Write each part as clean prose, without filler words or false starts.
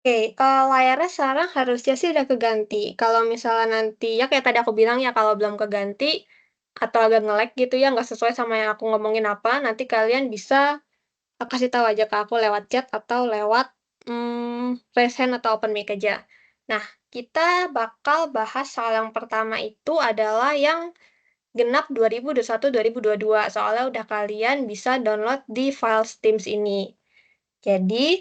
Oke, layarnya sekarang harusnya sih udah keganti. Kalau misalnya nanti ya kayak tadi aku bilang ya, kalau belum keganti atau agak nge-lag gitu ya, nggak sesuai sama yang aku ngomongin apa, nanti kalian bisa, kasih tahu aja ke aku lewat chat atau lewat, raise hand atau open mic aja. Nah, kita bakal bahas soal yang pertama itu adalah yang genap 2021-2022, soalnya udah kalian bisa download di file Teams ini. Jadi,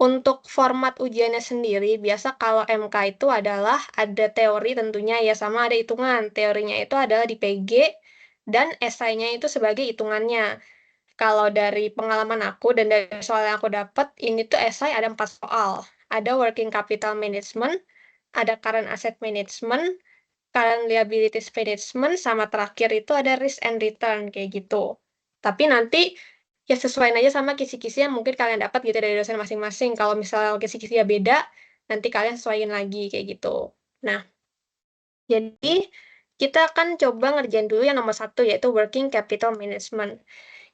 untuk format ujiannya sendiri, biasa kalau MK itu adalah ada teori tentunya ya, sama ada hitungan. Teorinya itu adalah di PG, dan esainya itu sebagai hitungannya. Kalau dari pengalaman aku dan dari soal yang aku dapat, ini tuh esai ada 4 soal. Ada working capital management, ada current asset management, current liabilities management, sama terakhir itu ada risk and return, kayak gitu. Tapi nanti ya sesuaiin aja sama kisi-kisi yang mungkin kalian dapat gitu dari dosen masing-masing. Kalau misalnya kisi-kisinya beda, nanti kalian sesuaiin lagi kayak gitu. Nah, jadi kita akan coba ngerjain dulu yang nomor satu, yaitu working capital management.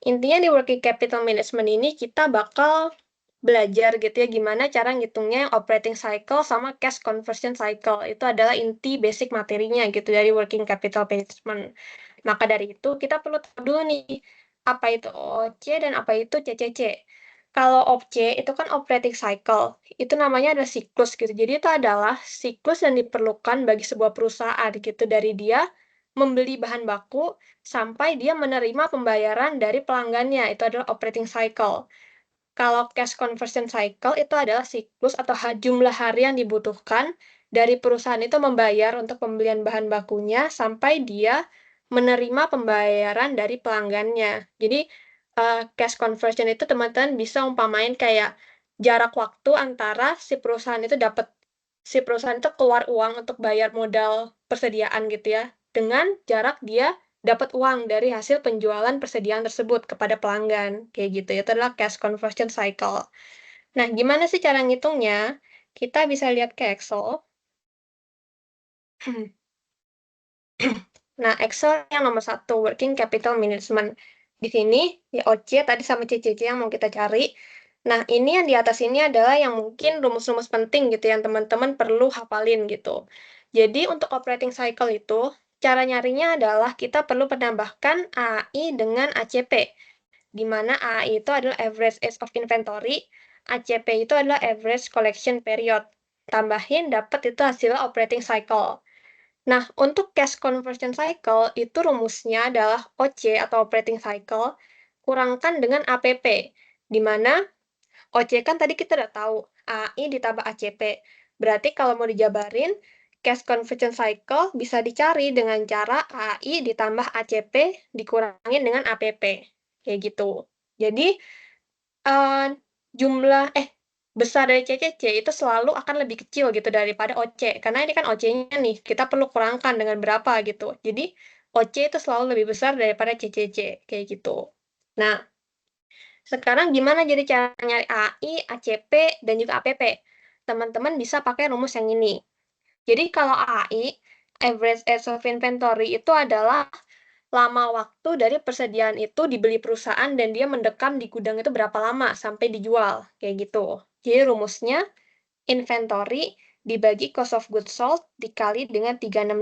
Intinya di working capital management ini kita bakal belajar gitu ya gimana cara ngitungnya yang operating cycle sama cash conversion cycle. Itu adalah inti basic materinya gitu dari working capital management. Maka dari itu kita perlu tahu dulu nih apa itu OOC dan apa itu CCC. Kalau OOC itu kan operating cycle, itu namanya ada siklus gitu. Jadi itu adalah siklus yang diperlukan bagi sebuah perusahaan gitu dari dia membeli bahan baku sampai dia menerima pembayaran dari pelanggannya, itu adalah operating cycle. Kalau cash conversion cycle itu adalah siklus atau jumlah hari yang dibutuhkan dari perusahaan itu membayar untuk pembelian bahan bakunya sampai dia menerima pembayaran dari pelanggannya. Jadi, cash conversion itu teman-teman bisa umpamain kayak jarak waktu antara si perusahaan itu keluar uang untuk bayar modal persediaan gitu ya, dengan jarak dia dapat uang dari hasil penjualan persediaan tersebut kepada pelanggan, kayak gitu. Itu adalah cash conversion cycle. Nah, gimana sih cara ngitungnya? Kita bisa lihat ke Excel. Nah, Excel yang nomor satu, Working Capital Management. Di sini, ya OC tadi sama CCC yang mau kita cari. Nah, ini yang di atas ini adalah yang mungkin rumus-rumus penting gitu, yang teman-teman perlu hafalin gitu. Jadi, untuk operating cycle itu, cara nyarinya adalah kita perlu menambahkan AI dengan ACP, di mana AI itu adalah average age of inventory, ACP itu adalah average collection period. Tambahin, dapat itu hasilnya operating cycle. Nah, untuk cash conversion cycle, itu rumusnya adalah OC atau operating cycle, kurangkan dengan APP, di mana OC kan tadi kita udah tahu, AI ditambah ACP. Berarti kalau mau dijabarin, cash conversion cycle bisa dicari dengan cara AI ditambah ACP dikurangin dengan APP. Kayak gitu. Jadi, eee, besar dari CCC itu selalu akan lebih kecil gitu daripada OC, karena ini kan OC-nya nih, kita perlu kurangkan dengan berapa gitu. Jadi, OC itu selalu lebih besar daripada CCC, kayak gitu. Nah, sekarang gimana jadi cara nyari AI, ACP, dan juga APP? Teman-teman bisa pakai rumus yang ini. Jadi kalau AI, average age of inventory, itu adalah lama waktu dari persediaan itu dibeli perusahaan dan dia mendekam di gudang itu berapa lama sampai dijual, kayak gitu. Jadi rumusnya inventory dibagi cost of goods sold dikali dengan 365.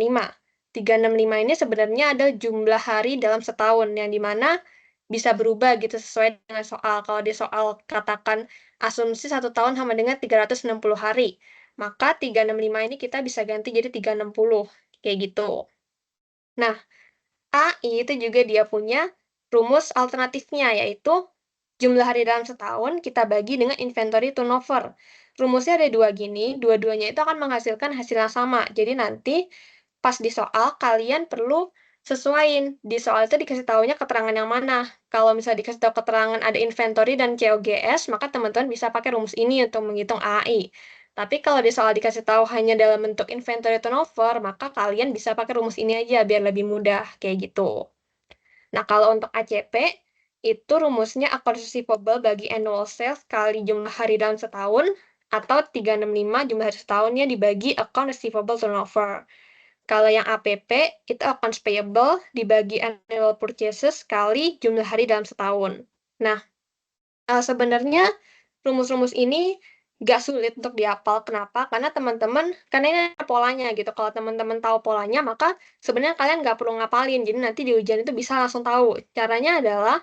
365 ini sebenarnya ada jumlah hari dalam setahun, yang dimana bisa berubah gitu sesuai dengan soal. Kalau di soal katakan asumsi 1 tahun sama dengan 360 hari, maka 365 ini kita bisa ganti jadi 360, kayak gitu. Nah, AI itu juga dia punya rumus alternatifnya, yaitu jumlah hari dalam setahun kita bagi dengan inventory turnover. Rumusnya ada dua gini, dua-duanya itu akan menghasilkan hasil yang sama. Jadi nanti pas di soal, kalian perlu sesuaiin. Di soal itu dikasih tahunya keterangan yang mana. Kalau misalnya dikasih tahu keterangan ada inventory dan COGS, maka teman-teman bisa pakai rumus ini untuk menghitung AI. Tapi kalau di soal dikasih tahu hanya dalam bentuk inventory turnover, maka kalian bisa pakai rumus ini aja biar lebih mudah, kayak gitu. Nah, kalau untuk ACP, itu rumusnya accounts receivable bagi annual sales kali jumlah hari dalam setahun, atau 365 jumlah hari setahunnya dibagi account receivable turnover. Kalau yang APP, itu accounts payable dibagi annual purchases kali jumlah hari dalam setahun. Nah, sebenarnya rumus-rumus ini nggak sulit untuk dihafal. Kenapa? Karena ini ada polanya gitu. Kalau teman-teman tahu polanya, maka sebenarnya kalian nggak perlu ngapalin. Jadi nanti di ujian itu bisa langsung tahu. Caranya adalah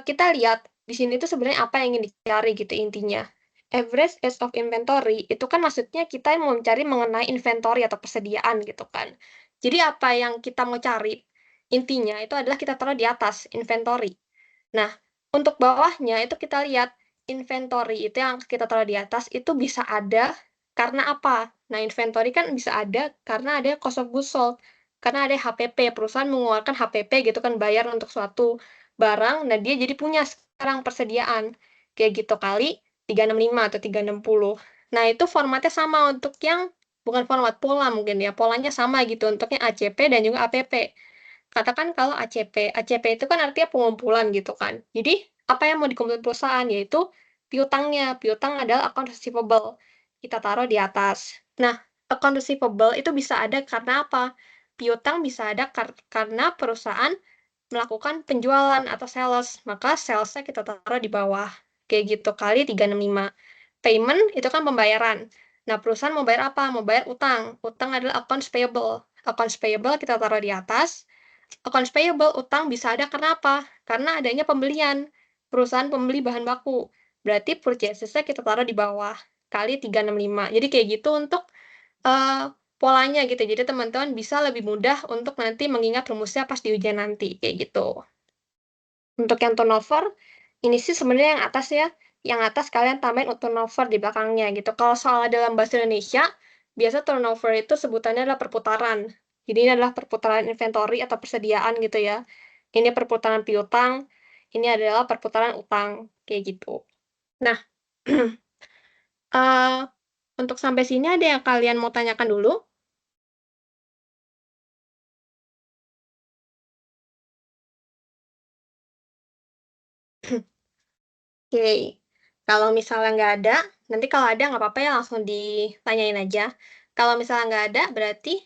kita lihat di sini tuh sebenarnya apa yang ingin dicari gitu intinya. Average age of inventory itu kan maksudnya kita mau mencari mengenai inventory atau persediaan gitu kan. Jadi apa yang kita mau cari intinya itu adalah kita taruh di atas inventory. Nah, untuk bawahnya itu kita lihat inventory itu yang kita taruh di atas itu bisa ada karena apa? Nah, inventory kan bisa ada karena ada cost of goods sold, karena ada HPP, perusahaan mengeluarkan HPP gitu kan, bayar untuk suatu barang, nah dia jadi punya sekarang persediaan. Kayak gitu kali 365 atau 360. Nah, itu formatnya sama untuk yang bukan format pola mungkin ya, polanya sama gitu untuknya ACP dan juga APP. Katakan kalau ACP, ACP itu kan artinya pengumpulan gitu kan. Jadi, apa yang mau dikumpulin perusahaan, yaitu piutangnya. Piutang adalah account receivable. Kita taruh di atas. Nah, account receivable itu bisa ada karena apa? Piutang bisa ada karena perusahaan melakukan penjualan atau sales, maka salesnya kita taruh di bawah. Kayak gitu, kali 365. Payment itu kan pembayaran. Nah, perusahaan mau bayar apa? Mau bayar utang. Utang adalah accounts payable. Accounts payable kita taruh di atas. Accounts payable, utang bisa ada karena apa? Karena adanya pembelian. Perusahaan pembeli bahan baku. Berarti purchases-nya kita taruh di bawah. Kali 365. Jadi kayak gitu untuk polanya gitu. Jadi teman-teman bisa lebih mudah untuk nanti mengingat rumusnya pas di ujian nanti, kayak gitu. Untuk yang turnover, ini sih sebenarnya yang atas ya. Yang atas kalian tambahin turnover di belakangnya gitu. Kalau soal dalam bahasa Indonesia, biasa turnover itu sebutannya adalah perputaran. Jadi ini adalah perputaran inventory atau persediaan gitu ya. Ini perputaran piutang, ini adalah perputaran utang, kayak gitu. Nah, eh, untuk sampai sini ada yang kalian mau tanyakan dulu? Oke, kalau misalnya nggak ada, nanti kalau ada nggak apa-apa ya langsung ditanyain aja. Kalau misalnya nggak ada, berarti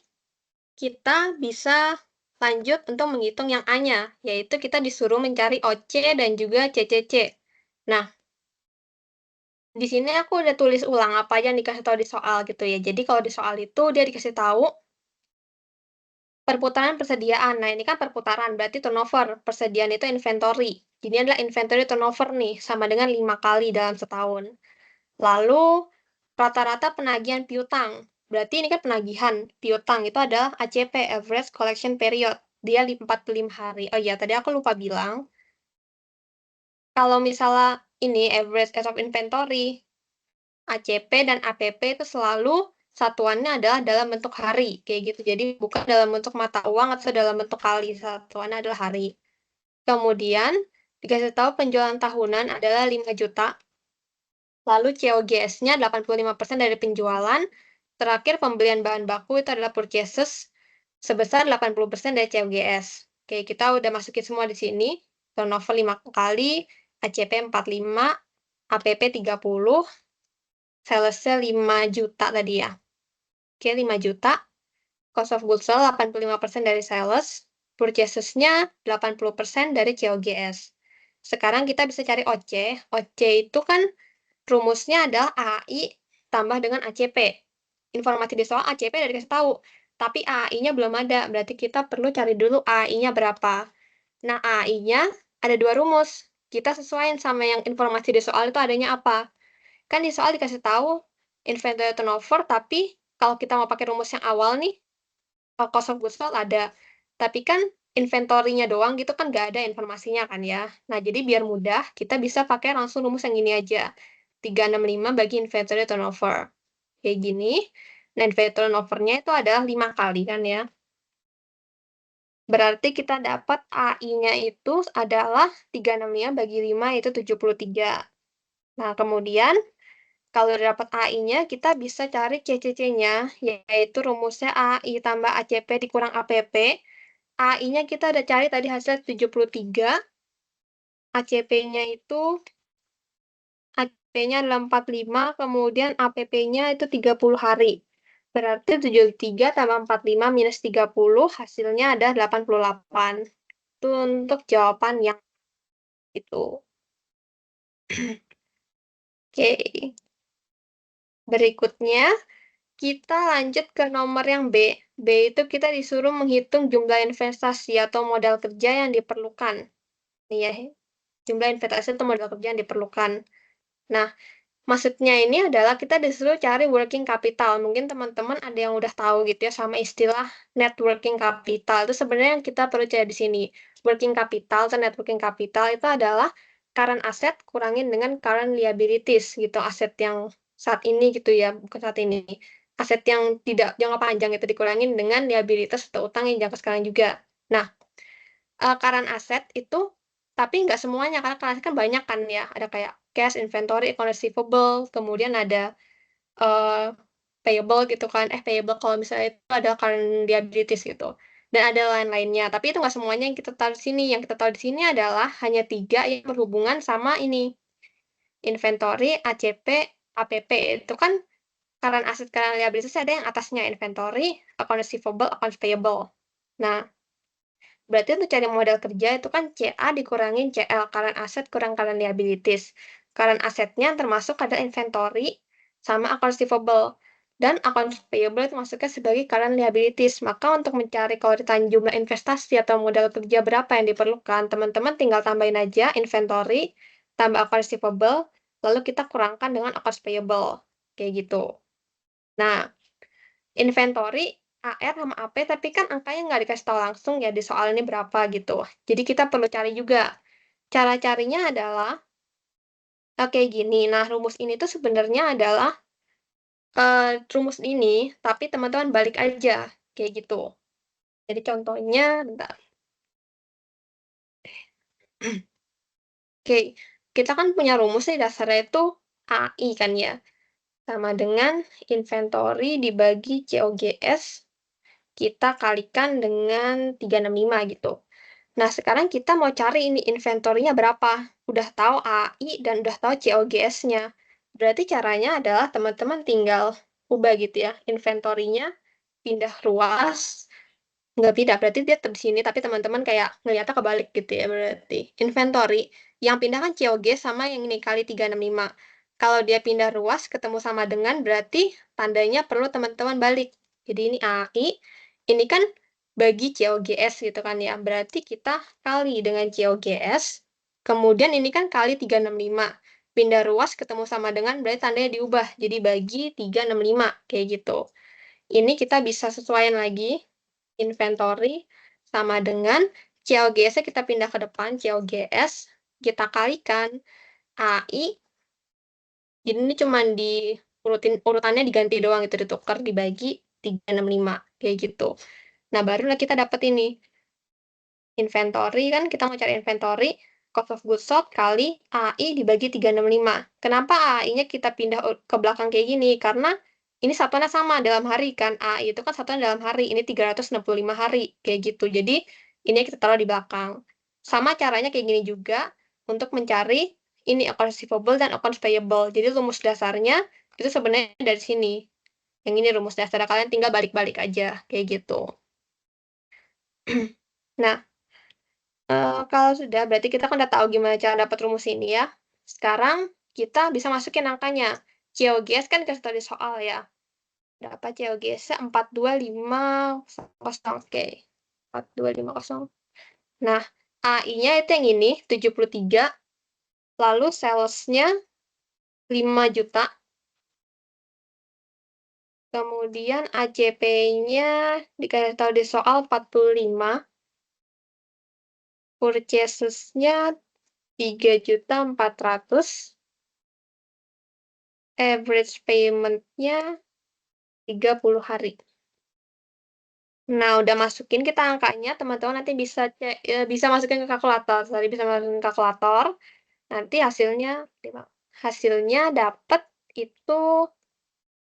kita bisa lanjut untuk menghitung yang A-nya, yaitu kita disuruh mencari OC dan juga CCC. Nah, di sini aku udah tulis ulang apa aja yang dikasih tahu di soal gitu ya. Jadi kalau di soal itu dia dikasih tahu perputaran persediaan. Nah, ini kan perputaran, berarti turnover. Persediaan itu inventory. Jadi adalah inventory turnover nih, sama dengan 5 kali dalam setahun. Lalu, rata-rata penagihan piutang. Berarti ini kan penagihan. Piutang itu adalah ACP, Average Collection Period. Dia 45 hari. Oh iya, tadi aku lupa bilang. Kalau misalnya ini Average as of Inventory, ACP dan APP itu selalu satuannya adalah dalam bentuk hari. Kayak gitu. Jadi bukan dalam bentuk mata uang atau dalam bentuk kali. Satuannya adalah hari. Kemudian, dikasih tahu penjualan tahunan adalah 5 juta. Lalu COGS-nya 85% dari penjualan. Terakhir, pembelian bahan baku itu adalah purchases sebesar 80% dari COGS. Oke, kita udah masukin semua di sini. Turnover 5 kali, ACP 45, APP 30, salesnya 5 juta tadi ya. Oke, 5 juta. Cost of goods sold 85% dari sales, purchasesnya 80% dari COGS. Sekarang kita bisa cari OC. OC itu kan rumusnya adalah AI tambah dengan ACP. Informasi di soal ACP udah dikasih tahu, tapi AI-nya belum ada. Berarti kita perlu cari dulu AI-nya berapa. Nah, AI-nya ada dua rumus. Kita sesuaiin sama yang informasi di soal itu adanya apa. Kan di soal dikasih tahu inventory turnover, tapi kalau kita mau pakai rumus yang awal nih, cost of goods sold ada. Tapi kan inventory-nya doang gitu kan nggak ada informasinya kan ya. Nah, jadi biar mudah, kita bisa pakai langsung rumus yang ini aja. 365 bagi inventory turnover. Kayak gini. Nah, inventory turnover-nya itu adalah 5 kali kan ya. Berarti kita dapat AI-nya itu adalah 365 bagi 5 itu 73. Nah, kemudian kalau dapat AI-nya, kita bisa cari CCC-nya, yaitu rumusnya AI tambah ACP dikurang APP. AI-nya kita udah cari tadi hasil 73, ACP-nya itu ACP-nya adalah 45, kemudian APP-nya itu 30 hari. Berarti 73 tambah 45 minus 30, hasilnya ada 88. Itu untuk jawaban yang itu. Oke. Berikutnya, kita lanjut ke nomor yang B. B itu kita disuruh menghitung jumlah investasi atau modal kerja yang diperlukan. Nih ya, jumlah investasi atau modal kerja yang diperlukan. Nah, maksudnya ini adalah kita disuruh cari working capital. Mungkin teman-teman ada yang udah tahu gitu ya sama istilah net working capital. Itu sebenarnya yang kita perlu cari di sini. Working capital atau net working capital itu adalah current asset kurangin dengan current liabilities gitu. Aset yang saat ini gitu ya, bukan saat ini. Aset yang tidak jangka panjang itu dikurangin dengan liabilitas atau utang yang jangka sekarang juga. Nah, current asset itu tapi nggak semuanya, karena current asset kan banyak kan ya, ada kayak cash, inventory, account receivable, kemudian ada, eee, payable gitu kan, payable kalau misalnya itu ada current liabilities gitu, dan ada lain-lainnya. Tapi itu nggak semuanya yang kita taruh di sini, yang kita taruh di sini adalah hanya 3 yang berhubungan sama ini, inventory, ACP, APP. Itu kan current asset, current liabilities ada yang atasnya, inventory, account receivable, accounts payable. Nah, berarti untuk cari modal kerja itu kan CA dikurangin CL, current asset kurang current liabilities. Current assetnya termasuk ada inventory sama accounts receivable. Dan accounts payable itu masuknya sebagai current liabilities. Maka untuk mencari kalau ditanya jumlah investasi atau modal kerja berapa yang diperlukan, teman-teman tinggal tambahin aja inventory, tambah accounts receivable, lalu kita kurangkan dengan accounts payable. Kayak gitu. Nah, inventory, AR sama AP, tapi kan angkanya nggak dikasih tahu langsung ya di soal ini berapa gitu. Jadi kita perlu cari juga. Cara carinya adalah kayak gini. Nah, rumus ini tuh sebenarnya adalah rumus ini, tapi teman-teman balik aja kayak gitu. Jadi contohnya, bentar. Oke, kita kan punya rumus nih dasarnya itu AI kan ya, sama dengan inventory dibagi COGS kita kalikan dengan 365 gitu. Nah, sekarang kita mau cari ini inventory-nya berapa. Udah tahu AI dan udah tahu COGS-nya. Berarti caranya adalah teman-teman tinggal ubah gitu ya, inventory-nya pindah ruas, nggak pindah, berarti dia tetap di sini, tapi teman-teman kayak ngeliatnya kebalik gitu ya berarti. Inventory, yang pindah kan COGS sama yang ini, kali 365. Kalau dia pindah ruas ketemu sama dengan, berarti tandanya perlu teman-teman balik. Jadi ini AI, ini kan bagi COGS gitu kan ya, berarti kita kali dengan COGS, kemudian ini kan kali 365. Pindah ruas ketemu sama dengan, berarti tandanya diubah, jadi bagi 365, kayak gitu. Ini kita bisa sesuaikan lagi, inventory sama dengan COGS-nya kita pindah ke depan, COGS, kita kalikan AI, jadi ini cuma urutannya diganti doang itu, ditukar, dibagi 365, kayak gitu. Nah, barulah kita dapat ini, inventory kan kita mau cari inventory, cost of goods sold kali AI dibagi 365. Kenapa AI-nya kita pindah ke belakang kayak gini? Karena ini satuannya sama dalam hari kan, AI itu kan satuan dalam hari, ini 365 hari, kayak gitu. Jadi, ini kita taruh di belakang. Sama caranya kayak gini juga untuk mencari ini accounts receivable dan accounts payable. Jadi rumus dasarnya itu sebenarnya dari sini. Yang ini rumus dasar, kalian tinggal balik-balik aja, kayak gitu. Nah, kalau sudah, berarti kita kan udah tahu gimana cara dapat rumus ini ya. Sekarang kita bisa masukin angkanya. COGS kan dikasih tahu di soal ya. Berapa COGS-nya? 4250. Oke. 4250. Nah, AI-nya itu yang ini, 73. Lalu sales-nya 5 juta. Kemudian ACP-nya dikasih tahu di soal 45. Purchases-nya 3.400.000. Average payment-nya 30 hari. Nah, udah masukin kita angkanya, teman-teman nanti bisa bisa masukin ke kalkulator. Tadi bisa masukin ke kalkulator, nanti hasilnya dapat itu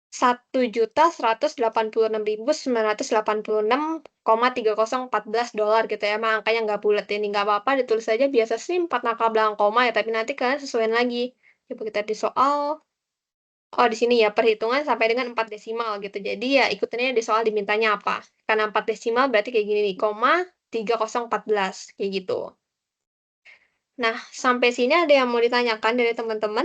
1.186.986,3014 gitu ya. Emang angkanya nggak bulat ini, nggak apa-apa ditulis aja biasa sih 4 angka belakang koma ya, tapi nanti kalian sesuaiin lagi. Coba kita di soal, oh, di sini ya, perhitungan sampai dengan 4 desimal gitu. Jadi ya ikutinnya di soal dimintanya apa. Karena 4 desimal berarti kayak gini nih, koma 3014, kayak gitu. Nah, sampai sini ada yang mau ditanyakan dari teman-teman?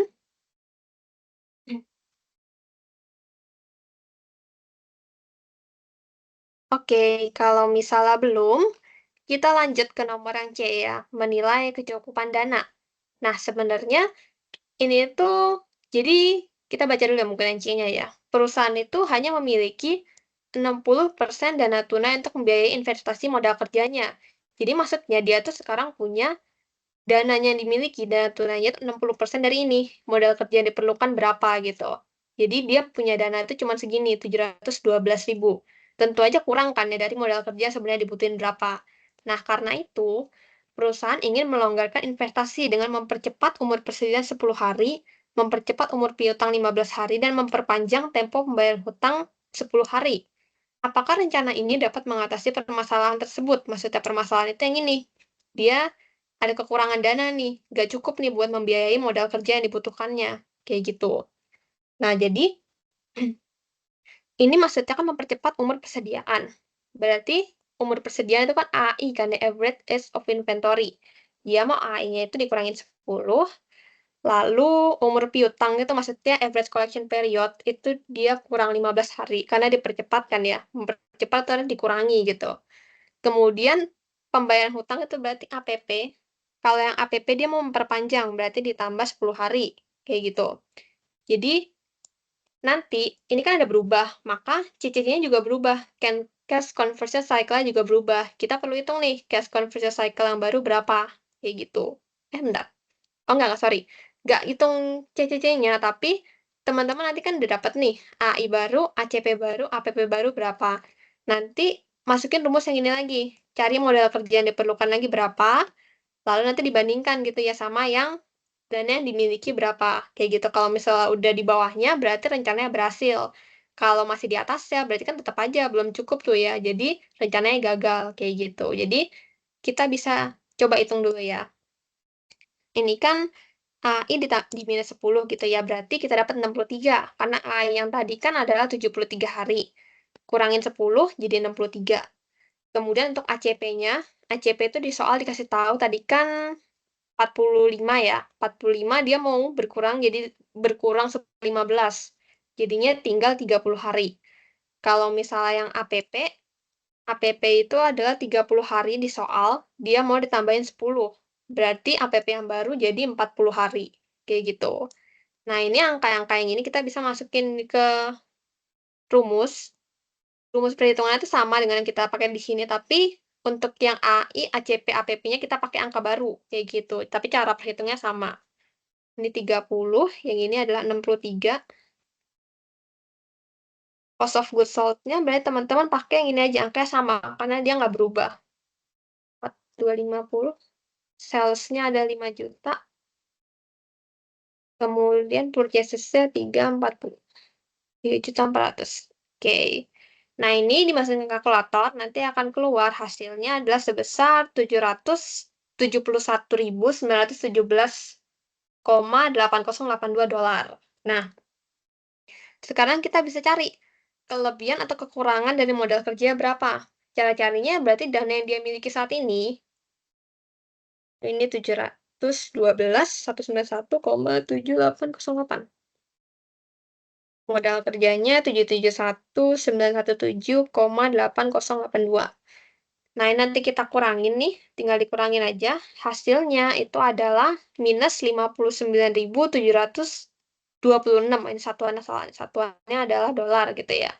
Oke, kalau misalnya belum, kita lanjut ke nomor yang C ya, menilai kecukupan dana. Nah, sebenarnya ini tuh jadi kita baca dulu ya mungkin yang C-nya ya. Perusahaan itu hanya memiliki 60% dana tunai untuk membiayai investasi modal kerjanya. Jadi maksudnya dia tuh sekarang punya dananya yang dimiliki, dana tunainya itu 60% dari ini, modal kerja yang diperlukan berapa gitu. Jadi dia punya dana itu cuma segini, 712.000. Tentu aja kurang kan ya dari modal kerja sebenarnya dibutuhin berapa. Nah, karena itu, perusahaan ingin melonggarkan investasi dengan mempercepat umur persediaan 10 hari, mempercepat umur piutang 15 hari, dan memperpanjang tempo pembayaran hutang 10 hari. Apakah rencana ini dapat mengatasi permasalahan tersebut? Maksudnya permasalahan itu yang ini. Dia ada kekurangan dana nih, nggak cukup nih buat membiayai modal kerja yang dibutuhkannya, kayak gitu. Nah, jadi ini maksudnya kan mempercepat umur persediaan. Berarti umur persediaan itu kan AI kan ya, average age of inventory. Dia mau AI-nya itu dikurangin 10, lalu umur piutang itu maksudnya average collection period itu dia kurang 15 hari karena dipercepat kan ya, mempercepat karena dikurangi gitu. Kemudian pembayaran hutang itu berarti APP. Kalau yang APP dia mau memperpanjang, berarti ditambah 10 hari, kayak gitu. Jadi, nanti ini kan ada berubah, maka cicilannya juga berubah. Cash conversion cycle-nya juga berubah. Kita perlu hitung nih, cash conversion cycle yang baru berapa, kayak gitu. Bentar. Oh, enggak, sorry. Nggak hitung CCC-nya, tapi teman-teman nanti kan udah dapat nih, AI baru, ACP baru, APP baru berapa. Nanti masukin rumus yang ini lagi. Cari modal kerja yang diperlukan lagi berapa, lalu nanti dibandingkan gitu ya sama yang dana yang dimiliki berapa. Kayak gitu. Kalau misalnya udah di bawahnya, berarti rencananya berhasil. Kalau masih di atas ya, berarti kan tetap aja belum cukup tuh ya. Jadi rencananya gagal, kayak gitu. Jadi kita bisa coba hitung dulu ya. Ini kan AI di minus 10 gitu ya, berarti kita dapat 63, karena AI yang tadi kan adalah 73 hari. Kurangin 10, jadi 63. Kemudian untuk ACP-nya, ACP itu di soal dikasih tahu tadi kan 45 ya, 45 dia mau berkurang jadi berkurang 15. Jadinya tinggal 30 hari. Kalau misalnya yang APP, APP itu adalah 30 hari di soal, dia mau ditambahin 10. Berarti APP yang baru jadi 40 hari. Kayak gitu. Nah, ini angka-angka yang ini kita bisa masukin ke rumus. Rumus perhitungannya itu sama dengan yang kita pakai di sini, tapi untuk yang AI, ACP, APP-nya kita pakai angka baru, kayak gitu. Tapi cara perhitungnya sama. Ini 30, yang ini adalah 63. Cost of goods sold-nya berarti teman-teman pakai yang ini aja, angkanya sama, karena dia nggak berubah. 4250. Sales-nya ada 5 juta. Kemudian purchases-nya 340. 3.400.000. Oke. Nah, ini dimasukin ke kalkulator, nanti akan keluar hasilnya adalah sebesar 771.917,8082 dolar. Nah, sekarang kita bisa cari kelebihan atau kekurangan dari modal kerja berapa. Cara carinya berarti dana yang dia miliki saat ini 712.191,7808. Modal kerjanya 771.917,8082. Nah, ini nanti kita kurangin nih, tinggal dikurangin aja. Hasilnya itu adalah minus 59.726. Ini satuannya salah. Satuannya adalah dolar gitu ya.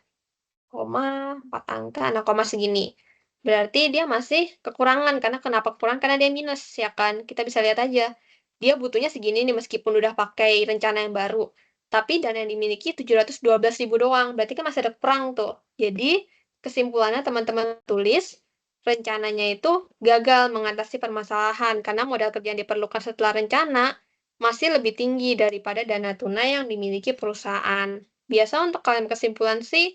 Koma, 4 angka, nah koma segini. Berarti dia masih kekurangan. Karena kenapa kekurangan? Karena dia minus, ya kan? Kita bisa lihat aja. Dia butuhnya segini nih meskipun udah pakai rencana yang baru. Tapi dana yang dimiliki 712.000 doang. Berarti kan masih ada kurang tuh. Jadi, kesimpulannya teman-teman tulis, rencananya itu gagal mengatasi permasalahan. Karena modal kerja yang diperlukan setelah rencana masih lebih tinggi daripada dana tunai yang dimiliki perusahaan. Biasa untuk kalian kesimpulan sih,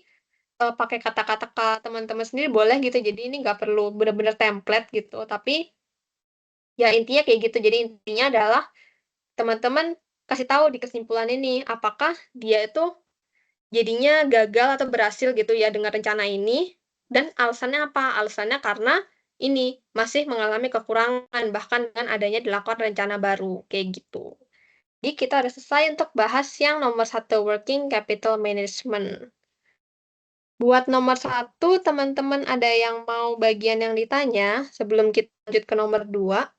pakai kata-kata teman-teman sendiri boleh gitu, jadi ini nggak perlu bener-bener template gitu, tapi ya intinya kayak gitu. Jadi intinya adalah teman-teman kasih tahu di kesimpulan ini, apakah dia itu jadinya gagal atau berhasil gitu ya dengan rencana ini, dan alasannya apa? Alasannya karena ini masih mengalami kekurangan, bahkan dengan adanya dilakukan rencana baru, kayak gitu. Jadi kita udah selesai untuk bahas yang nomor 1, working capital management. Buat nomor 1, teman-teman ada yang mau bagian yang ditanya sebelum kita lanjut ke nomor 2?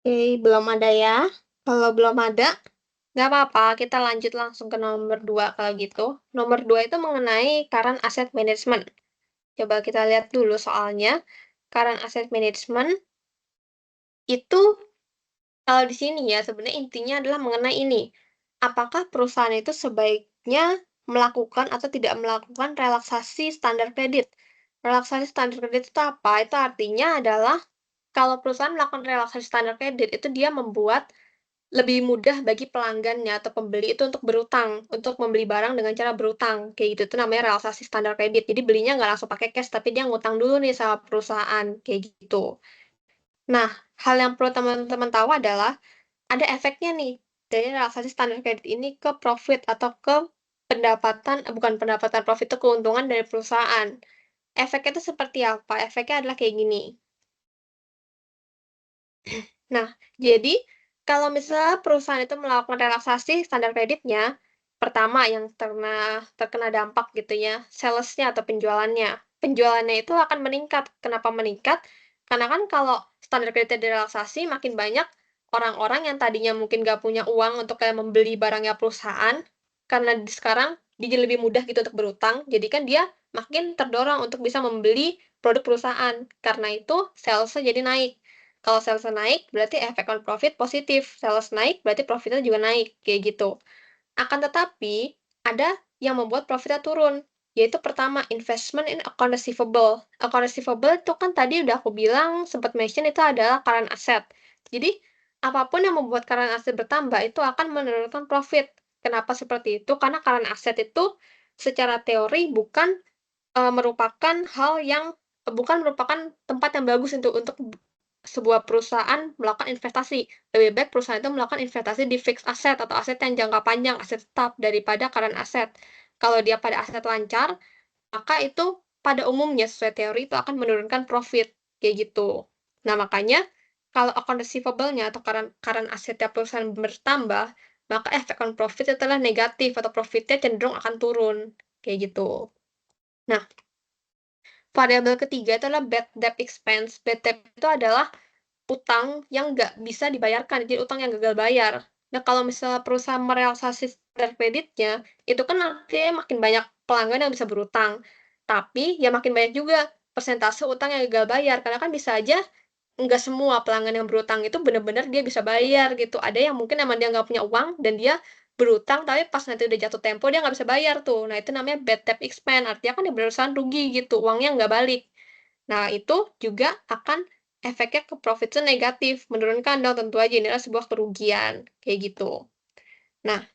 Oke, belum ada ya? Kalau belum ada, nggak apa-apa, kita lanjut langsung ke nomor 2 kalau gitu. Nomor 2 itu mengenai current asset management. Coba kita lihat dulu soalnya. Current asset management itu kalau di sini ya sebenarnya intinya adalah mengenai ini. Apakah perusahaan itu sebaiknya melakukan atau tidak melakukan relaksasi standar kredit? Relaksasi standar kredit itu apa? Itu artinya adalah kalau perusahaan melakukan relaksasi standar kredit itu dia membuat lebih mudah bagi pelanggannya atau pembeli itu untuk berutang, untuk membeli barang dengan cara berutang, kayak gitu. Itu namanya relaksasi standar kredit. Jadi belinya nggak langsung pakai cash, tapi dia ngutang dulu nih sama perusahaan, kayak gitu. Nah, hal yang perlu teman-teman tahu adalah ada efeknya nih dari relaksasi standar kredit ini ke profit atau ke pendapatan, bukan pendapatan, profit itu keuntungan dari perusahaan. Efeknya itu seperti apa? Efeknya adalah kayak gini. Nah, jadi kalau misalnya perusahaan itu melakukan relaksasi standar kreditnya, pertama yang terkena dampak gitu ya, sales-nya atau penjualannya. Penjualannya itu akan meningkat. Kenapa meningkat? Karena kan kalau standar kreditnya direlaksasi, makin banyak orang-orang yang tadinya mungkin nggak punya uang untuk kayak membeli barangnya perusahaan, karena sekarang dia jadi lebih mudah gitu untuk berutang, jadi kan dia makin terdorong untuk bisa membeli produk perusahaan. Karena itu sales-nya jadi naik. Kalau salesnya naik, berarti efek on profit positif. Sales naik, berarti profitnya juga naik, kayak gitu. Akan tetapi, ada yang membuat profitnya turun, yaitu pertama, investment in account receivable. Account receivable itu kan tadi udah aku bilang, sempat mention itu adalah current asset. Jadi, apapun yang membuat current asset bertambah, itu akan menurunkan profit. Kenapa seperti itu? Karena current asset itu secara teori bukan merupakan tempat yang bagus untuk sebuah perusahaan melakukan investasi. Lebih baik perusahaan itu melakukan investasi di fixed asset atau aset yang jangka panjang, aset tetap daripada current asset. Kalau dia pada aset lancar, maka itu pada umumnya sesuai teori itu akan menurunkan profit, kayak gitu. Nah, makanya kalau account receivable-nya atau current current asset-nya perusahaan bertambah, maka efek on profit adalah negatif atau profitnya cenderung akan turun, kayak gitu. Nah, variabel ketiga itu adalah bad debt expense. Bad debt itu adalah utang yang nggak bisa dibayarkan, jadi utang yang gagal bayar. Nah, kalau misalnya perusahaan merelaksasi standar kreditnya, itu kan artinya makin banyak pelanggan yang bisa berutang. Tapi, ya makin banyak juga persentase utang yang gagal bayar, karena kan bisa aja nggak semua pelanggan yang berutang itu benar-benar dia bisa bayar gitu. Ada yang mungkin emang dia nggak punya uang dan dia berutang, tapi pas nanti udah jatuh tempo dia nggak bisa bayar tuh. Nah, itu namanya bad debt expense, artinya kan dia perusahaan rugi gitu, uangnya nggak balik. Nah, itu juga akan efeknya ke profit itu negatif, menurunkan dong tentu aja, ini adalah sebuah kerugian, kayak gitu. Nah,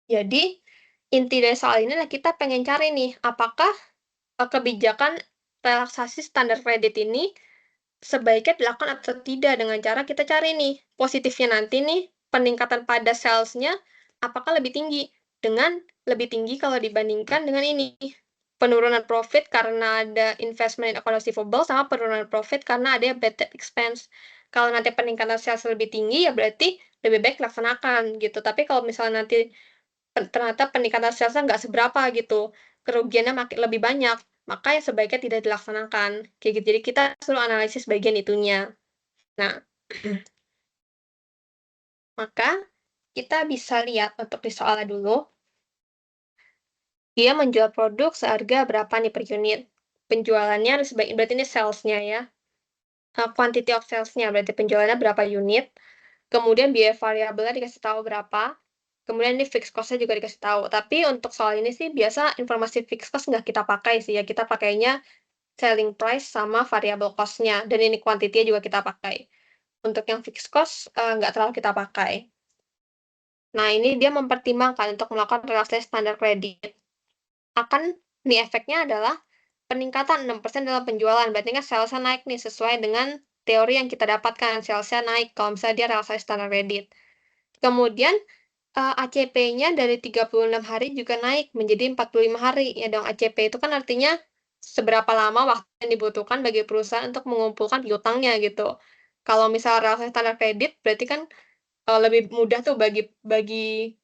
jadi inti dari soal ini adalah kita pengen cari nih, apakah, kebijakan relaksasi standar kredit ini sebaiknya dilakukan atau tidak dengan cara kita cari nih, positifnya nanti nih, peningkatan pada sales-nya apakah lebih tinggi, dengan lebih tinggi kalau dibandingkan dengan ini, penurunan profit karena ada investment in account receivable sama penurunan profit karena ada bad debt expense. Kalau nanti peningkatan sales lebih tinggi, ya berarti lebih baik laksanakan gitu. Tapi kalau misalnya nanti ternyata peningkatan sales-nya nggak seberapa gitu, kerugiannya makin lebih banyak, maka ya sebaiknya tidak dilaksanakan, kayak gitu. Jadi kita suruh analisis bagian itunya. Nah, maka kita bisa lihat untuk di soalnya dulu, dia menjual produk seharga berapa nih per unit. Penjualannya harus berarti ini sales-nya ya, quantity of sales-nya, berarti penjualannya berapa unit, kemudian biaya variabelnya dikasih tahu berapa, kemudian ini fixed cost-nya juga dikasih tahu. Tapi untuk soal ini sih biasa informasi fixed cost nggak kita pakai sih ya, kita pakainya selling price sama variable cost-nya, dan ini quantity-nya juga kita pakai. Untuk yang fixed cost, nggak terlalu kita pakai. Nah, ini dia mempertimbangkan untuk melakukan relaksasi standar kredit. Akan nih efeknya adalah peningkatan 6% dalam penjualan, berarti kan sales-nya naik nih sesuai dengan teori yang kita dapatkan, sales-nya naik kalau misalnya dia relaksasi standar kredit. Kemudian, ACP-nya dari 36 hari juga naik menjadi 45 hari. Ya dong, ACP itu kan artinya seberapa lama waktu yang dibutuhkan bagi perusahaan untuk mengumpulkan piutangnya gitu. Kalau misal relasi standar kredit berarti kan, lebih mudah tuh bagi bagi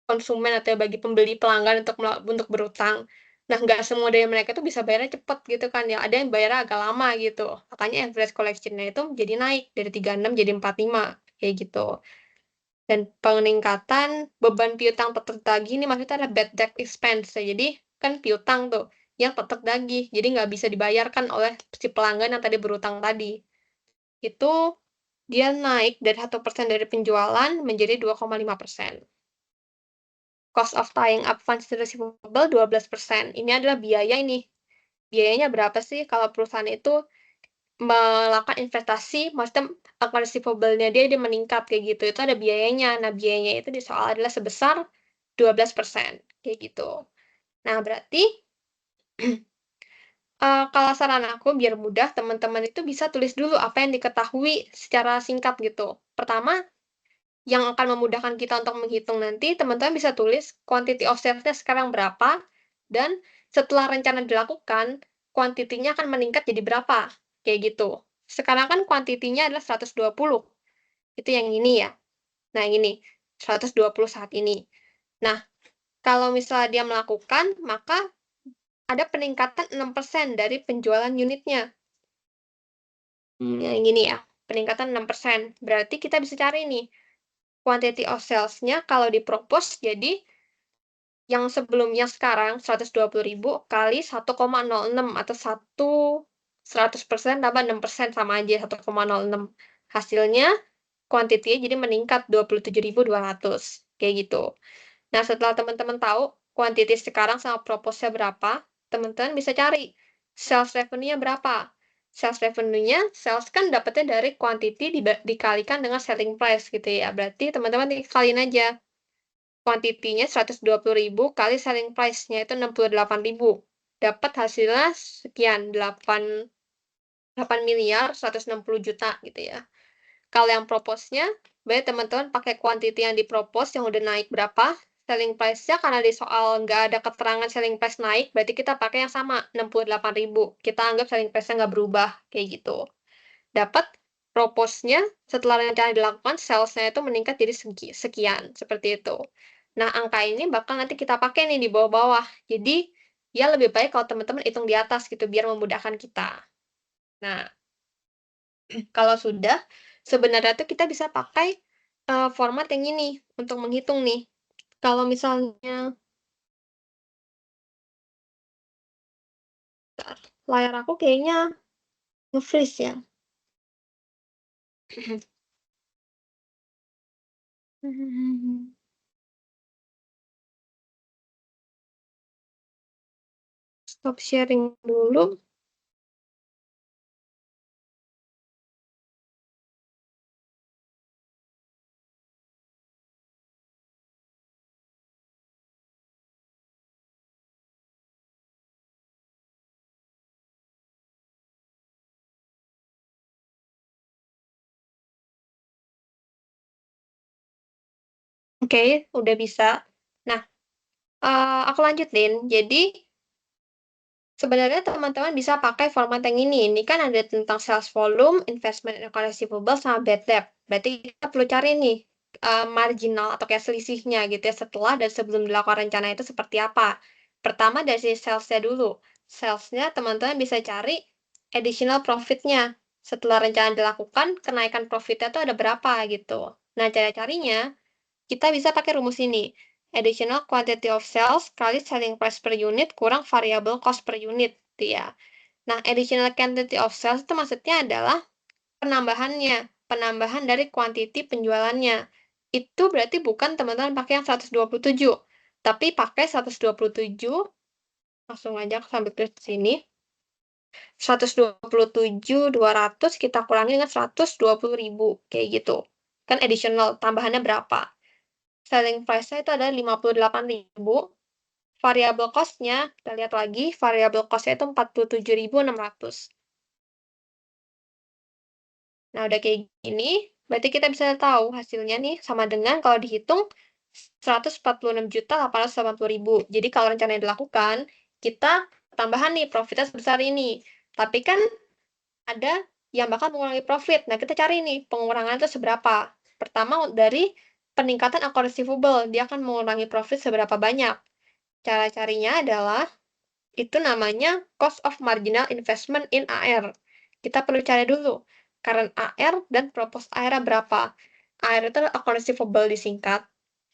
konsumen atau bagi pembeli pelanggan untuk berutang. Nah, nggak semua dari mereka tuh bisa bayarnya cepet gitu kan ya, ada yang bayarnya agak lama gitu. Makanya average collection-nya itu jadi naik dari 36 jadi 45, kayak gitu. Dan peningkatan beban piutang tetap tagih ini maksudnya adalah bad debt expense. Ya, jadi kan piutang tuh yang tetap tagih, jadi nggak bisa dibayarkan oleh si pelanggan yang tadi berutang tadi. Itu dia naik dari 1% dari penjualan menjadi 2,5%. Cost of tying up funds to receivable 12%. Ini adalah biaya ini. Biayanya berapa sih kalau perusahaan itu melakukan investasi, maksudnya account receivable-nya dia meningkat kayak gitu, itu ada biayanya. Nah, biayanya itu di soal adalah sebesar 12%, kayak gitu. Nah, berarti, kalau saran aku biar mudah, teman-teman itu bisa tulis dulu apa yang diketahui secara singkat gitu. Pertama, yang akan memudahkan kita untuk menghitung nanti, teman-teman bisa tulis quantity of sales-nya sekarang berapa, dan setelah rencana dilakukan, kuantitinya akan meningkat jadi berapa, kayak gitu. Sekarang kan kuantitinya adalah 120, itu yang ini ya. Nah, yang ini, 120 saat ini. Nah, kalau misalnya dia melakukan, maka ada peningkatan 6% dari penjualan unitnya. Yang ini ya, peningkatan 6%. Berarti kita bisa cari nih, quantity of sales-nya kalau dipropose jadi yang sebelumnya sekarang 120.000 kali 1,06 atau 100% tambah 6% sama aja 1,06. Hasilnya kuantitinya jadi meningkat 27.200 kayak gitu. Nah, setelah teman-teman tahu kuantiti sekarang sama propose-nya berapa, teman-teman bisa cari sales revenue-nya berapa. Sales revenue-nya, sales kan dapatnya dari kuantiti dikalikan dengan selling price gitu ya. Berarti teman-teman kaliin aja kuantitinya 120.000 kali selling price-nya itu 68.000. Dapat hasilnya sekian, 8.160 juta gitu ya. Kalau yang propose-nya, berarti teman-teman pakai kuantiti yang dipropose yang udah naik berapa, selling price-nya karena di soal nggak ada keterangan selling price naik, berarti kita pakai yang sama, 68.000. Kita anggap selling price-nya nggak berubah, kayak gitu. Dapat propose-nya setelah rencana dilakukan, sales-nya itu meningkat jadi sekian, seperti itu. Nah, angka ini bakal nanti kita pakai nih di bawah-bawah. Jadi, ya lebih baik kalau teman-teman hitung di atas gitu, biar memudahkan kita. Nah, kalau sudah, sebenarnya tuh kita bisa pakai format yang ini untuk menghitung nih. Kalau misalnya, bentar, layar aku kayaknya nge-freeze ya. Stop sharing dulu. Oke, udah bisa. Nah, aku lanjutin. Jadi, sebenarnya teman-teman bisa pakai format yang ini. Ini kan ada tentang sales volume, investment in account receivable, sama bad debt. Berarti kita perlu cari nih, marginal atau kayak selisihnya gitu ya, setelah dan sebelum dilakukan rencana itu seperti apa. Pertama dari sisi sales-nya dulu. Sales-nya teman-teman bisa cari additional profit-nya. Setelah rencana dilakukan, kenaikan profit-nya tuh ada berapa gitu. Nah, cara carinya kita bisa pakai rumus ini. Additional quantity of sales kali selling price per unit kurang variable cost per unit, gitu ya. Nah, additional quantity of sales itu maksudnya adalah penambahannya, penambahan dari kuantiti penjualannya. Itu berarti bukan teman-teman pakai yang 127, tapi pakai 127, langsung aja aku sambil tulis di sini. 127.200 kita kurangi dengan 120.000, kayak gitu. Kan additional, tambahannya berapa? Selling price-nya itu adalah 58.000. Variable cost-nya, kita lihat lagi, variable cost-nya itu 47.600. Nah, udah kayak gini, berarti kita bisa tahu hasilnya nih sama dengan kalau dihitung 146.880.000. Jadi kalau rencana yang dilakukan, kita tambahan nih profitnya sebesar ini. Tapi kan ada yang bakal mengurangi profit. Nah, kita cari nih pengurangan itu seberapa. Pertama dari peningkatan account receivable, dia akan mengurangi profit seberapa banyak. Cara carinya adalah itu namanya cost of marginal investment in AR. Kita perlu cari dulu current AR dan propose AR berapa. AR itu account receivable disingkat.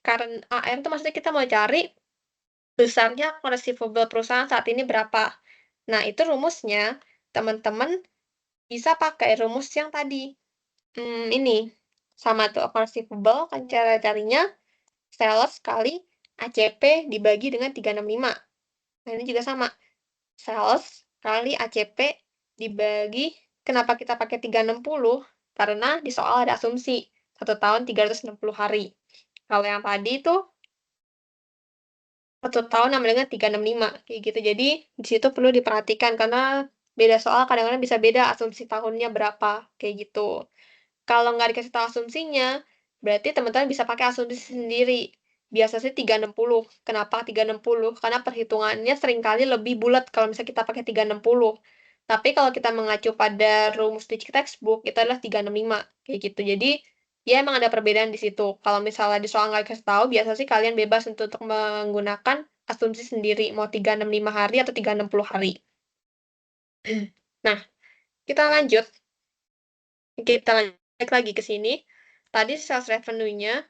Current AR itu maksudnya kita mau cari besarnya account receivable perusahaan saat ini berapa. Nah, itu rumusnya teman-teman bisa pakai rumus yang tadi. Ini sama tuh account receivable kan cara carinya sales kali ACP dibagi dengan 365. Nah, ini juga sama. Sales kali ACP dibagi, kenapa kita pakai 360? Karena di soal ada asumsi 1 tahun 360 hari. Kalau yang tadi itu 1 tahun sama dengan 365 kayak gitu. Jadi di situ perlu diperhatikan karena beda soal kadang-kadang bisa beda asumsi tahunnya berapa kayak gitu. Kalau nggak dikasih tahu asumsinya, berarti teman-teman bisa pakai asumsi sendiri. Biasa sih 360. Kenapa 360? Karena perhitungannya seringkali lebih bulat kalau misalnya kita pakai 360. Tapi kalau kita mengacu pada rumus di textbook, itu adalah 365. Kayak gitu. Jadi, ya emang ada perbedaan di situ. Kalau misalnya di soal nggak dikasih tahu, biasa sih kalian bebas untuk menggunakan asumsi sendiri. Mau 365 hari atau 360 hari. Nah, kita lanjut. Kita balik lagi ke sini. Tadi sales revenue-nya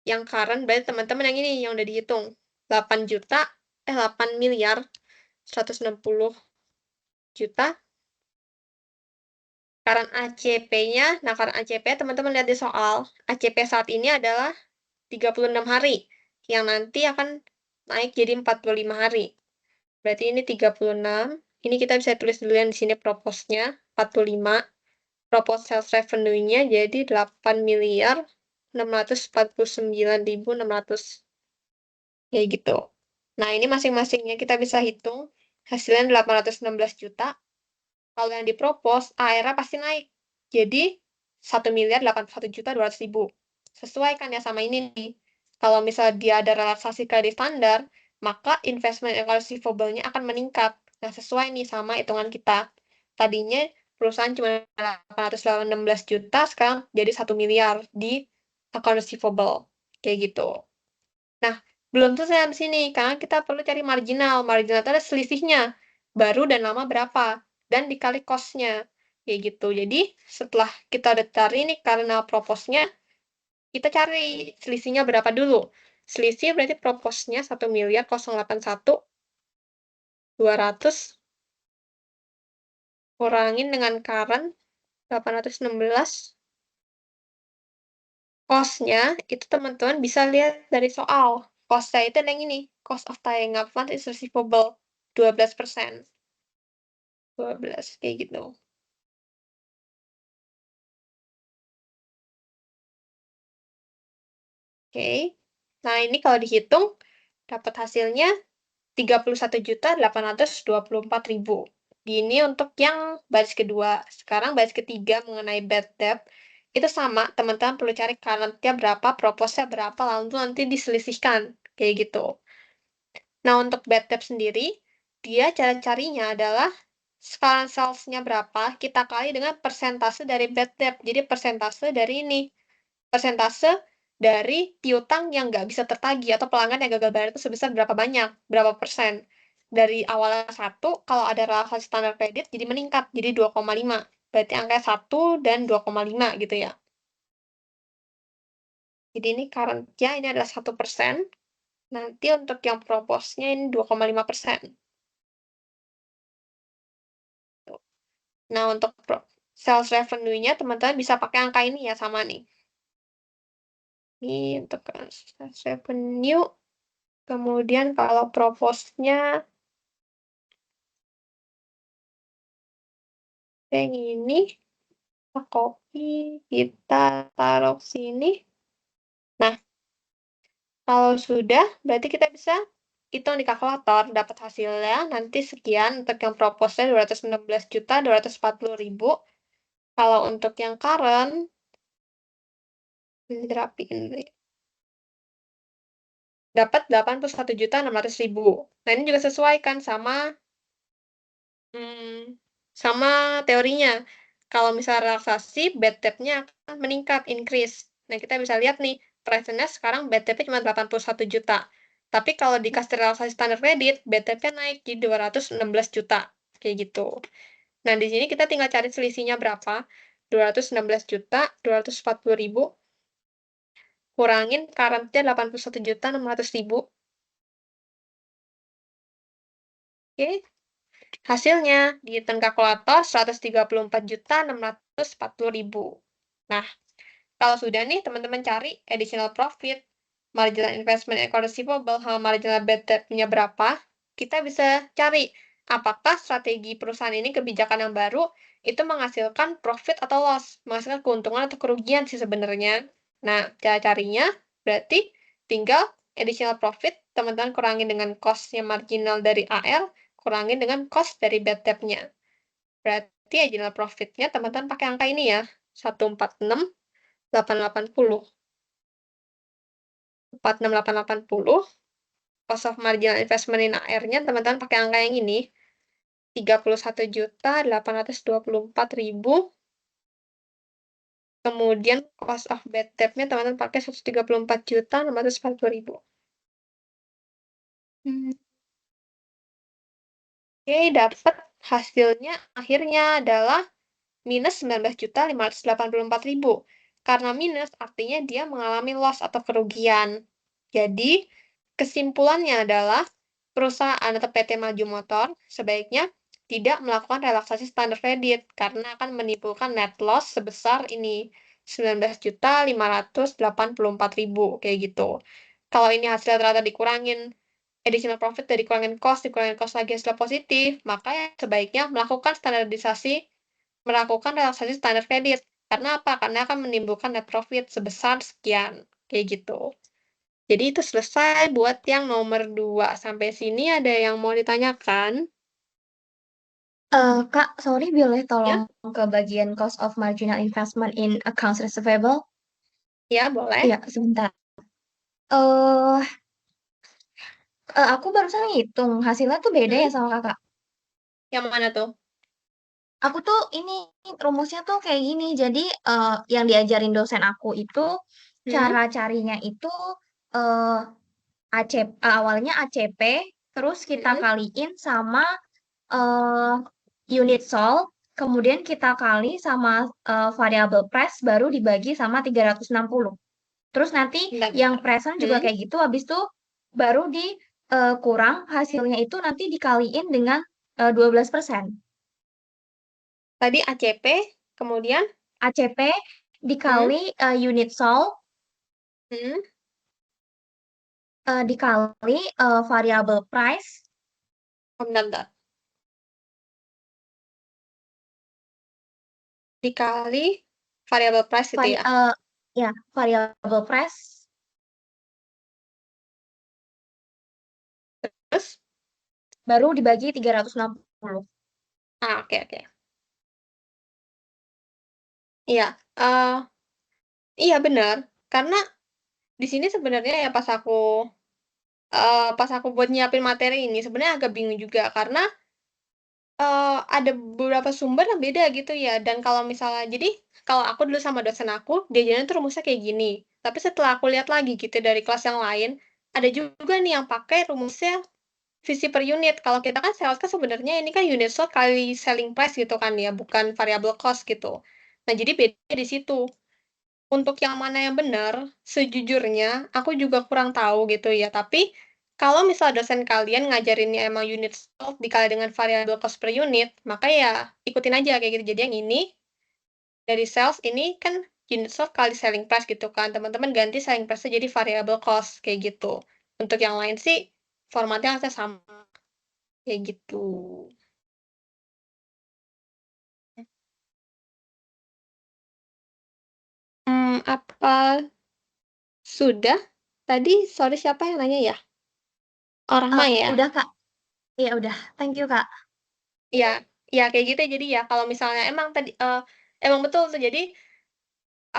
yang current berarti teman-teman yang ini yang udah dihitung. 8 juta, 8 miliar 160 juta. Current ACP-nya, nah current ACP teman-teman lihat di soal. ACP saat ini adalah 36 hari, yang nanti akan naik jadi 45 hari. Berarti ini 36. Ini kita bisa tulis dulu yang di sini propose-nya 45. Propose sales revenue-nya jadi 8 miliar 649.600. Kayak gitu. Nah, ini masing-masingnya kita bisa hitung. Hasilnya 816 juta. Kalau yang dipropos, AR-nya pasti naik. Jadi, 1.081.200.000. Sesuai kan ya sama ini nih. Kalau misalnya dia ada relaksasi kredit standar, maka investment receivable-nya akan meningkat. Nah, sesuai nih sama hitungan kita. Tadinya perusahaan cuma 816 juta, sekarang jadi 1 miliar di account receivable. Kayak gitu. Nah, belum selesai sampai sini, karena kita perlu cari marginal. Marginal itu ada selisihnya, baru dan lama berapa, dan dikali cost-nya. Kayak gitu. Jadi, setelah kita udah cari nih karena propose-nya, kita cari selisihnya berapa dulu. Selisih berarti propose-nya 1.081.200 kurangin dengan current 816. Cost-nya itu teman-teman bisa lihat dari soal. Cost-nya itu yang ini, cost of tying up funds is receivable 12%. 12 kayak gitu. Oke. Nah, ini kalau dihitung dapat hasilnya 31.824.000. Ini untuk yang baris kedua. Sekarang baris ketiga mengenai bad debt. Itu sama, teman-teman perlu cari current-nya berapa, propose-nya berapa, lalu nanti diselisihkan. Kayak gitu. Nah, untuk bad debt sendiri, dia cara carinya adalah sekarang sales-nya berapa, kita kali dengan persentase dari bad debt. Jadi, persentase dari ini. Persentase dari piutang yang nggak bisa tertagih atau pelanggan yang gagal bayar itu sebesar berapa banyak, berapa persen. Dari awalnya 1, kalau ada relaksasi standar kredit, jadi meningkat, jadi 2,5. Berarti angkanya 1 dan 2,5 gitu ya. Jadi ini current-nya ini adalah 1%. Nanti untuk yang propose-nya ini 2,5%. Nah, untuk sales revenue-nya, teman-teman bisa pakai angka ini ya, sama nih. Ini untuk sales revenue. Kemudian kalau propose-nya, yang ini, kita copy, kita taruh sini. Nah, kalau sudah, berarti kita bisa hitung di kalkulator, dapat hasilnya, nanti sekian untuk yang propose-nya 216.240.000. Kalau untuk yang current, Ini dirapiin dulu ya. Dapat 81.600.000. Nah, ini juga sesuai kan sama teorinya. Kalau misalnya relaksasi, bad debt-nya akan meningkat, increase. Nah, kita bisa lihat nih, presentnya sekarang bad debt-nya cuma 81 juta. Tapi kalau dikasih relaksasi standar kredit, bad debt-nya naik jadi 216 juta. Kayak gitu. Nah, di sini kita tinggal cari selisihnya berapa. 216 juta, 240.000, kurangin current-nya 81.600.000. Oke, hasilnya dihitung kalkulator 134.640.000. Nah, kalau sudah nih teman-teman cari additional profit, marginal investment equal receivable, sama marginal bad debt-nya berapa, kita bisa cari apakah strategi perusahaan ini kebijakan yang baru itu menghasilkan profit atau loss, menghasilkan keuntungan atau kerugian sih sebenarnya. Nah, cara carinya berarti tinggal additional profit, teman-teman kurangin dengan cost-nya marginal dari AR, kurangin dengan cost dari bad debt-nya. Berarti additional profit-nya teman-teman pakai angka ini ya, 146.880. 46880. Cost of marginal investment in AR-nya teman-teman pakai angka yang ini. 31.824.000. Kemudian cost of bad debt-nya teman-teman pakai 134.640.000. Oke, dapat hasilnya akhirnya adalah minus 19.584.000. Karena minus artinya dia mengalami loss atau kerugian. Jadi, kesimpulannya adalah perusahaan atau PT Maju Motor sebaiknya tidak melakukan relaksasi standar kredit karena akan menimbulkan net loss sebesar ini 19.584.000 kayak gitu. Kalau ini hasil ternyata dikurangin additional profit dari dikurangin cost lagi hasil positif, maka ya sebaiknya melakukan relaksasi standar kredit. Karena apa? Karena akan menimbulkan net profit sebesar sekian. Kayak gitu. Jadi itu selesai buat yang nomor 2. Sampai sini ada yang mau ditanyakan? Kak, sorry boleh tolong Ya? ke bagian cost of marginal investment in accounts receivable? Ya, boleh. Iya, sebentar. Eh, aku barusan ngitung, hasilnya tuh beda ya Hmm? sama kakak. Yang mana tuh? Aku tuh ini rumusnya tuh kayak gini. Jadi yang diajarin dosen aku itu Hmm? cara carinya itu eh awalnya ACP, terus kita Hmm? kaliin sama eh unit sol, kemudian kita kali sama variable price, baru dibagi sama 360. Terus nanti Bentar, yang bentar. present juga Hmm? kayak gitu, habis itu baru kurang hasilnya itu nanti dikaliin dengan 12%. Tadi ACP, kemudian? ACP Hmm? dikali unit sol, Hmm? dikali variable price, Oh, bentar, bentar. Dikali variable price itu vari, ya. eh, ya variable price, Terus? baru dibagi 360. Oke, oke. Iya. eh iya, benar. Karena di sini sebenarnya ya pas aku buat nyiapin materi ini sebenarnya agak bingung juga karena ada beberapa sumber yang beda gitu ya. Dan kalau misalnya, jadi kalau aku dulu sama dosen aku, diajarin tuh rumusnya kayak gini. Tapi setelah aku lihat lagi gitu dari kelas yang lain, ada juga nih yang pakai rumusnya visi per unit. Kalau kita kan sales kan sebenarnya ini kan unit sold kali selling price gitu kan ya, bukan variable cost gitu. Nah, jadi beda di situ. Untuk yang mana yang benar, sejujurnya aku juga kurang tahu gitu ya. Tapi kalau misal dosen kalian ngajarinnya emang unit sold dikali dengan variable cost per unit, maka ya ikutin aja kayak gitu. Jadi yang ini dari sales ini kan unit sold kali selling price gitu kan. Teman-teman ganti selling price jadi variable cost kayak gitu. Untuk yang lain sih formatnya harusnya sama kayak gitu. Apa sudah? Tadi sorry siapa yang nanya ya? Oh, Rahma ya? Udah Kak, ya udah, thank you Kak. Iya, iya kayak gitu. Jadi ya kalau misalnya emang tadi emang betul tuh. Jadi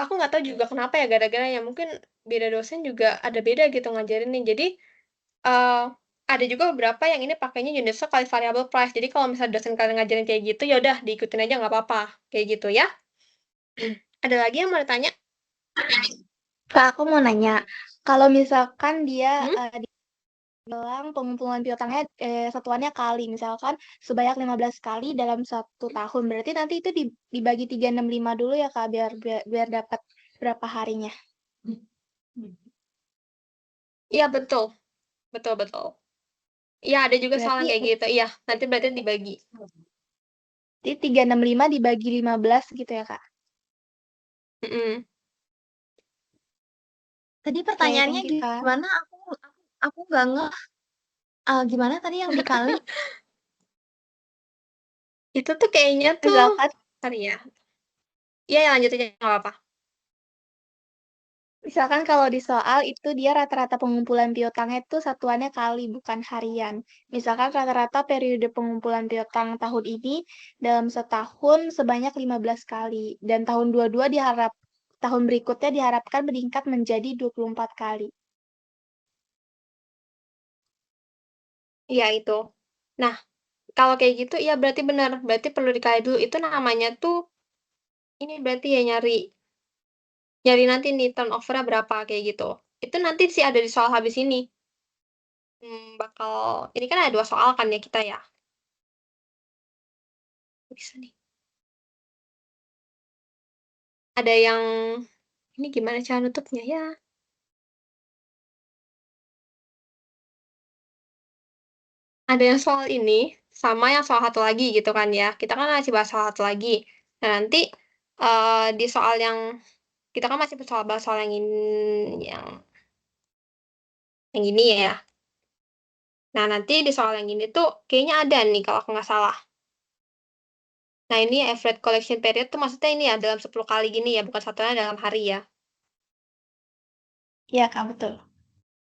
aku nggak tahu juga kenapa ya gara-garanya, mungkin beda dosen juga ada beda gitu ngajarinnya. Jadi, eee, ada juga beberapa yang ini pakainya universal kali variable price. Jadi kalau misalnya dosen kalian ngajarin kayak gitu, ya udah diikutin aja nggak apa-apa, kayak gitu ya. Ada lagi yang mau ditanya? Kak, aku mau nanya, kalau misalkan dia Mhm? bilang pengumpulan piutangnya satuannya kali, misalkan sebanyak 15 kali dalam 1 tahun, berarti nanti itu dibagi 365 dulu ya Kak, biar dapat berapa harinya. Iya betul, betul betul. Iya ada juga soal Berarti yang kayak gitu, iya, nanti berarti dibagi. jadi 365 dibagi 15 gitu ya Kak. Mhm. Tadi Oke, pertanyaannya thank you Kak. gimana? Aku nggak ngeh. Gimana tadi yang dikali? Itu tuh kayaknya tuh Misalkan bentar ya. Iya, ya lanjut aja nggak apa-apa. Misalkan kalau di soal itu dia rata-rata pengumpulan piutangnya itu satuannya kali, bukan harian. Misalkan rata-rata periode pengumpulan piutang tahun ini dalam setahun sebanyak 15 kali. Dan tahun berikutnya diharapkan meningkat menjadi 24 kali. Iya itu. Nah, kalau kayak gitu iya berarti benar, berarti perlu dikali dulu. Itu namanya tuh ini berarti ya nyari nyari nanti nih turnover-nya berapa kayak gitu. Itu nanti sih ada di soal habis ini. Bakal ini kan ada 2 soal kan ya kita ya. Bisa nih. Ada yang ini gimana cara nutupnya ya? Ada yang soal ini sama yang soal satu lagi gitu kan ya. Kita kan masih bahas soal satu lagi. Nah, nanti di soal yang kita kan masih bahas soal yang yang ini ya. Nah, nanti di soal yang ini tuh kayaknya ada nih kalau aku nggak salah. Nah, ini average collection period tuh maksudnya ini ya dalam 10 kali gini ya, bukan satunya dalam hari ya. Iya, Kak, betul.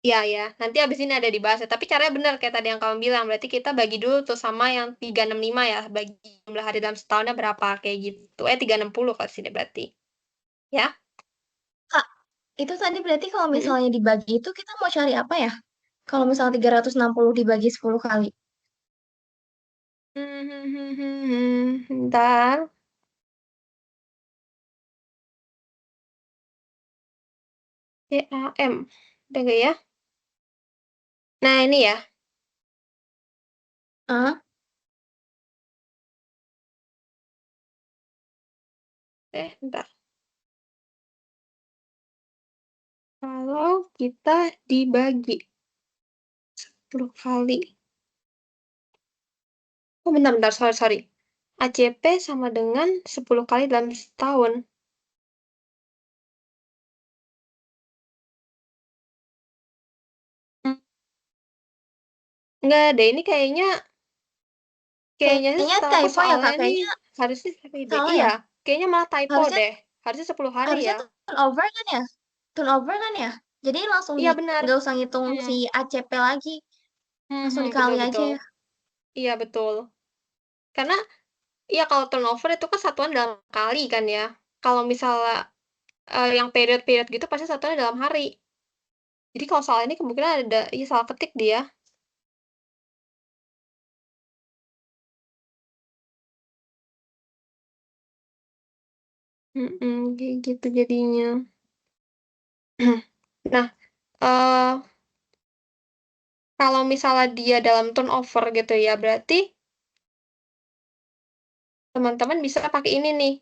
Iya ya, nanti habis ini ada dibahas ya. Tapi caranya benar kayak tadi yang kamu bilang. Berarti kita bagi dulu tuh sama yang 365 ya, bagi jumlah hari dalam setahunnya berapa kayak gitu. 360 kalau sini berarti. Ya. Kak, itu tadi berarti kalau Mm-mm. misalnya dibagi itu kita mau cari apa ya? Kalau misalnya 360 dibagi 10 kali. Bentar. EAM. Udah nggak ya? Nah, ini ya. Ah, Bentar. Kalau kita dibagi 10 kali. Oh, bentar, bentar. Sorry, sorry. ACP sama dengan 10 kali dalam setahun. Hmm, Enggak deh, ini kayaknya kayaknya sih kayaknya setahu aku typo ya soalnya Kak. nih Kayaknya harusnya hari deh. salah Iya, ya. kayaknya malah typo Harusnya deh. Harusnya 10 hari harusnya ya. turnover kan ya? Turnover kan ya? Jadi langsung Iya, benar. nggak usah ngitung Hmm, si ACP lagi, langsung betul, dikali aja betul. ya. Iya, betul. Karena, iya kalau turnover itu kan satuan dalam kali kan ya. Kalau misalnya yang period-period gitu pasti satuannya dalam hari. Jadi kalau soal ini kemungkinan ada, iya salah ketik dia. Kayak gitu jadinya. Nah, eh kalau misalnya dia dalam turnover gitu ya, berarti teman-teman bisa pakai ini nih.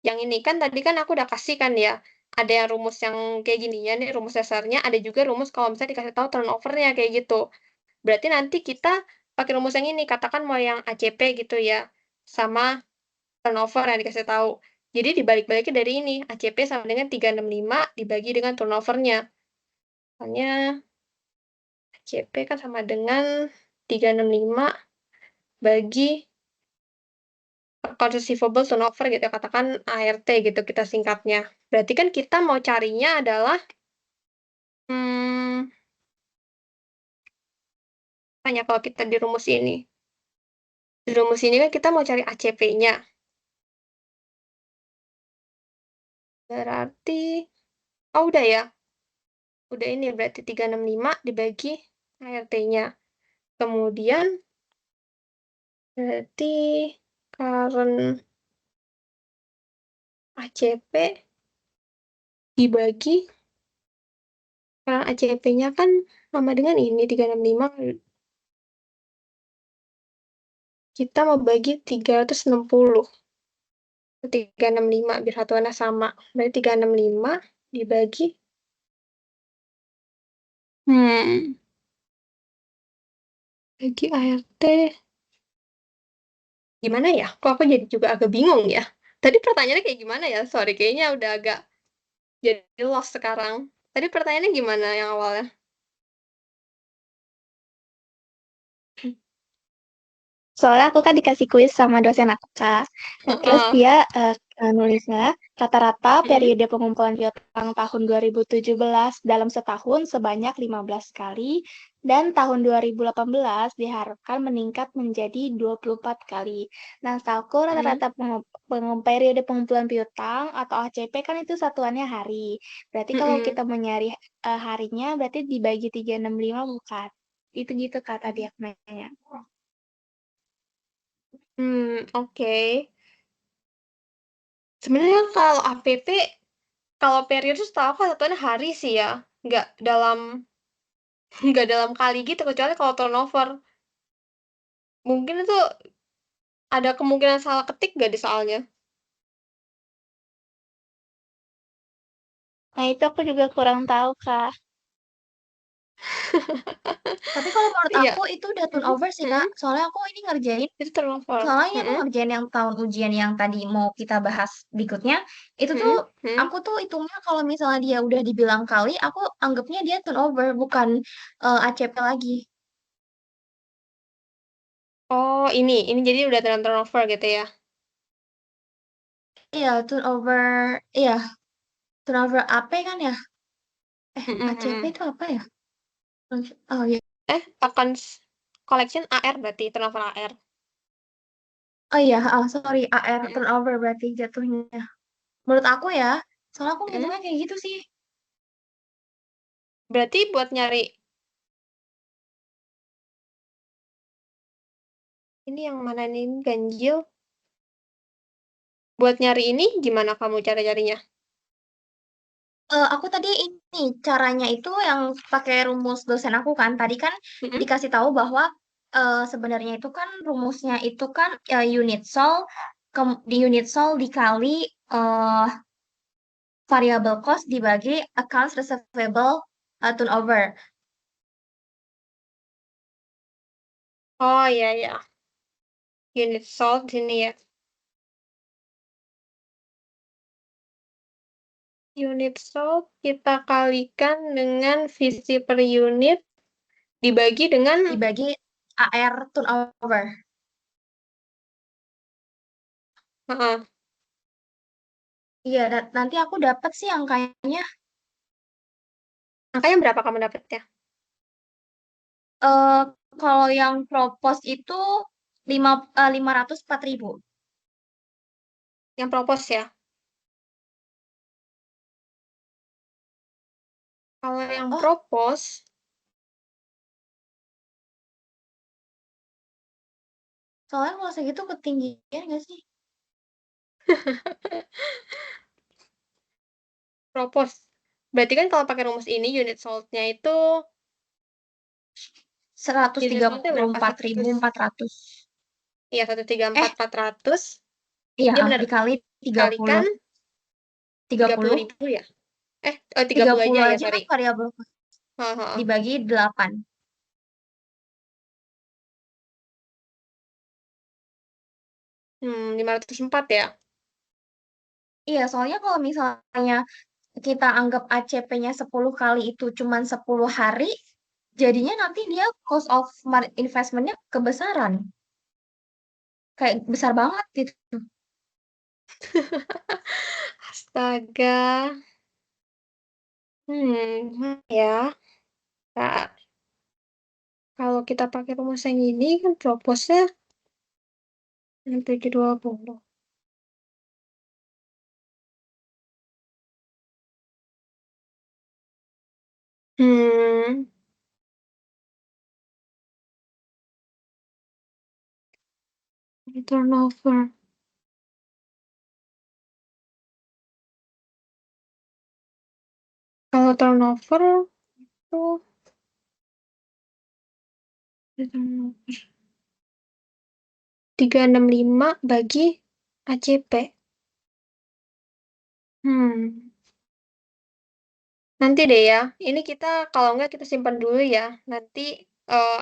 Yang ini kan tadi kan aku udah kasih kan ya. Ada yang rumus yang kayak gininya nih, rumus dasarnya. Ada juga rumus kalau misalnya dikasih tahu turnovernya kayak gitu. Berarti nanti kita pakai rumus yang ini. Katakan mau yang ACP gitu ya. Sama turnover yang dikasih tahu. Jadi dibalik-balikin dari ini. ACP sama dengan 365 dibagi dengan turnovernya. Misalnya ACP kan sama dengan 365 bagi accounts receivable turnover gitu, katakan ART gitu kita singkatnya. Berarti kan kita mau carinya adalah, hmm, hanya kalau kita di rumus ini. Di rumus ini kan kita mau cari ACP-nya. Berarti, oh udah ya? Udah ini berarti 365 dibagi ART-nya. Kemudian, berarti current ACP dibagi, current ACP-nya kan sama dengan ini, 365. Kita mau bagi 360. 365 biar satuannya sama. Berarti 365 dibagi. Bagi ART. Gimana ya? Kok aku jadi juga agak bingung ya? Tadi pertanyaannya kayak gimana ya? Sorry, kayaknya udah agak jadi lost sekarang. Tadi pertanyaannya gimana yang awalnya? Soalnya aku kan dikasih kuis sama dosen aku, Kak. Nah, terus Heeh. dia nulisnya rata-rata Mm-mm. periode pengumpulan piutang tahun 2017 dalam setahun sebanyak 15 kali dan tahun 2018 diharapkan meningkat menjadi 24 kali. Nah, setahuku Mm. rata-rata periode pengumpulan piutang atau ACP kan itu satuannya hari. Berarti kalau Mm-mm. kita mau nyari harinya berarti dibagi 365 bukan? Itu gitu Kak tadi aku nanya. Oke. Sebenarnya kalau APP, kalau periode setahu aku satuannya hari sih ya. Nggak dalam, nggak dalam kali gitu, kecuali kalau turnover. Mungkin itu ada kemungkinan salah ketik nggak di soalnya? Nah, itu aku juga kurang tahu, Kak. Tapi kalau menurut Iya. aku itu udah Mm-mm. turnover sih, Kak. Mm-mm. Soalnya aku ini ngerjain, Itu turnover. soalnya ini aku Mm-mm. ngerjain yang tahun ujian yang tadi mau kita bahas berikutnya. Itu tuh Mm-mm. Mm-mm. aku tuh hitungnya kalau misalnya dia udah dibilang kali, aku anggapnya dia turnover, bukan ACP lagi. Oh, ini jadi udah dalam turnover gitu ya. Iya, iya, turnover AP kan ya? Mm-mm. ACP Mm-mm. itu apa ya? Oh iya. Accounts collection AR berarti turnover AR. Oh iya, sorry, AR Mm-mm. turnover berarti jatuhnya. Menurut aku ya, soalnya aku Mm-mm. ngitungnya kayak gitu sih. Berarti buat nyari ini yang mana nih ganjil? Buat nyari ini gimana kamu cara-carinya? Aku tadi ini caranya itu yang pakai rumus dosen aku kan. Tadi kan Mm-mm. dikasih tahu bahwa sebenarnya itu kan rumusnya itu kan unit sol di unit sol dikali eh variable cost dibagi accounts receivable turnover. Oh iya ya, unit sold sini ya. Unit sold kita kalikan dengan visi per unit dibagi dengan Dibagi AR turnover. Heeh. Iya, nanti aku dapat sih angkanya Angkanya berapa kamu dapetnya? eh kalau yang propose itu 504.000. Yang propos ya. Kalau yang Oh, propos, soalnya kalau segitu ketinggian nggak sih? propos. Berarti kan kalau pakai rumus ini unit sold-nya itu Seratus unit tiga sold-nya puluh berapa? empat ribu 100. empat ratus. Iya, 134.400. Iya, Dia benar dikali kalikan 30 30 ribu ya. Oh, 30 aja 30 ya, aja sorry. kan variabel Heeh. dibagi 8. 504 ya. Iya, soalnya kalau misalnya kita anggap ACP-nya 10 kali itu cuman 10 hari, jadinya nanti dia cost of investment-nya kebesaran. Kayak besar banget gitu. Astaga. Ya. Nah, kalau kita pakai rumus yang ini kan proposnya 720. Hmm. Turnover. Kalau turnover itu 365 bagi ACP. Nanti deh ya. Ini kita kalau nggak kita simpan dulu ya. Nanti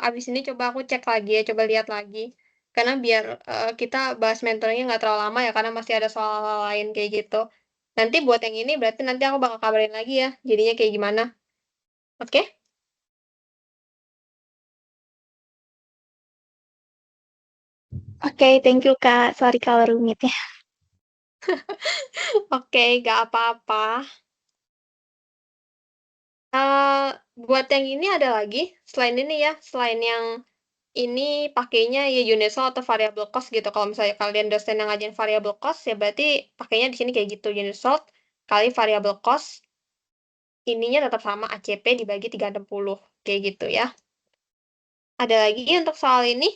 abis ini coba aku cek lagi ya, coba lihat lagi. Karena biar kita bahas mentoringnya nggak terlalu lama ya, karena masih ada soal lain kayak gitu. Nanti buat yang ini berarti nanti aku bakal kabarin lagi ya, jadinya kayak gimana. Oke? Oke, thank you Kak. Sorry kalau rumit ya. Oke, nggak apa-apa. Eh, buat yang ini ada lagi, selain ini ya, selain yang ini pakainya ya universal atau variable cost gitu. Kalau misalnya kalian dosen yang ngajarin variable cost, ya berarti pakainya di sini kayak gitu, universal kali variable cost, ininya tetap sama ACP dibagi 360, kayak gitu ya. Ada lagi untuk soal ini?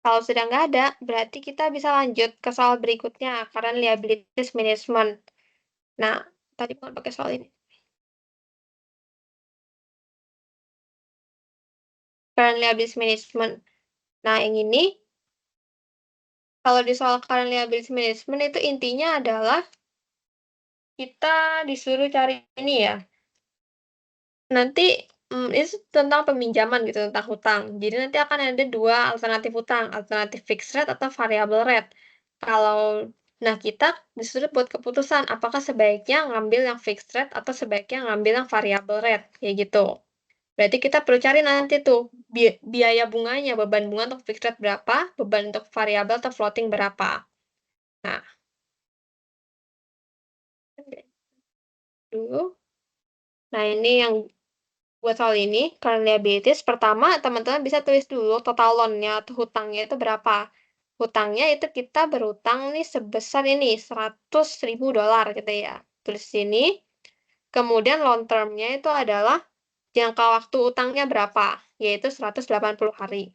Kalau sudah nggak ada, berarti kita bisa lanjut ke soal berikutnya, current liabilities management. Nah, tadi bukan pakai soal ini. Current liabilities management. Nah, yang ini, kalau di soal current liabilities management itu intinya adalah kita disuruh cari ini ya. Nanti itu tentang peminjaman gitu, tentang hutang. Jadi nanti akan ada dua alternatif hutang, alternatif fixed rate atau variable rate. Kalau nah kita disuruh buat keputusan apakah sebaiknya ngambil yang fixed rate atau sebaiknya ngambil yang variable rate, kayak gitu. Berarti kita perlu cari nanti tuh biaya bunganya, beban bunga untuk fixed rate berapa, beban untuk variabel atau floating berapa. Nah, dulu. Nah, ini yang buat soal ini, current liabilities, pertama teman-teman bisa tulis dulu total loan-nya atau hutangnya itu berapa. Hutangnya itu kita berhutang nih sebesar ini, $100.000 gitu ya. Tulis sini. Kemudian long term-nya itu adalah jangka waktu utangnya berapa, yaitu 180 hari.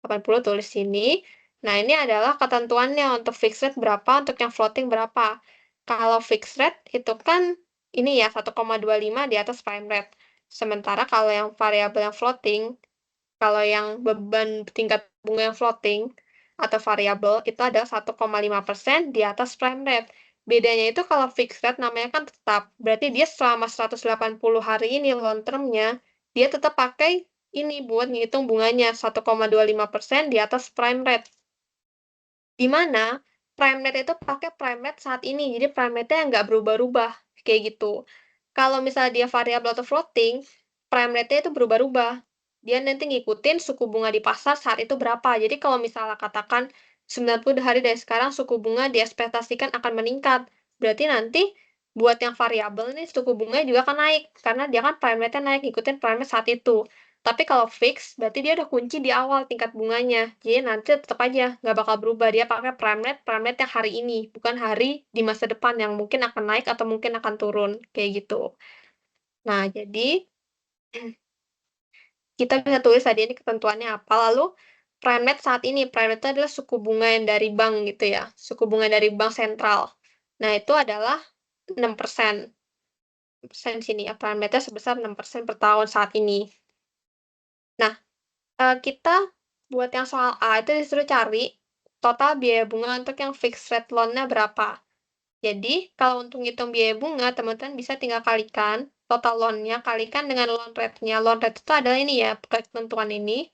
80 tulis sini. Nah, ini adalah ketentuannya untuk fixed rate berapa, untuk yang floating berapa. Kalau fixed rate itu kan ini ya 1,25 di atas prime rate. Sementara kalau yang variabel yang floating, kalau yang beban tingkat bunga yang floating atau variabel itu adalah 1,5% di atas prime rate. Bedanya itu kalau fixed rate namanya kan tetap. Berarti dia selama 180 hari ini long term-nya, dia tetap pakai ini buat ngitung bunganya 1,25% di atas prime rate. Di mana prime rate itu pakai prime rate saat ini. Jadi prime rate-nya nggak berubah-ubah. Kayak gitu. Kalau misalnya dia variabel atau floating, prime rate-nya itu berubah-ubah. Dia nanti ngikutin suku bunga di pasar saat itu berapa. Jadi kalau misalnya katakan 90 hari dari sekarang suku bunga diekspektasikan akan meningkat. Berarti nanti buat yang variabel nih suku bunganya juga akan naik. Karena dia kan prime rate-nya naik, ngikutin prime rate saat itu. Tapi kalau fix, berarti dia udah kunci di awal tingkat bunganya. Jadi nanti tetap aja nggak bakal berubah. Dia pakai prime rate yang hari ini, bukan hari di masa depan yang mungkin akan naik atau mungkin akan turun. Kayak gitu. Nah, jadi kita bisa tulis tadi ini ketentuannya apa. Lalu prime rate saat ini, prime rate itu adalah suku bunga yang dari bank gitu ya. Suku bunga dari bank sentral. Nah, itu adalah 6%. Persen sini ya, prime rate sebesar 6% per tahun saat ini. Nah, kita buat yang soal A itu disuruh cari total biaya bunga untuk yang fixed rate loan-nya berapa. Jadi, kalau untuk ngitung biaya bunga, teman-teman bisa tinggal kalikan total loan-nya, kalikan dengan loan rate-nya. Loan rate itu adalah ini ya, ketentuan ini.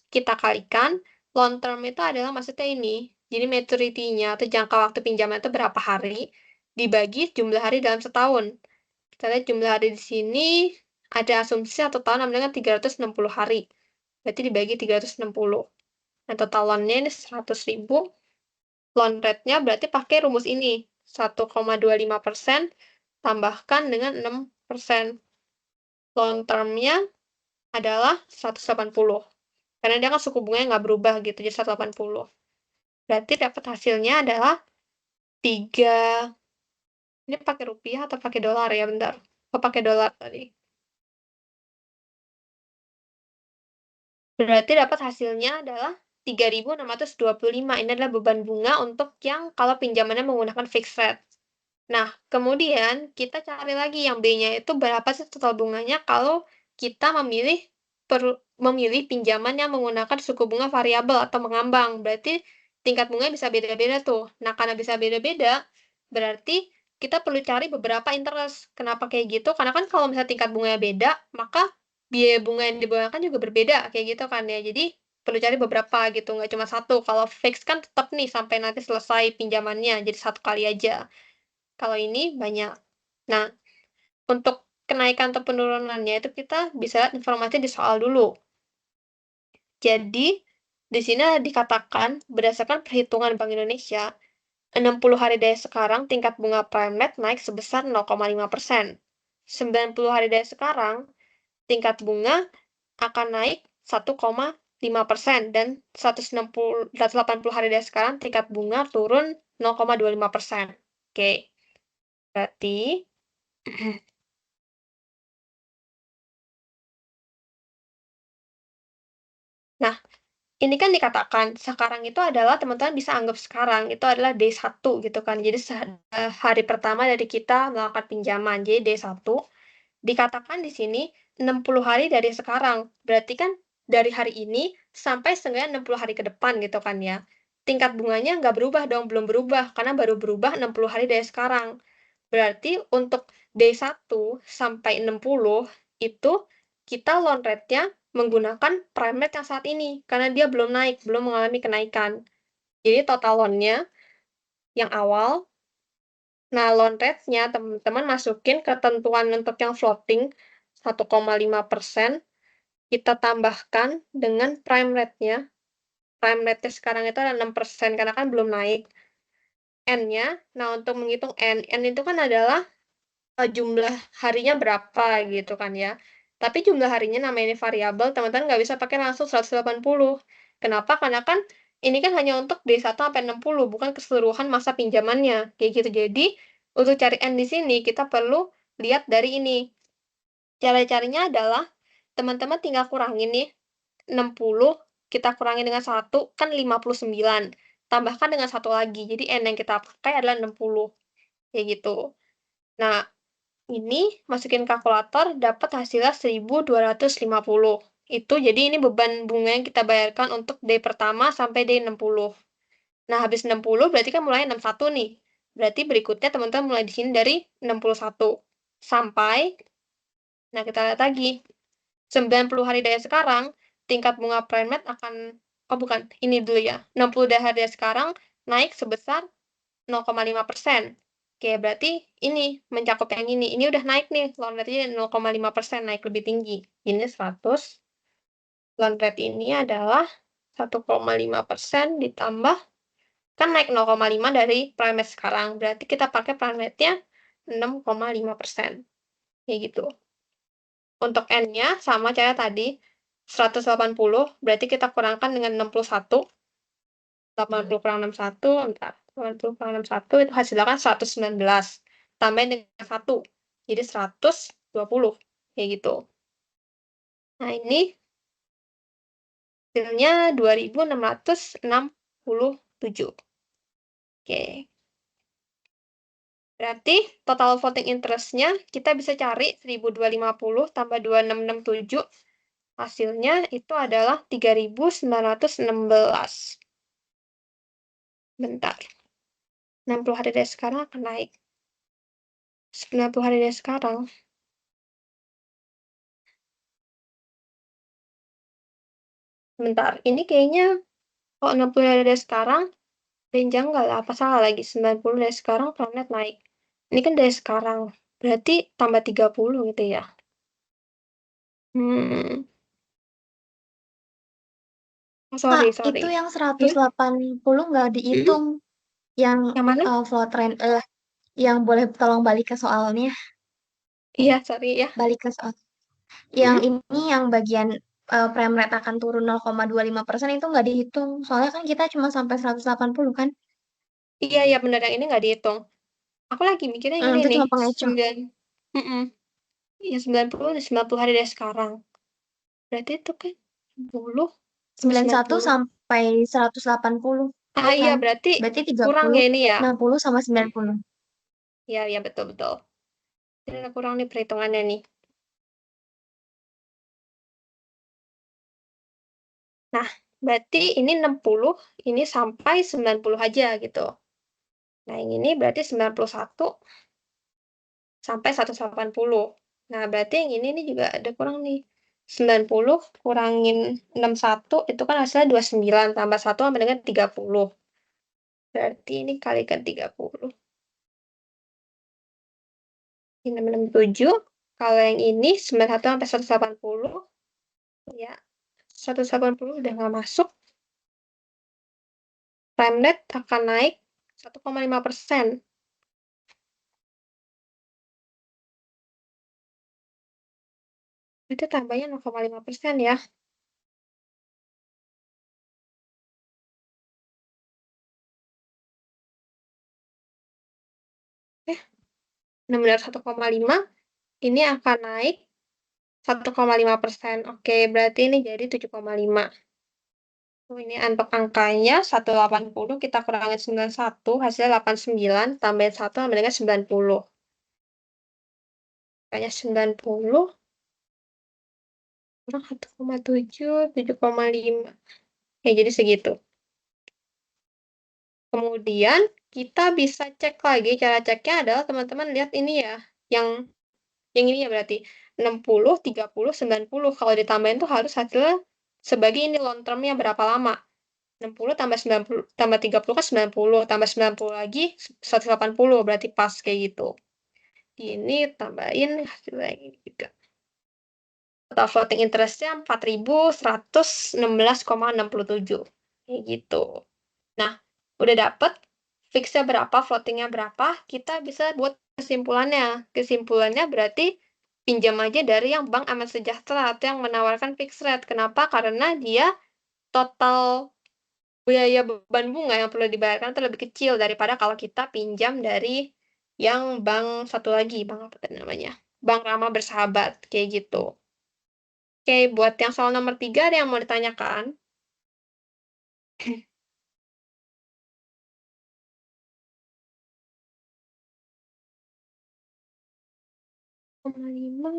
Kita kalikan, long term itu adalah maksudnya ini. Jadi, maturity-nya atau jangka waktu pinjaman itu berapa hari, dibagi jumlah hari dalam setahun. Kita lihat jumlah hari di sini, ada asumsi 1 tahun sama dengan 360 hari. Berarti dibagi 360. Nah, total loan-nya ini 100.000. Loan rate-nya berarti pakai rumus ini. 1,25% tambahkan dengan 6%. Long term-nya adalah 180. Karena dia kan suku bunganya nggak berubah gitu, jadi 180. Berarti dapat hasilnya adalah 3 Ini pakai rupiah atau pakai dolar ya? Bentar. Oh, pakai dolar tadi. Berarti dapat hasilnya adalah 3.625. Ini adalah beban bunga untuk yang kalau pinjamannya menggunakan fixed rate. Nah, kemudian kita cari lagi yang B-nya itu berapa sih total bunganya kalau kita memilih pinjaman yang menggunakan suku bunga variabel atau mengambang. Berarti tingkat bunga bisa beda-beda tuh. Nah, karena bisa beda-beda, berarti kita perlu cari beberapa interest. Kenapa kayak gitu? Karena kan kalau misalnya tingkat bunganya beda, maka biaya bunga yang dibayarkan juga berbeda, kayak gitu kan ya. Jadi perlu cari beberapa gitu, nggak cuma satu. Kalau fix kan tetap nih sampai nanti selesai pinjamannya, jadi satu kali aja. Kalau ini banyak. Nah, untuk kenaikan atau penurunannya itu kita bisa lihat informasi di soal dulu. Jadi, di sini dikatakan berdasarkan perhitungan Bank Indonesia, 60 hari dari sekarang tingkat bunga prime rate naik sebesar 0,5%. 90 hari dari sekarang tingkat bunga akan naik 1,5% dan 180 hari dari sekarang tingkat bunga turun 0,25%. Oke, berarti nah, ini kan dikatakan sekarang itu adalah teman-teman bisa anggap sekarang itu adalah D1 gitu kan. Jadi hari pertama dari kita melakukan pinjaman. Jadi D1 dikatakan di sini 60 hari dari sekarang. Berarti kan dari hari ini sampai setengahnya 60 hari ke depan gitu kan ya. Tingkat bunganya nggak berubah dong, belum berubah karena baru berubah 60 hari dari sekarang. Berarti untuk D1 sampai 60 itu kita loan rate-nya menggunakan prime rate yang saat ini karena dia belum naik, belum mengalami kenaikan. Jadi total loan-nya yang awal, nah loan rate-nya teman-teman masukin ketentuan untuk yang floating 1,5%, kita tambahkan dengan prime rate-nya. Prime rate-nya sekarang itu adalah 6% karena kan belum naik. N-nya, nah untuk menghitung N itu kan adalah jumlah harinya berapa gitu kan ya. Tapi jumlah harinya namanya ini variabel, teman-teman nggak bisa pakai langsung 180. Kenapa? Karena kan ini kan hanya untuk D1 sampai 60, bukan keseluruhan masa pinjamannya. Kayak gitu. Jadi, untuk cari N di sini, kita perlu lihat dari ini. Cara-caranya adalah, teman-teman tinggal kurangin nih, 60, kita kurangin dengan 1, kan 59. Tambahkan dengan 1 lagi, jadi N yang kita pakai adalah 60. Kayak gitu. Nah, ini masukin kalkulator dapat hasilnya 1.250. Itu jadi ini beban bunga yang kita bayarkan untuk day pertama sampai day 60. Nah, habis 60 berarti kan mulai 61 nih. Berarti berikutnya teman-teman mulai di sini dari 61 sampai, nah kita lihat lagi, 90 hari dari sekarang tingkat bunga prime rate akan, oh bukan, ini dulu ya, 60 hari dari sekarang naik sebesar 0,5%. Oke, berarti ini mencakup yang ini. Ini udah naik nih, loan rate-nya 0,5%, naik lebih tinggi. Ini 100. Loan rate ini adalah 1,5% ditambah, kan naik 0,5 dari prime rate sekarang. Berarti kita pakai prime rate-nya 6,5%. Kayak gitu. Untuk N-nya sama cara tadi, 180, berarti kita kurangkan dengan 61. 80 kurang 61, bentar. 80 kurang 61 itu hasilnya kan 119. Tambahin dengan 1. Jadi 120. Kayak gitu. Nah, ini hasilnya 2.667. Oke. Berarti total floating interest-nya kita bisa cari 1.250 tambah 2.667. Hasilnya itu adalah 3.916. Bentar. 60 hari dari sekarang akan naik. 90 hari dari sekarang. Bentar, ini kayaknya kalau 60 dari sekarang, janggal apa salah lagi? 90 dari sekarang planet naik. Ini kan dari sekarang, berarti tambah 30 gitu ya. Hmm, oh, Kak, sorry. itu yang Ya, 180 nggak dihitung. Yang yang mana? float rate, yang boleh tolong balik ke soalnya. Iya, sorry ya. Balik ke soal. Yang Hmm, ini yang bagian prime rate akan turun 0,25% itu nggak dihitung. Soalnya kan kita cuma sampai 180 kan. iya, benar yang ini nggak dihitung. Aku lagi mikirnya ini Itu nih, cuma pengecoh. 90 hari dari sekarang. Berarti itu kan 10 91 90. sampai 180 Iya, kan? berarti Berarti kurang 30, ya ini ya. 60 sama 90. Iya, iya betul betul. Jadi ada kurang nih perhitungannya nih. Nah, berarti ini 60, ini sampai 90 aja gitu. Nah, yang ini berarti 91 sampai 180. Nah, berarti yang ini nih juga ada kurang nih. 90 kurangin 61 itu kan hasilnya 29 tambah 1 sama dengan 30. Berarti ini kalikan 30. Ini 67. Kalau yang ini 91 sampai 180 ya 180 udah nggak masuk. Prime rate akan naik 1,5%. Itu tambahnya 0,5% ya. Benar-benar 1,5, ini akan naik 1,5%. Oke, berarti ini jadi 7,5. Ini untuk angkanya 180, kita kurangin 91, hasilnya 89, tambahin 1 sama dengan 90. Angkanya 90, kurang 1,7, 7,5. Ya, jadi segitu. Kemudian, kita bisa cek lagi, cara ceknya adalah teman-teman lihat ini ya, yang ini ya berarti 60, 30, 90. Kalau ditambahin tuh harus hasilnya sebagai ini long term-nya berapa lama. 60 tambah 90 tambah 30 kan 90, tambah 90 lagi 180, berarti pas kayak gitu. Ini tambahin hasilnya ini juga. Total floating interest-nya 4.116,67. Kayak gitu. Nah, udah dapet fix-nya berapa, floating-nya berapa, kita bisa buat kesimpulannya. Kesimpulannya berarti pinjam aja dari yang Bank Aman Sejahtera atau yang menawarkan fixed rate. Kenapa? Karena dia total biaya beban bunga yang perlu dibayarkan itu lebih kecil daripada kalau kita pinjam dari yang bank satu lagi, bank apa tadi namanya? Bank Ramah Bersahabat, kayak gitu. Oke, buat yang soal nomor 3 ada yang mau ditanyakan? Nomor 5.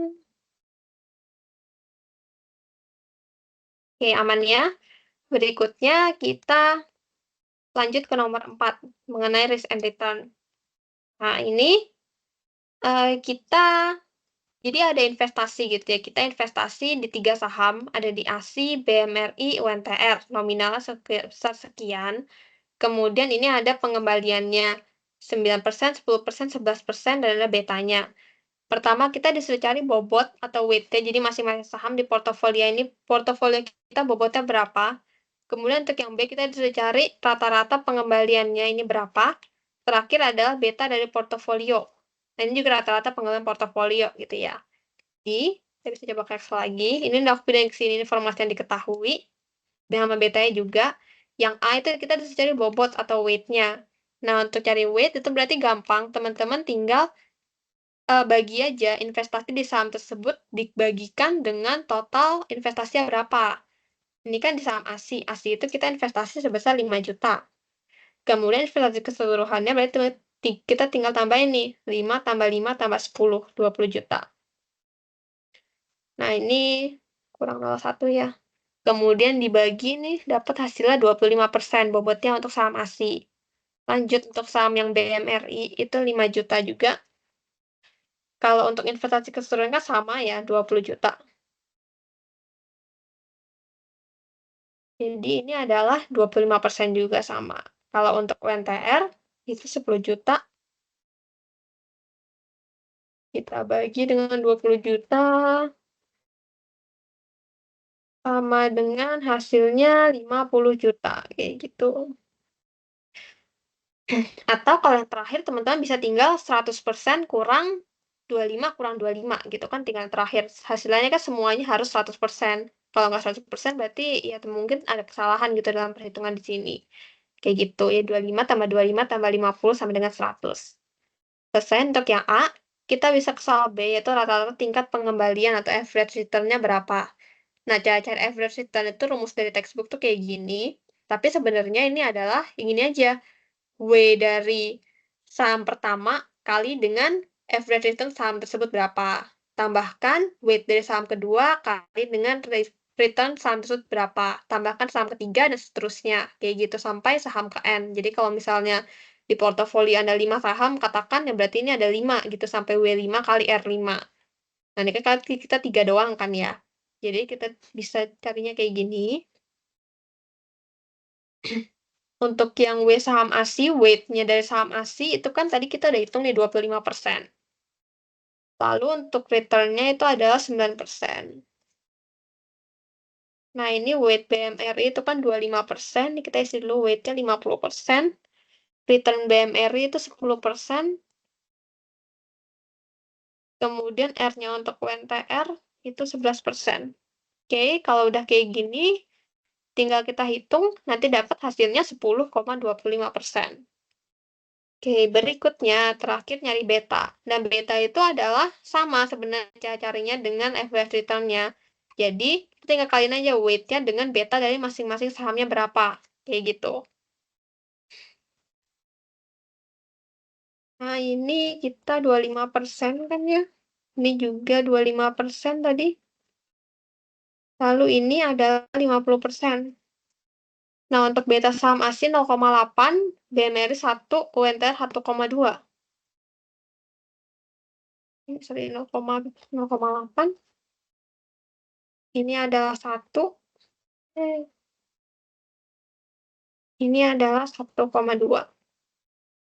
Oke, aman ya. Berikutnya kita lanjut ke nomor 4, mengenai risk and return. Nah, ini kita jadi ada investasi gitu ya. Kita investasi di 3 saham, ada di ASI, BMRI, UNTR. Nominalnya sebesar sekian. Kemudian ini ada pengembaliannya 9%, 10%, 11%, dan ada betanya. Pertama, kita disuruh cari bobot atau weight, jadi masing-masing saham di portofolio ini, portofolio kita bobotnya berapa. Kemudian untuk yang B, kita disuruh cari rata-rata pengembaliannya ini berapa. Terakhir adalah beta dari portofolio. Nah, ini juga rata-rata pengembalian portofolio gitu ya. Jadi, saya bisa coba cek lagi. Ini udah aku pindahin ke sini informasi yang diketahui. B sama betanya juga. Yang A itu kita bisa cari bobot atau weight-nya. Nah, untuk cari weight itu berarti gampang. Teman-teman tinggal bagi aja investasi di saham tersebut dibagikan dengan total investasinya berapa. Ini kan di saham ASI. ASI itu kita investasi sebesar 5 juta. Kemudian investasi keseluruhannya berarti kita tinggal tambahin nih. 5 tambah 5 tambah 10, 20 juta. Nah, ini kurang 0,1 ya. Kemudian dibagi nih, dapat hasilnya 25% bobotnya untuk saham ASI. Lanjut untuk saham yang BMRI, itu 5 juta juga. Kalau untuk investasi keseluruhan kan sama ya, 20 juta. Jadi ini adalah 25% juga sama. Kalau untuk UNTR, itu 10 juta. Kita bagi dengan 20 juta. Sama dengan hasilnya 50 juta. Kayak gitu. Atau kalau yang terakhir teman-teman bisa tinggal 100% kurang 25 kurang 25 gitu kan, tinggal terakhir. Hasilnya kan semuanya harus 100%. Kalau nggak 100% berarti ya mungkin ada kesalahan gitu dalam perhitungan di sini. Kayak gitu ya, 25 tambah 25 tambah 50 sama dengan 100. Selesai untuk yang A, kita bisa ke soal B, yaitu rata-rata tingkat pengembalian atau average return-nya berapa. Nah, cara cari average return itu rumus dari textbook tuh kayak gini, tapi sebenarnya ini adalah yang ini aja, W dari saham pertama kali dengan average return saham tersebut berapa. Tambahkan weight dari saham kedua kali dengan return saham tersebut berapa. Tambahkan saham ketiga dan seterusnya. Kayak gitu sampai saham ke N. Jadi kalau misalnya di portofolio Anda 5 saham, katakan ya berarti ini ada 5 gitu sampai W5 kali R5. Nah, ini kan kita 3 doang kan ya. Jadi kita bisa carinya kayak gini. Untuk yang W saham ASI, weight-nya dari saham ASI itu kan tadi kita udah hitung nih 25%. Lalu untuk return-nya itu adalah 9%. Nah, ini weight BMRI itu kan 25%. Ini kita isi dulu weight-nya 50%. Return BMRI itu 10%. Kemudian R-nya untuk WNTR itu 11%. Oke, kalau udah kayak gini, tinggal kita hitung, nanti dapat hasilnya 10,25%. Oke, berikutnya terakhir nyari beta. Nah, beta itu adalah sama sebenarnya carinya dengan average return-nya. Jadi, kita tinggal kaliin aja weight-nya dengan beta dari masing-masing sahamnya berapa. Kayak gitu. Nah, ini kita 25% kan ya. Ini juga 25% tadi. Lalu ini adalah 50%. Nah, untuk beta saham ASI 0,8, BMRI 1, UNTR 1,2. Ini sorry, 0,8. Ini adalah 1. Ini adalah 1,2.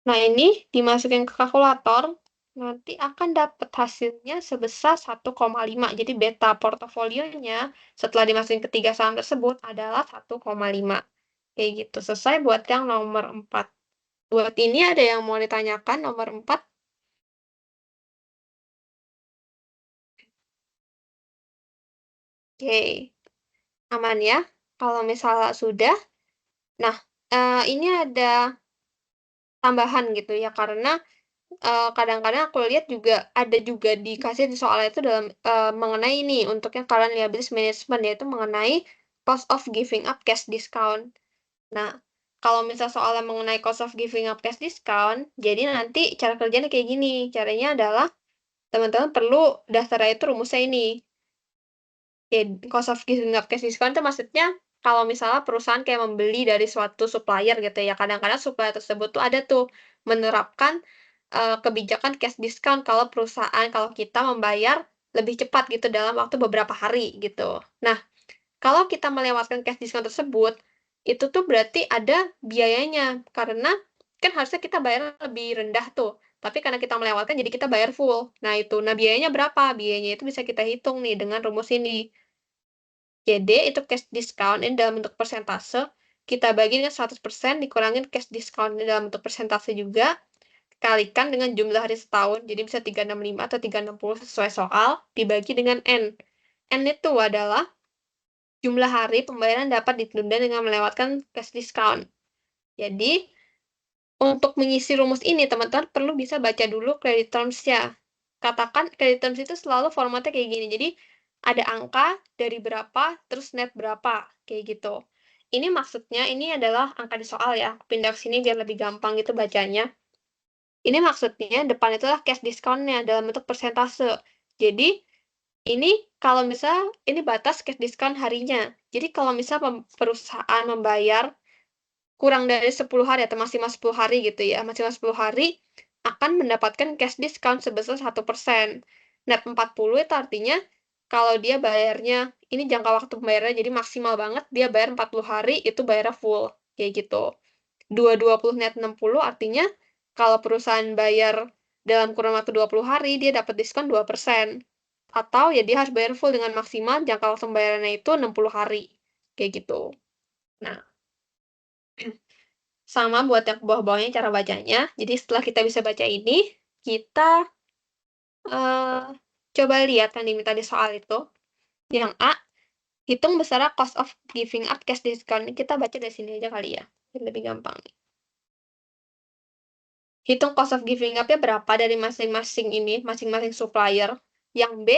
Nah, ini dimasukin ke kalkulator, nanti akan dapat hasilnya sebesar 1,5. Jadi beta portofolionya setelah dimasukin ke 3 saham tersebut adalah 1,5. Kayak gitu. Selesai buat yang nomor 4. Buat ini ada yang mau ditanyakan nomor 4? Oke. Aman ya? Kalau misalnya sudah, nah, ini ada tambahan gitu ya, karena kadang-kadang aku lihat juga ada juga dikasih di soal itu dalam mengenai ini untuk yang kalian liabilities management, yaitu mengenai cost of giving up cash discount. Nah, kalau misal soalnya mengenai cost of giving up cash discount, jadi nanti cara kerjanya kayak gini. Caranya adalah teman-teman perlu daftar itu rumusnya ini. Ya, cost of giving up cash discount itu maksudnya kalau misalnya perusahaan kayak membeli dari suatu supplier gitu ya, kadang-kadang supplier tersebut tuh ada tuh menerapkan kebijakan cash discount kalau kita membayar lebih cepat gitu dalam waktu beberapa hari gitu. Nah, kalau kita melewatkan cash discount tersebut, itu tuh berarti ada biayanya karena kan harusnya kita bayar lebih rendah tuh. Tapi karena kita melewatkan jadi kita bayar full. Nah, itu. Nah, biayanya berapa? Biayanya itu bisa kita hitung nih dengan rumus ini. JD itu cash discount ini dalam bentuk persentase, kita bagi dengan 100% dikurangin cash discount ini dalam bentuk persentase juga, kalikan dengan jumlah hari setahun, jadi bisa 365 atau 360 sesuai soal, dibagi dengan N. N itu adalah jumlah hari pembayaran dapat ditunda dengan melewatkan cash discount. Jadi, untuk mengisi rumus ini, teman-teman perlu bisa baca dulu credit terms-nya. Katakan credit terms itu selalu formatnya kayak gini. Jadi, ada angka dari berapa, terus net berapa, kayak gitu. Ini maksudnya, ini adalah angka di soal ya. Pindah ke sini biar lebih gampang gitu bacanya. Ini maksudnya, depan itulah cash discount-nya dalam bentuk persentase. Jadi, ini kalau misal, ini batas cash discount harinya. Jadi, kalau misal perusahaan membayar kurang dari 10 hari atau maksimal 10 hari gitu ya, maksimal 10 hari akan mendapatkan cash discount sebesar 1%. Net 40 itu artinya kalau dia bayarnya, ini jangka waktu pembayarannya jadi maksimal banget, dia bayar 40 hari, itu bayarnya full, kayak gitu. 220 net 60 artinya kalau perusahaan bayar dalam kurun waktu 20 hari, dia dapat diskon 2%. Atau ya dia harus bayar full dengan maksimal jangka waktu pembayarannya itu 60 hari, kayak gitu. Nah, sama buat yang bawah-bawahnya cara bacanya. Jadi setelah kita bisa baca ini, kita coba lihat yang diminta di soal itu. Yang A, hitung besaran cost of giving up cash discount. Kita baca dari sini aja kali ya, biar lebih gampang. hitung cost of giving up-nya berapa dari masing-masing masing-masing supplier. Yang B,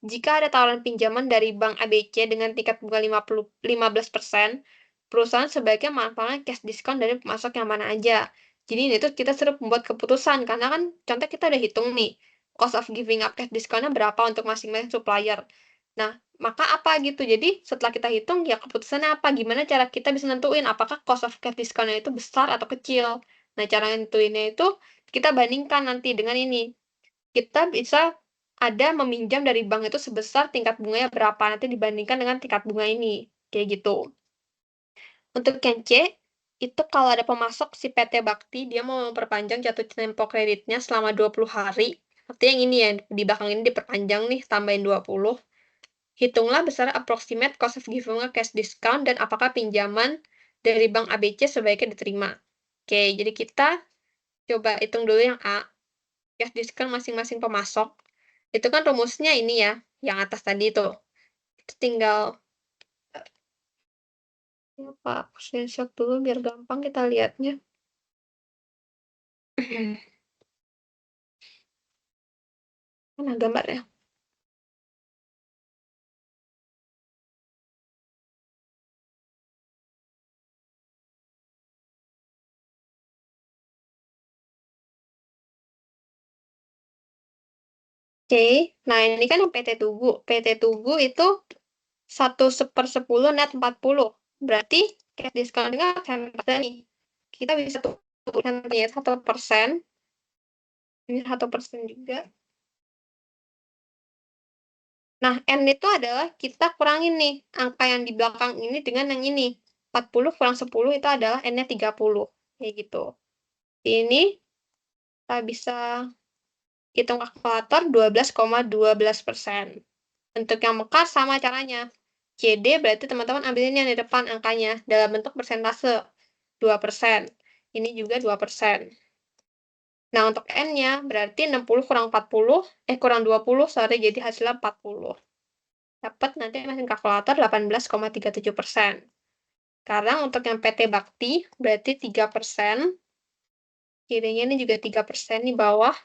jika ada tawaran pinjaman dari Bank ABC dengan tingkat bunga 15%, perusahaan sebaiknya manfaatkan cash discount dari pemasok yang mana aja. Jadi ini tuh kita suruh membuat keputusan, karena kan contoh kita udah hitung nih, cost of giving up cash discount-nya berapa untuk masing-masing supplier. Nah, maka apa gitu. Jadi setelah kita hitung, ya keputusannya apa, gimana cara kita bisa nentuin apakah cost of cash discount-nya itu besar atau kecil. Nah, cara nentuinnya itu kita bandingkan nanti dengan ini. Kita bisa ada meminjam dari bank itu sebesar tingkat bunganya berapa, nanti dibandingkan dengan tingkat bunga ini. Kayak gitu. Untuk yang C, itu kalau ada pemasok si PT Bakti, dia mau memperpanjang jatuh tempo kreditnya selama 20 hari. Artinya yang ini ya, di belakang ini diperpanjang nih, tambahin 20. Hitunglah besar approximate cost of giving a cash discount dan apakah pinjaman dari Bank ABC sebaiknya diterima. Oke, jadi kita coba hitung dulu yang A, cash discount masing-masing pemasok. Itu kan rumusnya ini ya, yang atas tadi tuh. Itu tinggal apa? Aku screenshot dulu biar gampang kita lihatnya. Mana gambarnya? Oke, nah ini kan yang PT Tugu. PT Tugu itu 1/10 net 40. Berarti cash discount-nya persen nih. Kita bisa turunkan 1%. Ini 1% juga. Nah, N itu adalah kita kurangin nih angka yang di belakang ini dengan yang ini. 40 kurang 10 itu adalah N-nya 30. Kayak gitu. Ini kita bisa hitung kalkulator 12,12%. Untuk yang mekar sama caranya. CD berarti teman-teman ambilin yang di depan angkanya dalam bentuk persentase 2%. Ini juga 2%. Nah, untuk N-nya berarti 60 kurang 40, kurang 20, sorry, jadi hasilnya 40. Dapat nanti mesin kalkulator 18,37%. Sekarang untuk yang PT Bakti berarti 3%. Kirinya ini juga 3% di bawah.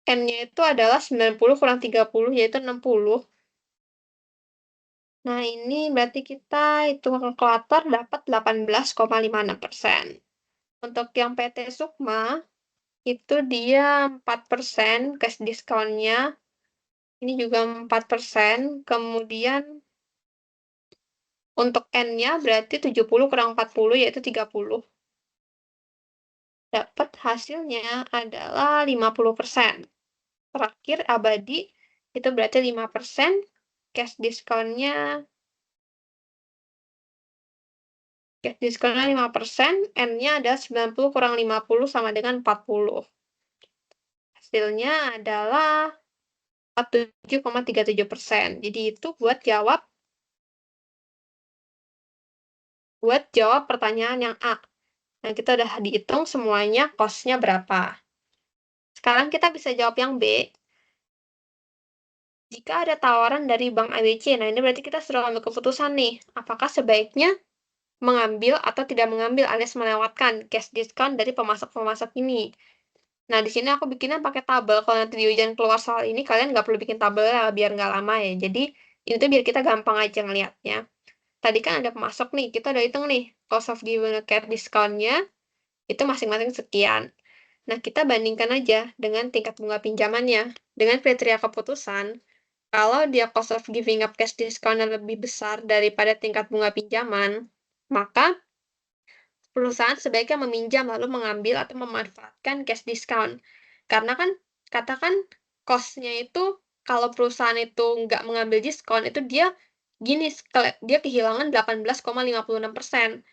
N-nya itu adalah 90 kurang 30, yaitu 60. Nah, ini berarti kita hitung kalkulator dapat 18,56%. Untuk yang PT Sukma, itu dia 4% cash discount-nya. Ini juga 4%. Kemudian, untuk N-nya berarti 70 kurang 40, yaitu 30. Dapat hasilnya adalah 50%. Terakhir, abadi, itu berarti 5%. Cash discount-nya 5%, N-nya ada 90 kurang 50 sama dengan 40. Hasilnya adalah 47,37%. Jadi itu buat jawab pertanyaan yang A. Nah, kita udah dihitung semuanya cost-nya berapa. Sekarang kita bisa jawab yang B. Jika ada tawaran dari Bank ABC, nah ini berarti kita sudah ambil keputusan nih. Apakah sebaiknya mengambil atau tidak mengambil alias melewatkan cash discount dari pemasok-pemasok ini. Nah, di sini aku bikinnya pakai tabel. Kalau nanti di ujian keluar soal ini, kalian nggak perlu bikin tabel ya, biar nggak lama ya. Jadi, ini tuh biar kita gampang aja ngeliatnya. Tadi kan ada pemasok nih, kita udah hitung nih, cost of giving a cash discount-nya, itu masing-masing sekian. Nah, kita bandingkan aja dengan tingkat bunga pinjamannya. Dengan kriteria keputusan, kalau dia cost of giving up cash discount-nya lebih besar daripada tingkat bunga pinjaman, maka perusahaan sebaiknya meminjam lalu mengambil atau memanfaatkan cash discount. Karena kan, katakan cost-nya itu, kalau perusahaan itu nggak mengambil diskon, itu dia gini, dia kehilangan 18,56%.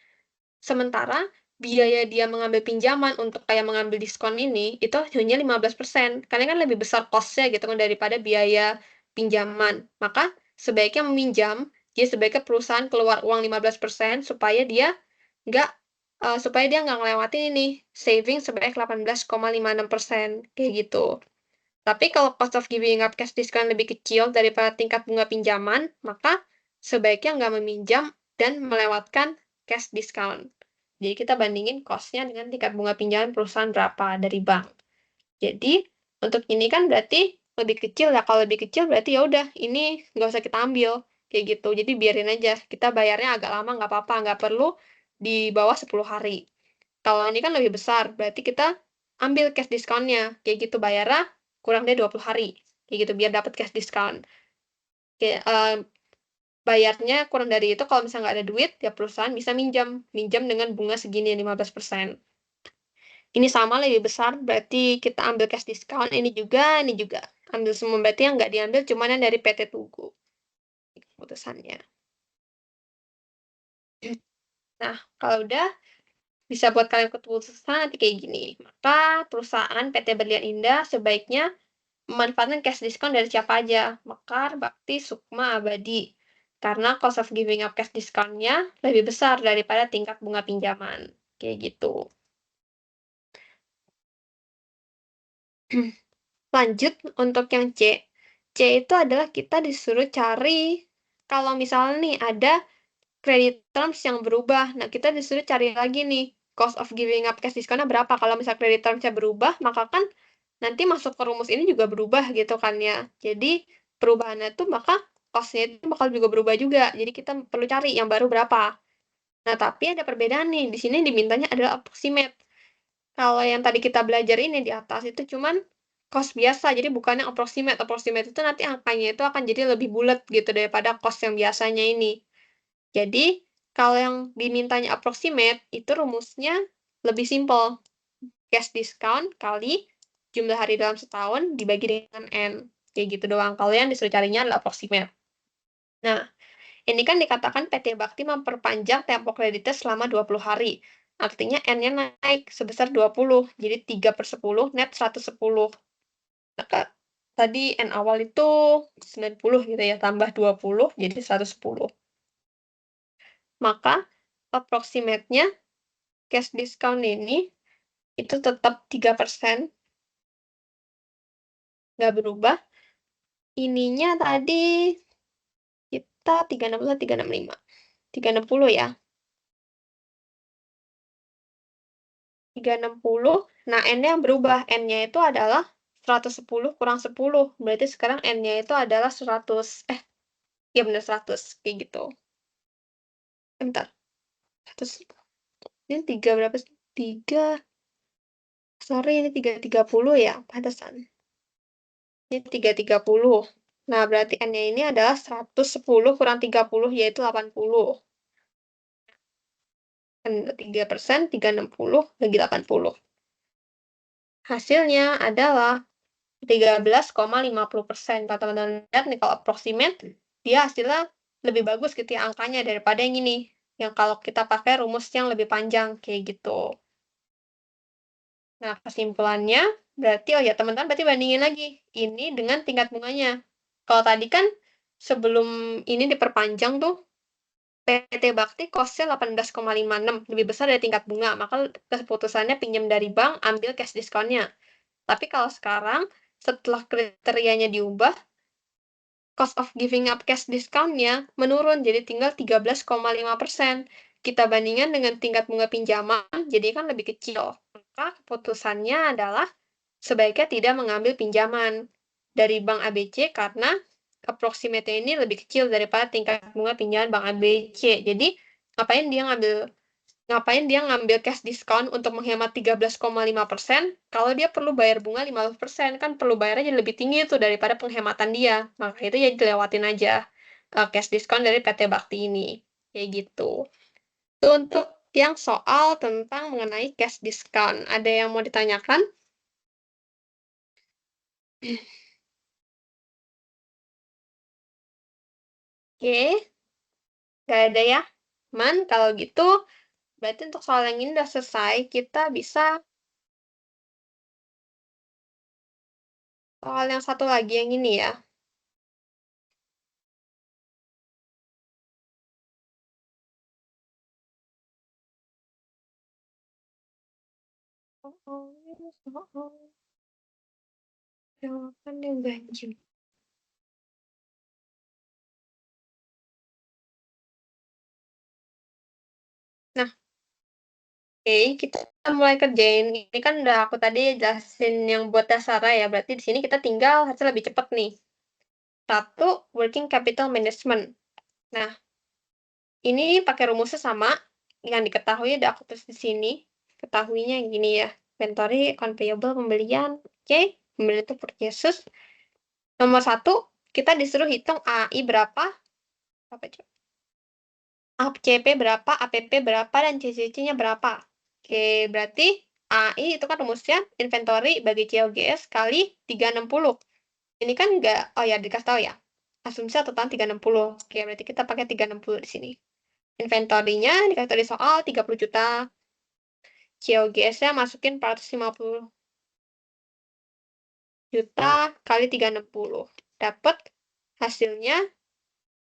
Sementara, biaya dia mengambil pinjaman untuk kayak mengambil diskon ini, itu hanya 15%. Karena kan lebih besar cost-nya gitu kan daripada biaya pinjaman. Maka, sebaiknya meminjam, dia sebaiknya perusahaan keluar uang 15% supaya dia nggak ngelewatin ini, saving sebanyak 18,56%, kayak gitu. Tapi kalau cost of giving up cash discount lebih kecil daripada tingkat bunga pinjaman, maka sebaiknya nggak meminjam dan melewatkan cash discount. Jadi kita bandingin cost-nya dengan tingkat bunga pinjaman perusahaan berapa dari bank. Jadi untuk ini kan berarti lebih kecil ya. Kalau lebih kecil berarti ya udah ini nggak usah kita ambil kayak gitu. Jadi biarin aja. Kita bayarnya agak lama nggak apa-apa, nggak perlu di bawah 10 hari. Kalau ini kan lebih besar, berarti kita ambil cash discount-nya. Kayak gitu bayarnya kurang dari 20 hari. Kayak gitu biar dapat cash discount. Kayak, bayarnya kurang dari itu kalau misalnya nggak ada duit, ya perusahaan bisa minjam dengan bunga segini 15%. Ini sama lebih besar, berarti kita ambil cash discount, ini juga. Ambil semua, berarti yang nggak diambil cuma yang dari PT Tugu. Keputusannya. Nah, kalau udah, bisa buat kalian keputusan nanti kayak gini. Maka perusahaan PT Berlian Indah sebaiknya memanfaatkan cash discount dari siapa aja? Mekar, Bakti, Sukma, Abadi. Karena cost of giving up cash discount-nya lebih besar daripada tingkat bunga pinjaman. Kayak gitu. Lanjut untuk yang C. C itu adalah kita disuruh cari, kalau misalnya nih ada credit terms yang berubah. Nah, kita disuruh cari lagi nih, cost of giving up cash discount-nya berapa. Kalau misalnya credit terms-nya berubah, maka kan nanti masuk ke rumus ini juga berubah gitu kan ya. Jadi, perubahannya tuh maka cost-nya itu bakal juga berubah juga. Jadi, kita perlu cari yang baru berapa. Nah, tapi ada perbedaan nih. Di sini dimintanya adalah approximate. Kalau yang tadi kita belajar ini di atas itu cuman cost biasa, jadi bukan yang approximate. Approximate itu nanti angkanya itu akan jadi lebih bulat gitu daripada cost yang biasanya ini. Jadi, kalau yang dimintanya approximate, itu rumusnya lebih simpel. Cash discount kali jumlah hari dalam setahun dibagi dengan N. Kayak gitu doang. Kalau yang disuruh carinya adalah approximate. Nah, ini kan dikatakan PT Bakti memperpanjang tempo kreditnya selama 20 hari. Artinya N-nya naik sebesar 20. Jadi 3/10 net 110. Maka tadi N awal itu 90 gitu ya, tambah 20 jadi 110. Maka approximate-nya cash discount ini itu tetap 3%, nggak berubah. Ininya tadi kita 360, 365. 360 ya. 360. Nah, N-nya yang berubah. N-nya itu adalah 110 kurang 10. Berarti sekarang N-nya itu adalah 100. Ya benar 100. Kayak gitu. Bentar. 100. Ini 3 berapa sih? 3. Sorry, ini 330 ya. Pantesan. Ini 330. Nah, berarti N-nya ini adalah 110 kurang 30, yaitu 80. 3%, 360 bagi 80. Hasilnya adalah 13,50%. Kalau teman-teman lihat nih, kalau approximate, dia hasilnya lebih bagus gitu ya angkanya daripada yang ini. Yang kalau kita pakai rumus yang lebih panjang, kayak gitu. Nah, kesimpulannya, berarti, oh ya teman-teman berarti bandingin lagi. Ini dengan tingkat bunganya. Kalau tadi kan, sebelum ini diperpanjang tuh, PT Bakti cost-nya 18,56, lebih besar dari tingkat bunga. Maka keputusannya pinjam dari bank, ambil cash discount-nya. Tapi kalau sekarang, setelah kriterianya diubah, cost of giving up cash discount-nya menurun, jadi tinggal 13,5%. Kita bandingkan dengan tingkat bunga pinjaman, jadi kan lebih kecil. Maka keputusannya adalah sebaiknya tidak mengambil pinjaman dari Bank ABC karena approximate ini lebih kecil daripada tingkat bunga pinjaman Bank ABC. Jadi, ngapain dia ngambil cash discount untuk menghemat 13,5% kalau dia perlu bayar bunga 15%, kan perlu bayarnya jadi lebih tinggi itu daripada penghematan dia. Maka itu ya dilewatin aja cash discount dari PT Bakti ini. Kayak gitu. Itu untuk yang soal tentang mengenai cash discount. Ada yang mau ditanyakan? Oke, nggak ada ya. Man, kalau gitu, berarti untuk soal yang ini udah selesai. Kita bisa soal yang satu lagi yang ini ya. Jawaban yang ganjil. Nah, Oke, kita mulai kerjain. Ini kan udah aku tadi jelasin yang buat dasarnya ya, berarti di sini kita tinggal hasil lebih cepat nih. 1, working capital management. Nah, ini pakai rumusnya sama, yang diketahui udah aku tulis di sini. Ketahuinya yang gini ya, inventory, account payable, pembelian, oke, pembelian itu purchases. Nomor 1, kita disuruh hitung AI berapa, ACP berapa, APP berapa, dan CCC-nya berapa. Oke, berarti AI itu kan rumusnya inventory bagi COGS kali 360. Ini kan enggak, oh ya dikasih tahu ya, asumsi atau tahun 360. Oke, berarti kita pakai 360 di sini. Inventory-nya dikasih tahu di soal 30 juta. COGS-nya masukin 450 juta kali 360. Dapat hasilnya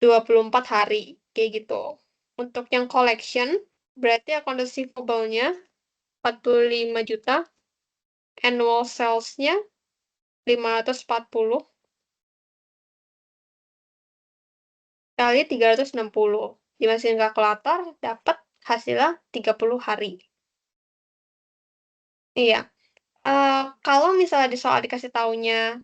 24 hari. Kayak gitu. Untuk yang collection, berarti account receivable-nya 45 juta. Annual sales-nya 540 kali 360. Dimasukin kalkulator, dapat hasilnya 30 hari. Iya. Kalau misalnya di soal dikasih taunya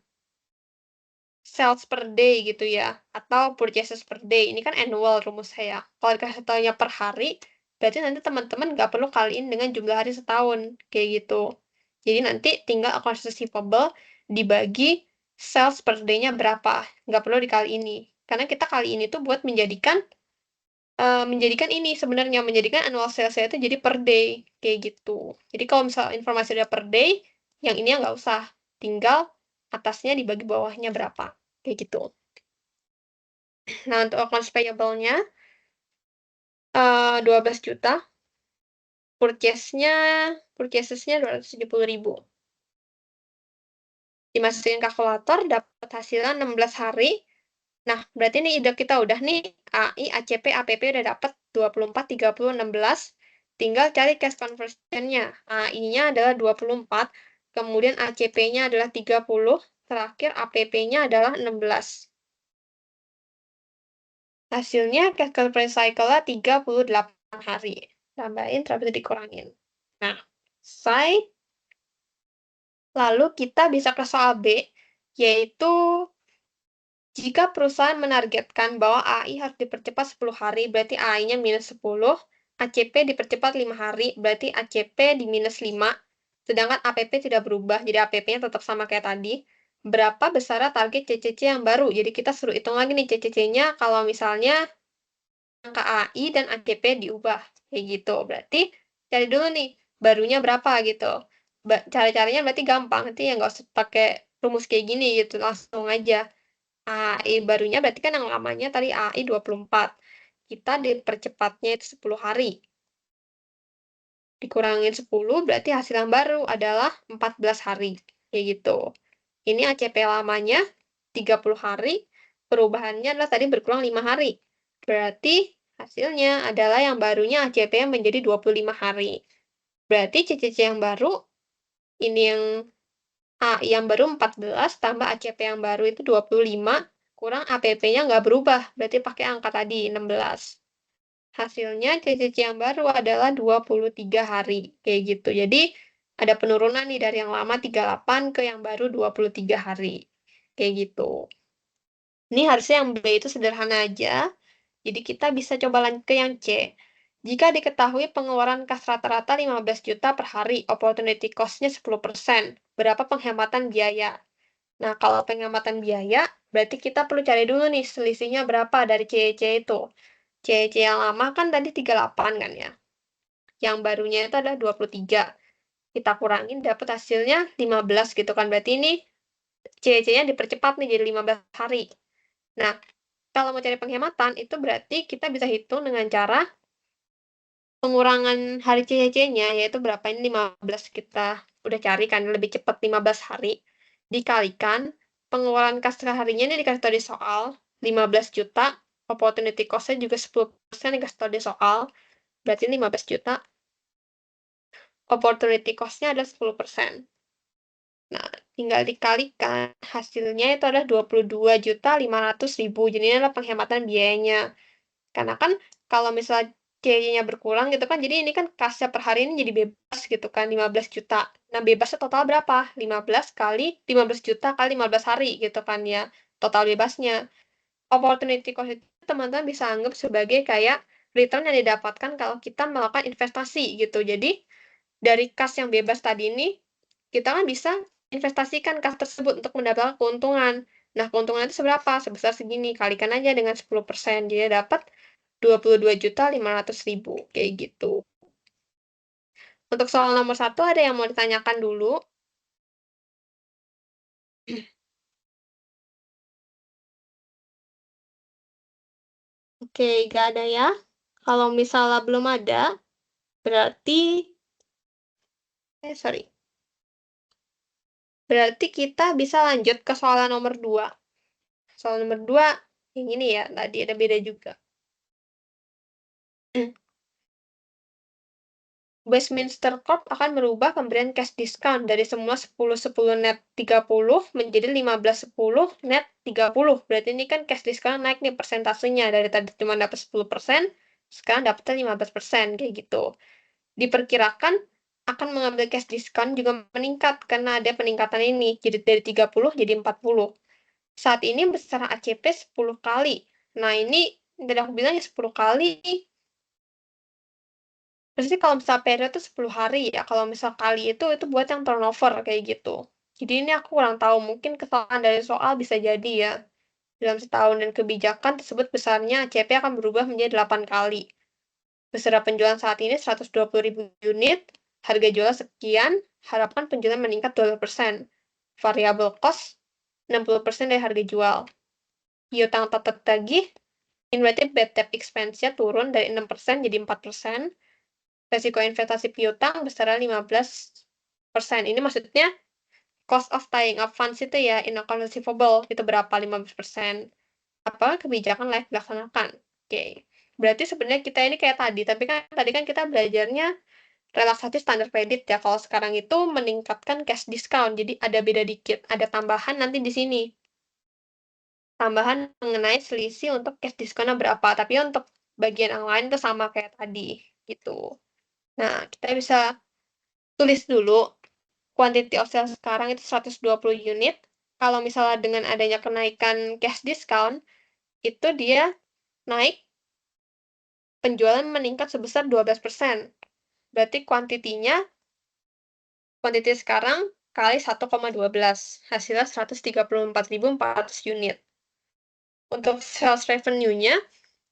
sales per day gitu ya, atau purchases per day, ini kan annual rumus saya. Kalau dikasih taunya per hari, berarti nanti teman-teman nggak perlu kaliin dengan jumlah hari setahun, kayak gitu. Jadi nanti tinggal accounts receivable dibagi sales per day-nya berapa, nggak perlu dikali ini. Karena kita kali ini tuh buat menjadikan ini sebenarnya, menjadikan annual sales-nya itu jadi per day, kayak gitu. Jadi kalau misal informasi udah per day, yang ini nggak usah, tinggal atasnya dibagi bawahnya berapa, kayak gitu. Nah, untuk accounts payable-nya 12 juta, purchasesnya 270.000. Dimasukin kalkulator, dapat hasilnya 16 hari. Nah, berarti ini kita udah nih, AI, ACP, APP udah dapat 24, 30, 16. Tinggal cari cash conversion-nya. AI-nya adalah 24, kemudian ACP-nya adalah 30, terakhir APP-nya adalah 16. Hasilnya cash conversion cycle-nya 38 hari. Tambahin, terus itu dikurangin. Nah, selesai. Lalu kita bisa ke soal B, yaitu jika perusahaan menargetkan bahwa AI harus dipercepat 10 hari, berarti AI-nya minus 10, ACP dipercepat 5 hari, berarti ACP di minus 5, sedangkan APP tidak berubah, jadi APP-nya tetap sama kayak tadi. Berapa besar target CCC yang baru? Jadi kita suruh hitung lagi nih CCC-nya kalau misalnya angka AI dan ACP diubah, kayak gitu. Berarti cari dulu nih, barunya berapa gitu. Cara-caranya berarti gampang, nanti ya nggak usah pakai rumus kayak gini gitu, langsung aja. AI barunya berarti kan yang lamanya tadi AI 24. Kita dipercepatnya itu 10 hari. Dikurangin 10 berarti hasil yang baru adalah 14 hari. Kayak gitu. Ini ACP lamanya 30 hari, perubahannya adalah tadi berkurang 5 hari. Berarti hasilnya adalah yang barunya ACP yang menjadi 25 hari. Berarti CCC yang baru, ini yang AI yang baru 14, tambah ACP yang baru itu 25, kurang APP-nya nggak berubah, berarti pakai angka tadi, 16. Hasilnya CCC yang baru adalah 23 hari, kayak gitu. Jadi, ada penurunan nih dari yang lama 38 ke yang baru 23 hari. Kayak gitu. Ini harusnya yang B itu sederhana aja, jadi kita bisa coba lanjut ke yang C. Jika diketahui pengeluaran kas rata-rata 15 juta per hari, opportunity cost-nya 10%, berapa penghematan biaya? Nah, kalau penghematan biaya, berarti kita perlu cari dulu nih selisihnya berapa dari CEC itu. CEC yang lama kan tadi 38 kan ya. Yang barunya itu adalah 23. Kita kurangin dapat hasilnya 15 gitu kan. Berarti ini CEC-nya dipercepat nih jadi 15 hari. Nah, kalau mau cari penghematan, itu berarti kita bisa hitung dengan cara pengurangan hari CEC-nya, yaitu berapa ini 15, kita udah cari kan, lebih cepat 15 hari, dikalikan pengeluaran kas harinya ini dikasih tahu di soal, 15 juta, opportunity cost-nya juga 10% dikasih tahu di soal, berarti 15 juta, opportunity cost-nya adalah 10%. Nah, tinggal dikalikan, hasilnya itu adalah 22.500.000, jadi ini adalah penghematan biayanya. Karena kan kalau misalnya CY-nya berkurang gitu kan, jadi ini kan kasnya per hari ini jadi bebas gitu kan, 15 juta. Nah, bebasnya total berapa? 15 juta kali 15 hari gitu kan ya, total bebasnya. Opportunity cost itu teman-teman bisa anggap sebagai kayak return yang didapatkan kalau kita melakukan investasi gitu. Jadi, dari kas yang bebas tadi ini, kita kan bisa investasikan kas tersebut untuk mendapatkan keuntungan. Nah, keuntungan itu seberapa? Sebesar segini, kalikan aja dengan 10%, jadi dapat 22.500.000, kayak gitu. Untuk soal nomor 1, ada yang mau ditanyakan dulu? Oke, nggak ada ya. Kalau misalnya belum ada, berarti, sorry. Berarti kita bisa lanjut ke soal nomor 2. Soal nomor 2, yang ini ya, tadi ada beda juga. Westminster Corp akan merubah pemberian cash discount dari semula 10-10 net 30 menjadi 15-10 net 30. Berarti ini kan cash discount naik nih persentasenya, dari tadi cuma dapat 10%, sekarang dapatnya 15%, kayak gitu. Diperkirakan akan mengambil cash discount juga meningkat karena ada peningkatan ini, jadi dari 30 jadi 40. Saat ini besaran ACP 10 kali. Nah, ini tadi aku bilang ya 10 kali. Pasti kalau misal periode itu 10 hari ya, kalau misal kali itu buat yang turnover kayak gitu. Jadi ini aku kurang tahu, mungkin kesalahan dari soal bisa jadi ya. Dalam setahun dan kebijakan tersebut besarnya ACP akan berubah menjadi 8 kali. Beserta penjualan saat ini 120.000 unit, harga jual sekian, harapan penjualan meningkat 12%. Variable cost 60% dari harga jual. Piutang tetap tagih, ini berarti bad debt expense-nya turun dari 6% jadi 4%. Resiko investasi piutang besaran 15%. Ini maksudnya cost of tying up funds itu ya, in account receivable, itu berapa? 15%. Apa kebijakan layak dilaksanakan? Oke. Berarti sebenarnya kita ini kayak tadi, tapi kan tadi kan kita belajarnya relaksasi standar kredit ya. Kalau sekarang itu meningkatkan cash discount, jadi ada beda dikit, ada tambahan nanti di sini. Tambahan mengenai selisih untuk cash discount berapa, tapi untuk bagian yang lain itu sama kayak tadi, gitu. Nah, kita bisa tulis dulu, quantity of sales sekarang itu 120 unit. Kalau misalnya dengan adanya kenaikan cash discount, itu dia naik, penjualan meningkat sebesar 12%. Berarti kuantitinya, kuantiti sekarang kali 1,12. Hasilnya 134.400 unit. Untuk sales revenue-nya,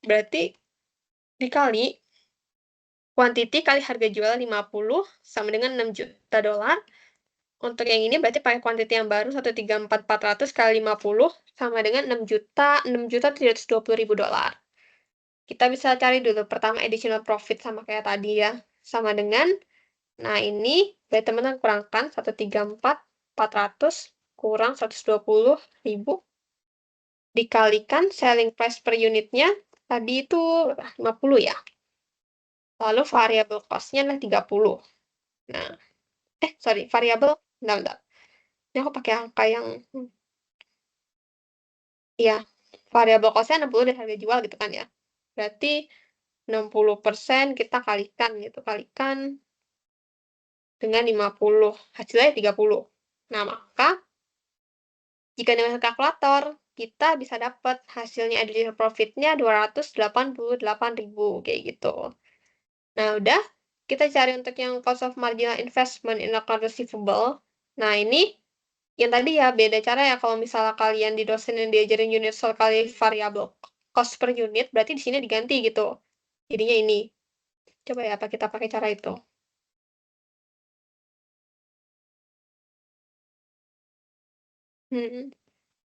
berarti dikali quantity kali harga jual 50 sama dengan 6 juta dolar. Untuk yang ini berarti pakai quantity yang baru 134.400 kali 50 sama dengan 6.320.000 dolar. Kita bisa cari dulu pertama additional profit sama kayak tadi ya. Sama dengan, nah ini berarti teman-teman kurangkan 134.400 kurang 120.000 dikalikan selling price per unitnya tadi itu 50 ya. Lalu variable cost-nya adalah 30. Nah, sorry, variable, bentar. Ini aku pakai angka yang, ya, variable cost-nya 60 dari harga jual gitu kan ya. Berarti 60% kita kalikan gitu, kalikan dengan 50, hasilnya 30. Nah, maka jika dengan kalkulator, kita bisa dapat hasilnya additional profit-nya 288.000, kayak gitu. Nah, udah, kita cari untuk yang cost of marginal investment in account receivable. Nah, ini yang tadi ya, beda cara ya kalau misalnya kalian di dosen yang diajarin unit soal kali variable cost per unit, berarti di sini diganti gitu. Jadinya ini. Coba ya, apa kita pakai cara itu?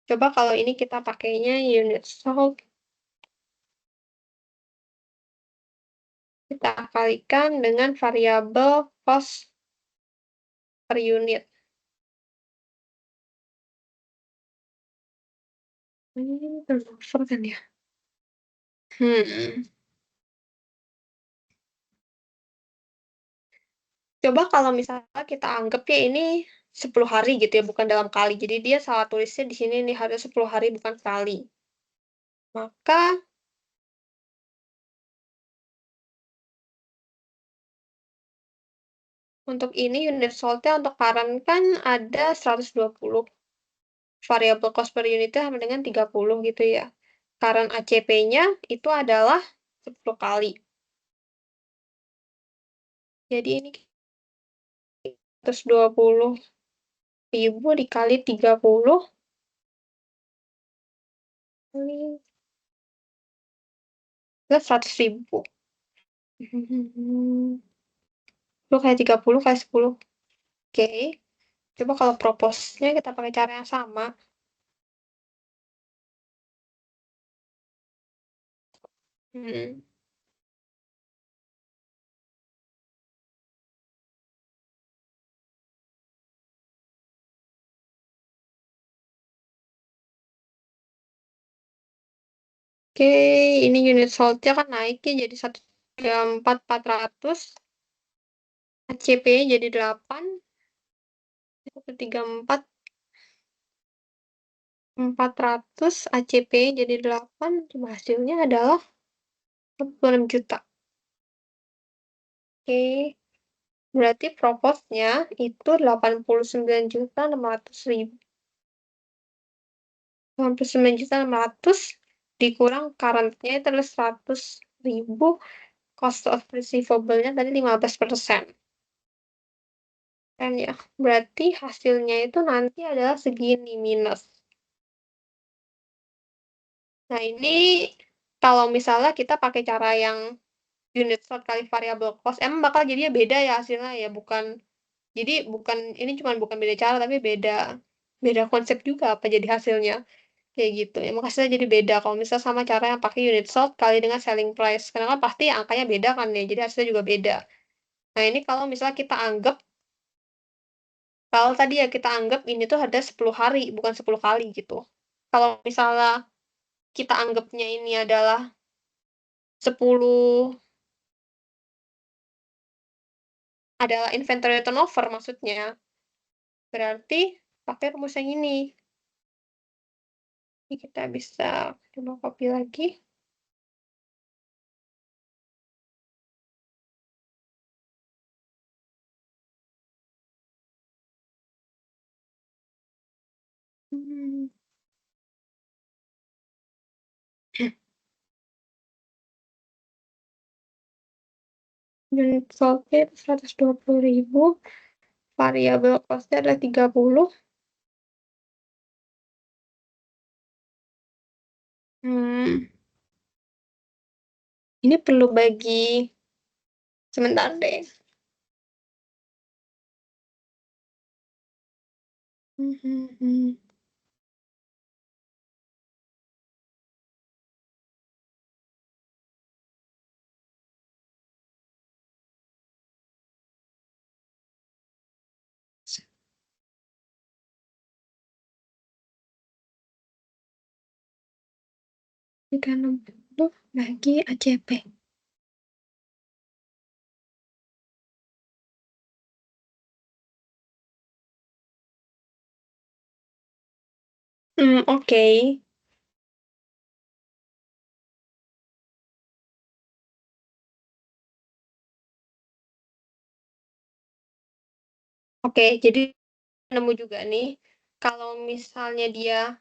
Coba kalau ini kita pakainya unit sold, kita kalikan dengan variabel cost per unit. Ini turnover kan ya? Coba kalau misalnya kita anggap ya ini 10 hari gitu ya, bukan dalam kali. Jadi dia salah tulisnya di sini nih, harus 10 hari bukan kali. Maka Untuk ini unit saltnya untuk current kan ada 120. Variable cost per unitnya sama dengan 30 gitu ya. Current ACP-nya itu adalah 10 kali. Jadi ini 120.000 dikali 30 ini 100.000. Itu kayak 30 kali 10. Oke. Coba kalau proposnya kita pakai cara yang sama. Hmm. Oke, ini unit saltnya kan naiknya jadi 134.400. ACP-nya jadi 8. 134.400 ACP jadi 8, cuma hasilnya adalah 46 juta. Oke, berarti proposnya itu 89.600.000. 89.600 dikurang current-nya itu adalah 100.000, cost of receivable-nya tadi 15%. Dan ya, berarti hasilnya itu nanti adalah segini minus. Nah, ini kalau misalnya kita pakai cara yang unit slot kali variable cost, emang bakal jadinya beda ya hasilnya ya, jadi ini cuma bukan beda cara, tapi beda konsep juga apa jadi hasilnya. Kayak gitu. Emang hasilnya jadi beda kalau misalnya sama cara yang pakai unit slot kali dengan selling price. Karena kan pasti angkanya beda kan ya, jadi hasilnya juga beda. Nah, ini kalau misalnya kalau tadi ya kita anggap ini tuh ada 10 hari, bukan 10 kali gitu. Kalau misalnya kita anggapnya ini adalah 10 adalah inventory turnover maksudnya. Berarti pakai rumus yang ini. Ini kita bisa coba copy lagi. Hmm. Unit saltnya itu 120.000. Variabel cost-nya adalah 30. Ini perlu bagi sebentar deh. Jika 60 bagi ACP. Oke. Oke, jadi nemu juga nih. Kalau misalnya dia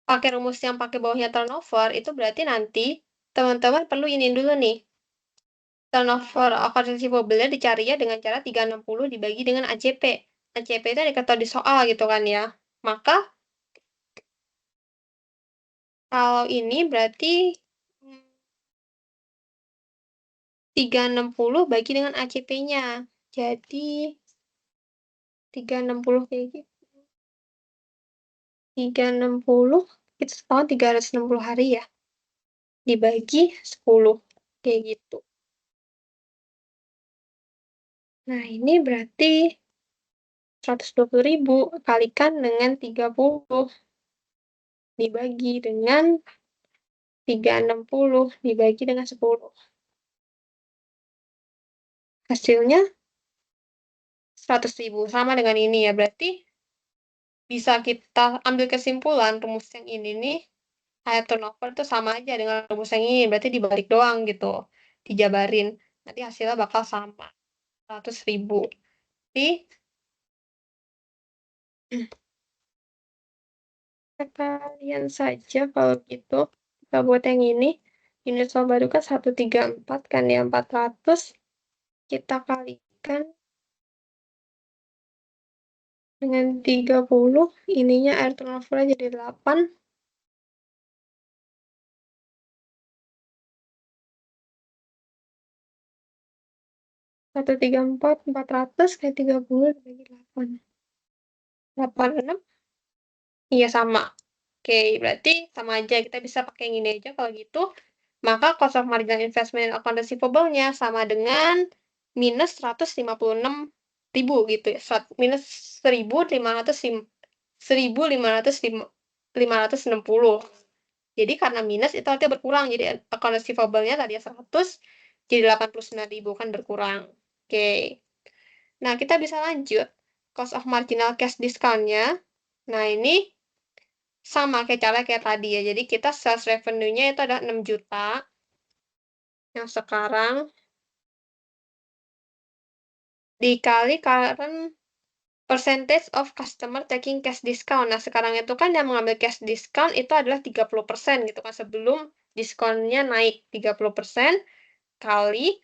pakai rumus yang pakai bawahnya turnover, itu berarti nanti teman-teman perlu ini dulu nih. Turnover accounts receivable-nya dicari ya dengan cara 360 dibagi dengan ACP. ACP itu diketahui di soal gitu kan ya. Maka kalau ini berarti 360 bagi dengan ACP-nya. Jadi 360 kayak gitu. 360 itu setahun 360 hari ya. Dibagi 10 kayak gitu. Nah, ini berarti 120.000 kalikan dengan 30 dibagi dengan 360 dibagi dengan 10. Hasilnya 100.000 sama dengan ini ya. Berarti bisa kita ambil kesimpulan rumus yang ini nih, high turnover itu sama aja dengan rumus yang ini. Berarti dibalik doang gitu. Dijabarin. Nanti hasilnya bakal sama. 100.000. Jadi, kalian saja kalau gitu. Kita buat yang ini. Unit soal baru kan 134 kan ya 400. Kita kalikan dengan 30. Ininya air turnover jadi 8. 134, 400 kayak 30 bagi 8. 86. Iya, sama. Oke, berarti sama aja. Kita bisa pakai yang ini aja kalau gitu. Maka cost of marginal investment in account receivable-nya sama dengan minus 156.000 gitu ya. Minus 1.560. Jadi karena minus itu artinya berkurang. Jadi account receivable-nya tadi 100, jadi 89.000 kan berkurang. Oke. Nah, kita bisa lanjut. Cost of marginal cash discount-nya. Nah, ini sama kayak tadi ya. Jadi kita sales revenue-nya itu adalah 6 juta. Yang sekarang dikali current percentage of customer taking cash discount. Nah, sekarang itu kan yang mengambil cash discount itu adalah 30% gitu kan. Sebelum diskonnya naik 30% kali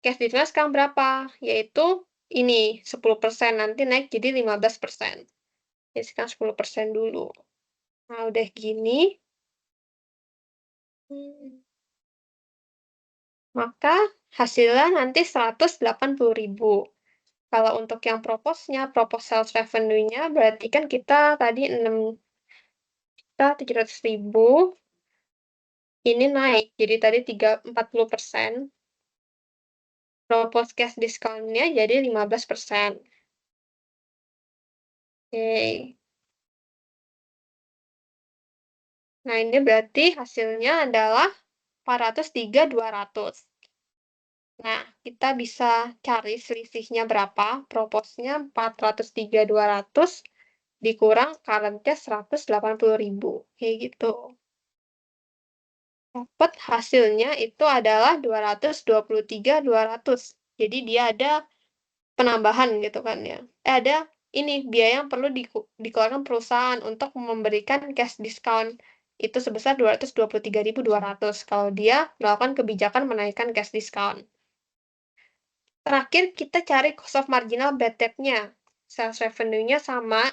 cash discount sekarang berapa? Yaitu ini 10%, nanti naik jadi 15%. Jadi sekarang 10% dulu. Nah, udah gini. Maka hasilnya nanti 180.000. Kalau untuk yang proposnya, propose sales revenue-nya berarti kan kita tadi 6.700.000. Ini naik, jadi tadi 40%. Propose cash discount-nya jadi 15%. Oke. Nah, ini berarti hasilnya adalah 403.200. Nah, kita bisa cari selisihnya berapa. Propose-nya 403.200 dikurang current-nya 180.000. Kayak gitu. Dapat hasilnya itu adalah 223.200. Jadi dia ada penambahan gitu kan ya. Ada ini biaya yang perlu dikeluarkan perusahaan untuk memberikan cash discount itu sebesar 223.200 kalau dia melakukan kebijakan menaikkan cash discount. Terakhir kita cari cost of marginal bad debt-nya. Sales revenue-nya sama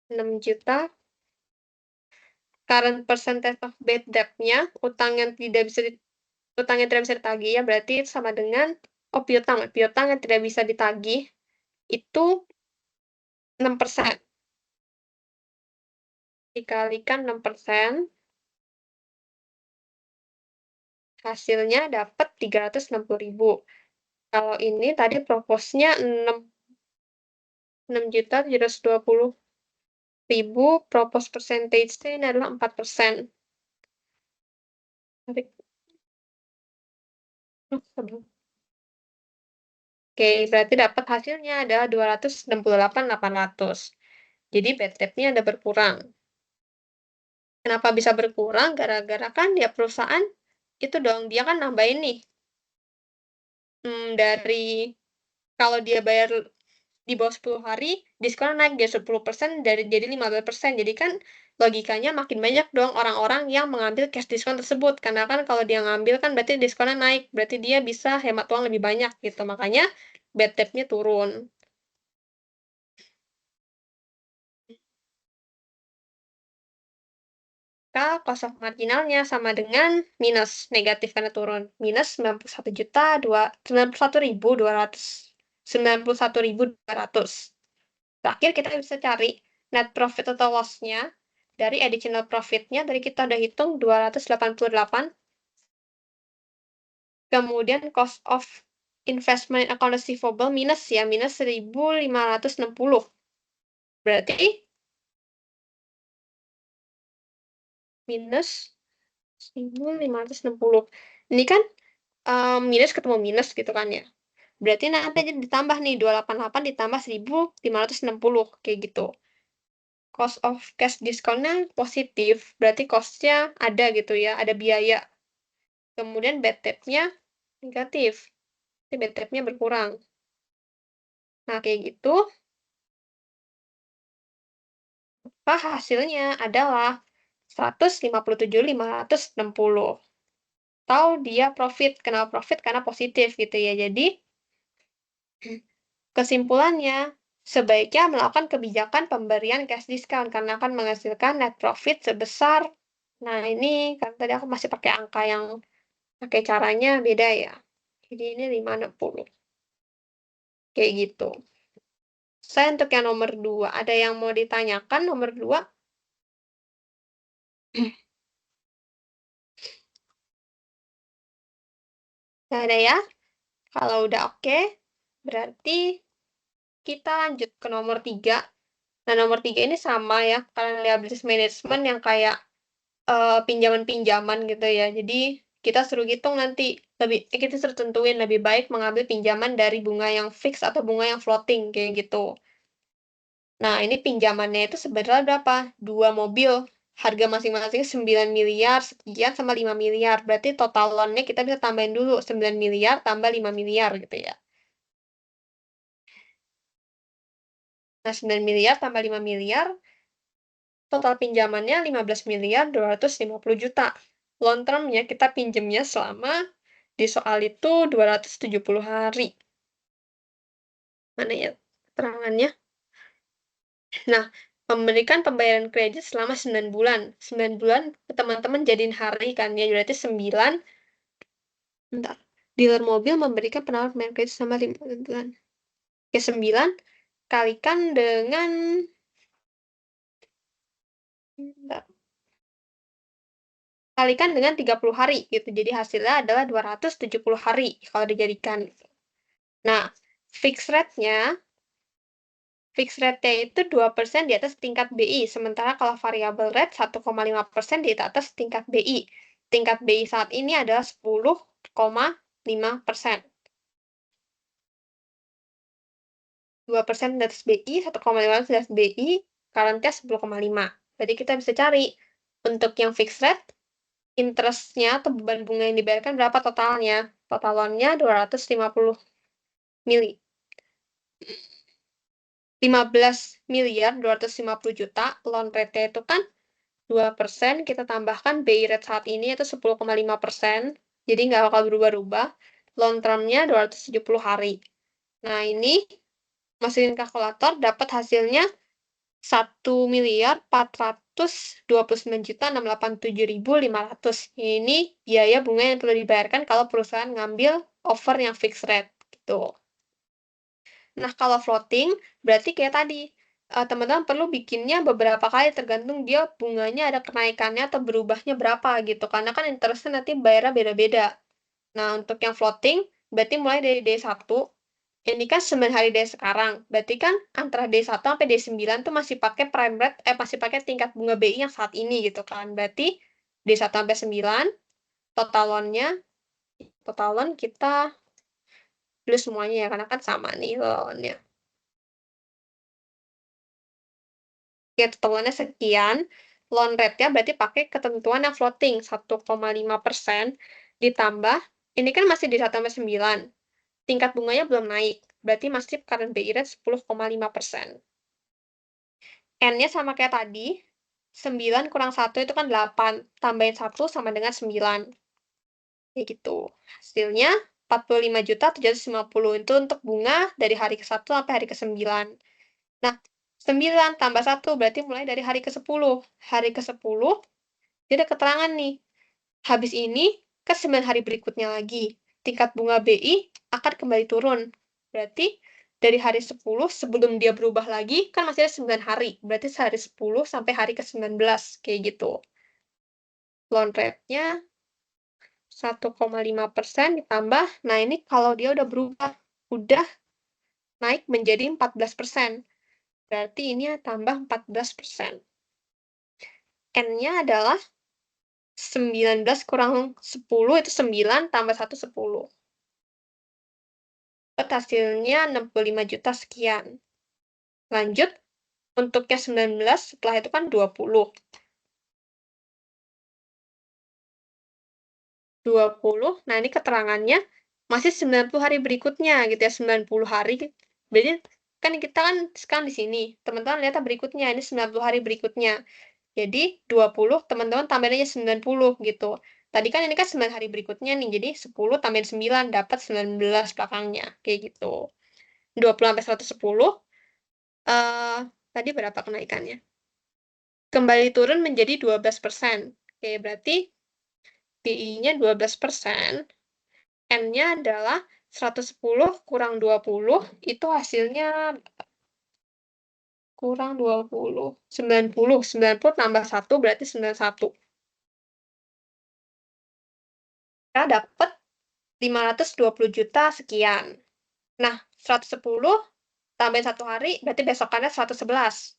6 juta. Current percentage of bad debt-nya, utang yang tidak bisa ditagih ya, berarti sama dengan piutang yang tidak bisa ditagih itu 6%. Dikalikan 6%, hasilnya dapat 360.000. Kalau ini tadi propose-nya 6.720.000, propose percentage-nya ini adalah 4%. Oke, berarti dapat hasilnya adalah 268.800. Jadi bad debt-nya ada berkurang. Kenapa bisa berkurang? Gara-gara kan dia perusahaan itu dong, dia kan nambahin nih. Dari kalau dia bayar di bawah 10 hari, diskon naik dari 10% jadi 15%. Jadi kan logikanya makin banyak dong orang-orang yang mengambil cash diskon tersebut. Karena kan kalau dia ngambil kan berarti diskonnya naik. Berarti dia bisa hemat uang lebih banyak gitu. Makanya bad debt-nya turun. Maka cost of marginalnya sama dengan minus, negatif karena turun. Minus 91.200. Terakhir kita bisa cari net profit atau loss-nya dari additional profit-nya. Dari kita udah hitung 288. Kemudian cost of investment account receivable minus ya, minus 1.560. Berarti minus 1.560. Ini kan minus ketemu minus gitu kan ya. Berarti nanti ditambah nih 288 ditambah 1.560 kayak gitu. Cost of cash discount-nya positif, berarti cost-nya ada gitu ya, ada biaya. Kemudian bad debt-nya negatif, jadi bad debt-nya berkurang. Nah, kayak gitu. Maka hasilnya adalah 157.560. Atau dia profit. Kenapa profit? Karena positif gitu ya. Jadi, kesimpulannya, sebaiknya melakukan kebijakan pemberian cash discount karena akan menghasilkan net profit sebesar, nah ini kan tadi aku masih pakai angka yang pakai caranya beda ya. Jadi ini 560. Kayak gitu. Saya untuk yang nomor 2, ada yang mau ditanyakan nomor 2? Nggak ada ya? Kalau udah oke, berarti kita lanjut ke nomor 3. Nah, nomor 3 ini sama ya, kalian liabilities management yang kayak pinjaman-pinjaman gitu ya. Jadi kita suruh hitung nanti kita suruh tentuin lebih baik mengambil pinjaman dari bunga yang fix atau bunga yang floating kayak gitu. Nah, ini pinjamannya itu sebenarnya berapa? 2 mobil. Harga masing-masing 9 miliar sekian sama 5 miliar. Berarti total loan-nya kita bisa tambahin dulu 9 miliar tambah 5 miliar gitu ya. Nah, 9 miliar tambah 5 miliar total pinjamannya 15 miliar 250 juta. Long term-nya kita pinjemnya selama di soal itu 270 hari. Mana ya terangannya? Nah, memberikan pembayaran kredit selama 9 bulan. 9 bulan teman-teman jadiin hari kan ya, berarti 9. Bentar. Dealer mobil memberikan penawaran pembayaran kredit selama 5 bulan. Oke, 9 kalikan dengan bentar. Kalikan dengan 30 hari gitu. Jadi hasilnya adalah 270 hari kalau dijadikan. Nah, fixed rate-nya itu 2% di atas tingkat BI, sementara kalau variable rate 1,5% di atas tingkat BI. Tingkat BI saat ini adalah 10,5%. 2% di atas BI, 1,5% di atas BI, current-nya 10,5. Berarti kita bisa cari untuk yang fixed rate, interest-nya atau beban bunga yang dibayarkan berapa totalnya. Total loan-nya 250 mili. 15 miliar 250 juta, loan rate itu kan 2%, kita tambahkan BI rate saat ini itu 10,5%, jadi nggak bakal berubah-ubah. Long term-nya 270 hari. Nah, ini masukin kalkulator, dapat hasilnya 1.429.687.500. Ini biaya bunga yang perlu dibayarkan kalau perusahaan ngambil offer yang fixed rate. Gitu. Nah, kalau floating, berarti kayak tadi, teman-teman perlu bikinnya beberapa kali tergantung dia bunganya ada kenaikannya atau berubahnya berapa gitu. Karena kan interest-nya nanti bayarnya beda-beda. Nah, untuk yang floating, berarti mulai dari D1, ini kan 9 hari dari sekarang. Berarti kan antara D1 sampai D9 tuh masih pakai prime rate, masih pakai tingkat bunga BI yang saat ini gitu kan. Berarti D1 sampai 9, total loan kita plus semuanya ya, karena kan sama nih loan-nya. Ya, totalnya sekian, loan rate-nya berarti pakai ketentuan yang floating, 1,5%, ditambah, ini kan masih di 1-9, tingkat bunganya belum naik, berarti masih current BI rate 10,5%. N-nya sama kayak tadi, 9 kurang 1 itu kan 8, tambahin 1 sama dengan 9. Kayak gitu. Hasilnya 45.750 itu untuk bunga dari hari ke-1 sampai hari ke-9. Nah, 9 tambah 1 berarti mulai dari hari ke-10. Hari ke-10, dia ada keterangan nih. Habis ini, ke 9 hari berikutnya lagi. Tingkat bunga BI akan kembali turun. Berarti, dari hari 10 sebelum dia berubah lagi, kan masih ada 9 hari. Berarti sehari 10 sampai hari ke-19. Kayak gitu. Loan rate-nya 1,5% ditambah. Nah, ini kalau dia udah berubah. Udah naik menjadi 14%. Berarti ini tambah 14%. N-nya adalah 19 kurang 10 itu 9 tambah 1 10. Hasilnya 65 juta sekian. Lanjut, untuknya 19 setelah itu kan 20. 20, nah ini keterangannya masih 90 hari berikutnya gitu ya, 90 hari. Berarti kan kita kan sekarang di sini, teman-teman lihat berikutnya, ini 90 hari berikutnya. Jadi 20, teman-teman tambahin aja 90 gitu. Tadi kan ini kan 9 hari berikutnya nih, jadi 10 tambahin 9, dapat 19 belakangnya, kayak gitu. 20 sampai 110, tadi berapa kenaikannya? Kembali turun menjadi 12%. Oke, berarti DI-nya 12%, N-nya adalah 110 kurang 20, itu hasilnya kurang 20, 90. 90 tambah 1 berarti 91. Kita dapat 520 juta sekian. Nah, 110 tambahin 1 hari, berarti besokannya 111.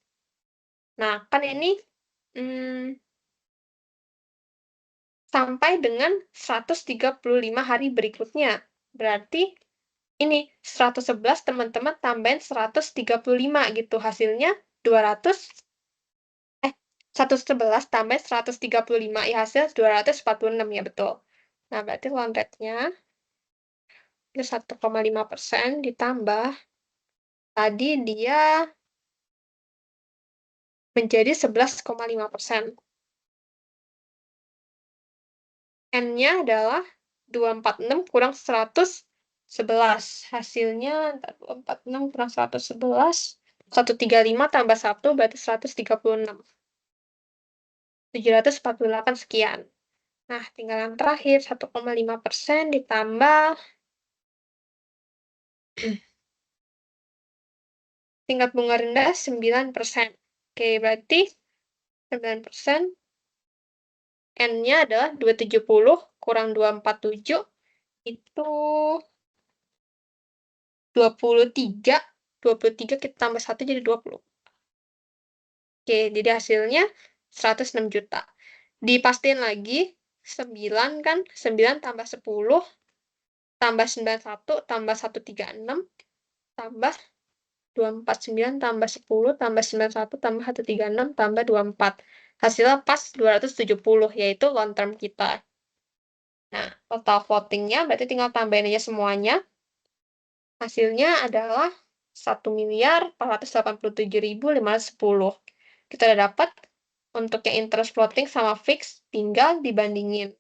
Nah, kan ini sampai dengan 135 hari berikutnya. Berarti ini 111 teman-teman tambahin 135 gitu. Hasilnya 111 tambah 135, ya hasil 246 ya betul. Nah, berarti loan rate-nya itu 1,5% ditambah, tadi dia menjadi 11,5%. N-nya adalah 246 kurang 111. Hasilnya 246 kurang 111, 135 tambah 1 berarti 136. 748 sekian. Nah, tinggal yang terakhir, 1,5% ditambah tingkat bunga rendah 9%. Oke, berarti 9%, N-nya adalah 270 kurang 247, itu 23. 23 kita tambah 1 jadi 20. Oke, jadi hasilnya 106 juta. Dipastiin lagi, 9 kan, 9 tambah 10, tambah 91, tambah 136, tambah 249, tambah 10, tambah 91, tambah 136, tambah 24. Hasilnya pas 270, yaitu long term kita. Nah, total votingnya berarti tinggal tambahin aja semuanya. Hasilnya adalah 1.487.510. Kita udah dapat untuk yang interest floating sama fix, tinggal dibandingin.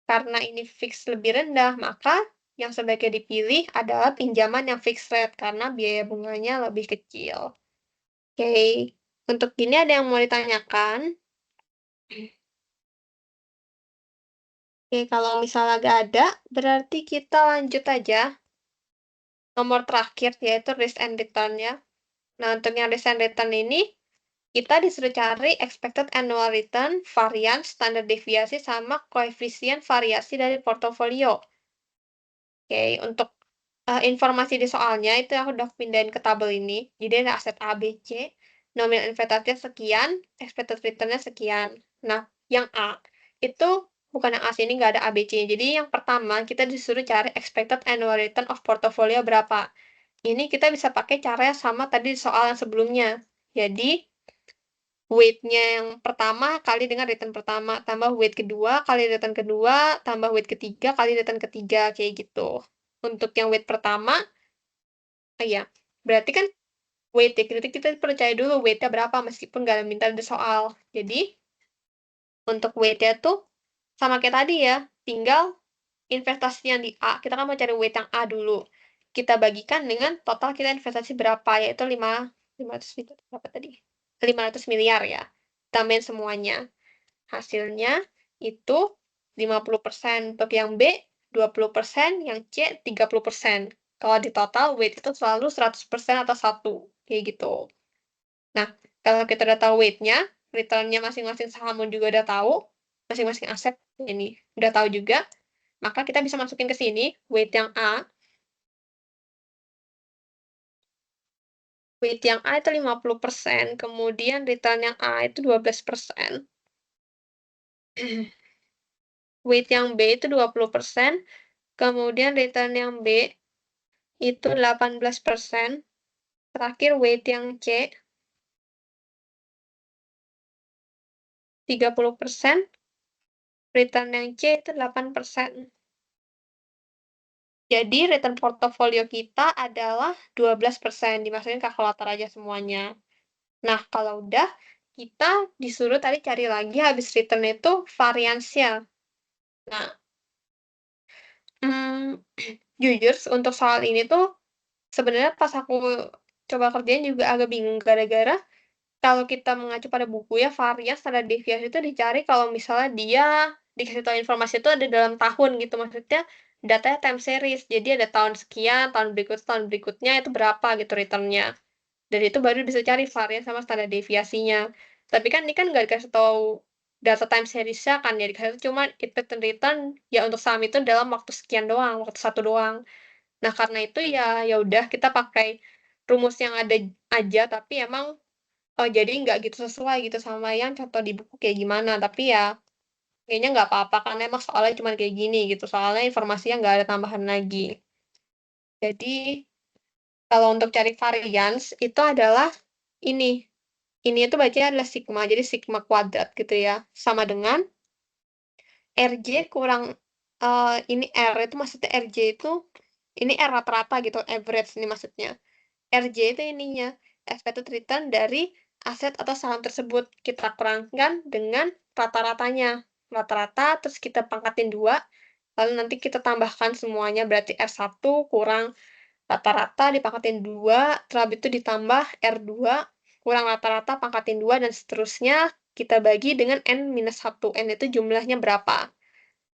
Karena ini fix lebih rendah, maka yang sebaiknya dipilih adalah pinjaman yang fixed rate, karena biaya bunganya lebih kecil. Oke, untuk ini ada yang mau ditanyakan? Oke, kalau misalnya nggak ada, berarti kita lanjut aja. Nomor terakhir, yaitu risk and return-nya. Nah, untuk yang risk and return ini, kita disuruh cari expected annual return, varian, standar deviasi, sama koefisien variasi dari portofolio. Oke, untuk informasi di soalnya, itu aku udah pindahin ke tabel ini. Jadi ada aset A, B, C, nominal investasinya sekian, expected return-nya sekian. Nah, yang A, itu bukan yang A sini, nggak ada A, B, C-nya. Jadi yang pertama, kita disuruh cari expected annual return of portfolio berapa. Ini kita bisa pakai cara yang sama tadi di soal yang sebelumnya. Jadi, weight-nya yang pertama kali dengan return pertama, tambah weight kedua kali return kedua, tambah weight ketiga kali return ketiga, kayak gitu. Untuk yang weight pertama, ya, berarti kan weight ya, kita percaya dulu weight-nya berapa, meskipun nggak ada minta di soal. Jadi, untuk weight-nya tuh sama kayak tadi ya, tinggal investasi yang di A, kita kan mau cari weight yang A dulu. Kita bagikan dengan total kita investasi berapa, yaitu 500 berapa tadi? 500 miliar ya. Tambahin semuanya. Hasilnya itu 50%. Untuk yang B, 20%, yang C, 30%. Kalau di total, weight itu selalu 100% atau 1. Kayak gitu. Nah, kalau kita udah tahu weight-nya, return-nya masing-masing saham juga udah tahu, masing-masing aset ini udah tahu juga, maka kita bisa masukin ke sini, weight yang A. Weight yang A itu 50%, kemudian return yang A itu 12%. Weight yang B itu 20%, kemudian return yang B itu 18%, terakhir weight yang C 30%, return yang C itu 8%. Jadi return portofolio kita adalah 12%, dimasukin kalkulator aja semuanya. Nah, kalau udah, kita disuruh tadi cari lagi habis return itu variance-nya. Nah, jujur untuk soal ini tuh sebenarnya pas aku coba kerjain juga agak bingung gara-gara kalau kita mengacu pada buku ya, variance standar deviasi itu dicari kalau misalnya dia dikasih tahu informasi itu ada dalam tahun gitu, maksudnya datanya time series. Jadi ada tahun sekian, tahun berikutnya itu berapa gitu return-nya. Dan itu baru bisa cari variance sama standar deviasinya. Tapi kan ini kan nggak dikasih tahu data time series-nya kan, ya dikasih tahu cuma expected return ya untuk saham itu dalam waktu sekian doang, waktu satu doang. Nah, karena itu ya udah kita pakai rumus yang ada aja, tapi emang jadi nggak gitu sesuai gitu sama yang contoh di buku kayak gimana, tapi ya kayaknya nggak apa-apa karena emang soalnya cuma kayak gini gitu, soalnya informasinya nggak ada tambahan lagi. Jadi, kalau untuk cari variance itu adalah ini itu bacanya adalah sigma, jadi sigma kuadrat gitu ya, sama dengan RJ kurang, ini R itu maksudnya RJ itu, ini R rata-rata gitu, average ini maksudnya. RJ itu ininya, expected return dari aset atau saham tersebut. Kita kurangkan dengan rata-ratanya. Rata-rata, terus kita pangkatin 2, lalu nanti kita tambahkan semuanya, berarti R1 kurang rata-rata dipangkatin 2, terus itu ditambah R2, kurang rata-rata pangkatin 2, dan seterusnya kita bagi dengan N-1. N itu jumlahnya berapa.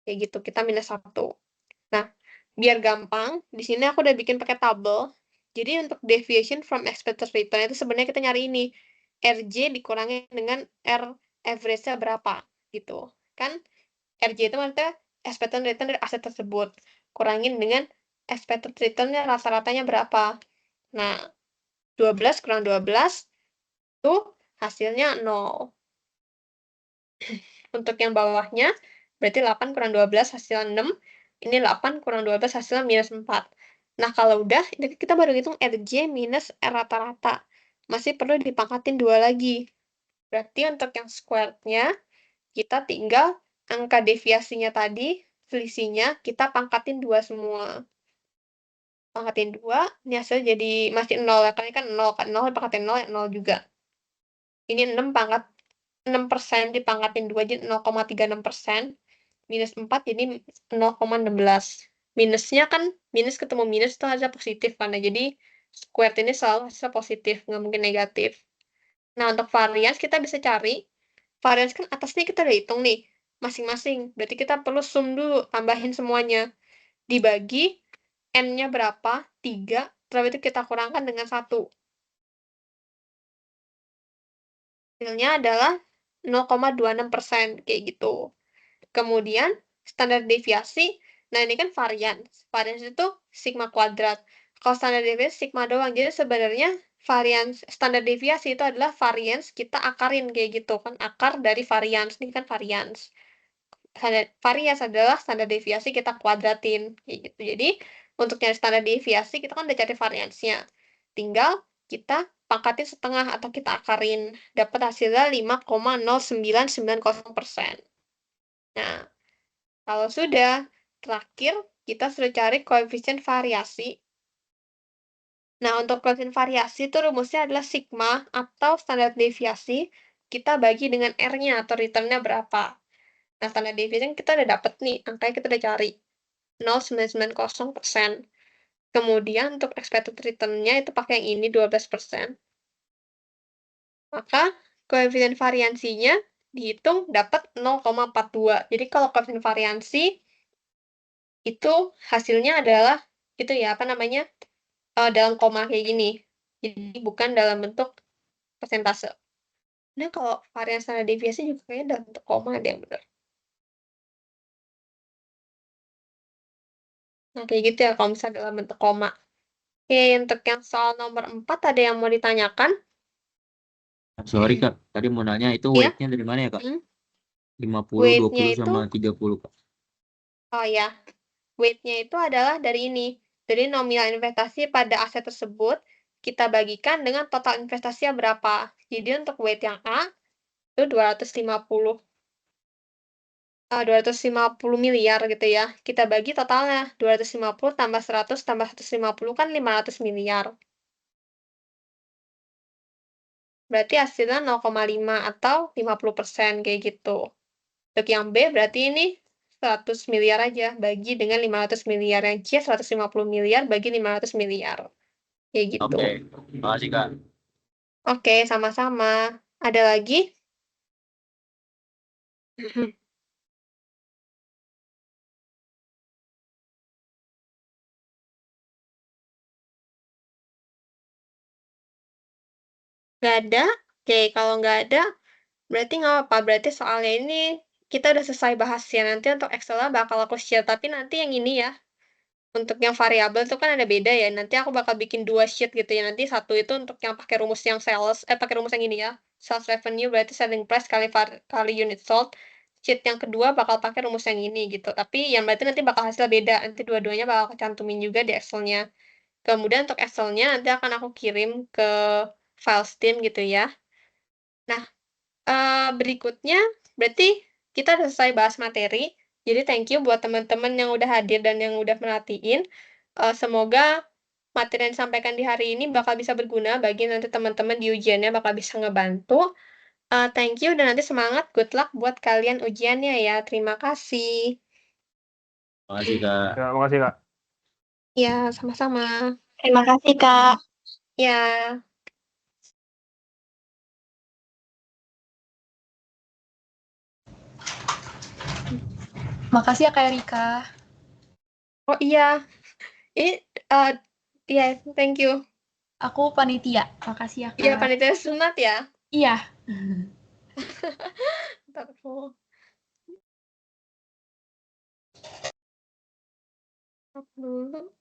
Kayak gitu, kita minus 1. Nah, biar gampang, di sini aku udah bikin pakai tabel. Jadi untuk deviation from expected return itu sebenarnya kita nyari ini. RJ dikurangi dengan R average-nya berapa, gitu. Kan RJ itu maksudnya expected return dari aset tersebut. Kurangin dengan expected return-nya rata-ratanya berapa. Nah, 12 kurang 12, itu hasilnya 0. Untuk yang bawahnya, berarti 8 kurang 12 hasilnya 6. Ini 8 kurang 12 hasilnya minus 4. Nah, kalau udah, ini kita baru hitung RJ minus R rata-rata. Masih perlu dipangkatin 2 lagi. Berarti untuk yang squared-nya, kita tinggal angka deviasinya tadi, selisihnya, kita pangkatin 2 semua. Pangkatin 2, ini hasilnya jadi masih 0 ya, kan 0, kan 0 dipangkatin 0, ya 0 juga. Ini 6% dipangkatin 2, jadi 0,36%. Minus 4 jadi 0,16. Minusnya kan, minus ketemu minus itu harusnya positif kan, jadi squared ini selalu hasilnya positif, nggak mungkin negatif. Nah, untuk variance kita bisa cari, variance kan atasnya kita udah hitung nih, masing-masing. Berarti kita perlu sum dulu, tambahin semuanya. Dibagi, N-nya berapa? 3, terus itu kita kurangkan dengan 1. Hasilnya adalah 0,26%, kayak gitu. Kemudian, standar deviasi, nah ini kan variance. Variance itu sigma kuadrat. Kalau standar deviasi sigma doang. Jadi sebenarnya variance standar deviasi itu adalah variance kita akarin kayak gitu kan. Akar dari variance. Ini kan variance. Variance adalah standar deviasi kita kuadratin kayak gitu. Jadi untuk nyari standar deviasi kita kan udah cari variance-nya. Tinggal kita pangkatin setengah atau kita akarin. Dapat hasilnya 5,0990%. Nah, kalau sudah, terakhir kita sudah cari koefisien variasi. Nah, untuk koefisien variasi itu rumusnya adalah sigma atau standar deviasi, kita bagi dengan R-nya atau return-nya berapa. Nah, standar deviasi kita udah dapet nih, angkanya kita udah cari. 0,990%. Kemudian untuk expected return-nya itu pakai yang ini 12%. Maka koefisien variansinya dihitung dapat 0,42. Jadi kalau koefisien variansi itu hasilnya adalah itu ya, apa namanya, dalam koma kayak gini. Jadi bukan dalam bentuk persentase. Nah, kalau varian standar deviasi juga kayaknya dalam bentuk koma deh yang bener. Nah, kayak gitu ya kalau misalnya dalam bentuk koma. Oke, untuk yang soal nomor 4 ada yang mau ditanyakan? Sorry Kak, tadi mau nanya itu Iya? weight-nya dari mana ya Kak? 50, Weight-nya 20, itu, sama 30 Kak. oh ya, weight-nya itu adalah dari ini. Dari nominal investasi pada aset tersebut, kita bagikan dengan total investasinya berapa. Jadi untuk weight yang A, itu 250. 250 miliar gitu ya. Kita bagi totalnya, 250 tambah 100 tambah 150 kan 500 miliar. Berarti hasilnya 0,5 atau 50% kayak gitu. Untuk yang B berarti ini 100 miliar aja, bagi dengan 500 miliar. Yang C 150 miliar bagi 500 miliar. Kayak gitu. Oke, makasih Kak. Oke, sama-sama. Ada lagi? Nggak ada? Oke, kalau nggak ada, berarti nggak apa-apa. Berarti soalnya ini kita udah selesai bahas ya. Nanti untuk Excel-nya bakal aku share. Tapi nanti yang ini ya, untuk yang variabel itu kan ada beda ya. Nanti aku bakal bikin 2 sheet gitu ya. Nanti satu itu untuk yang pakai rumus yang sales, pakai rumus yang ini ya. Sales revenue berarti selling price kali unit sold. Sheet yang kedua bakal pakai rumus yang ini gitu. Tapi yang berarti nanti bakal hasil beda. Nanti dua-duanya bakal aku cantumin juga di Excel-nya. Kemudian untuk Excel-nya nanti akan aku kirim ke file Steam gitu ya. Nah, berikutnya berarti kita udah selesai bahas materi. Jadi thank you buat teman-teman yang udah hadir dan yang udah merhatiin. Semoga materi yang disampaikan di hari ini bakal bisa berguna bagi nanti teman-teman di ujiannya, bakal bisa ngebantu. Thank you dan nanti semangat, good luck buat kalian ujiannya ya. Terima kasih. Makasih Kak. Ya, makasih Kak. Ya, sama-sama. Terima kasih, Kak. Ya. Makasih ya Kak Erika. Oh iya. Ini, iya, thank you. Aku panitia. Makasih ya Kak. Iya, panitia sunat ya? Iya. Bentar aku. Dulu.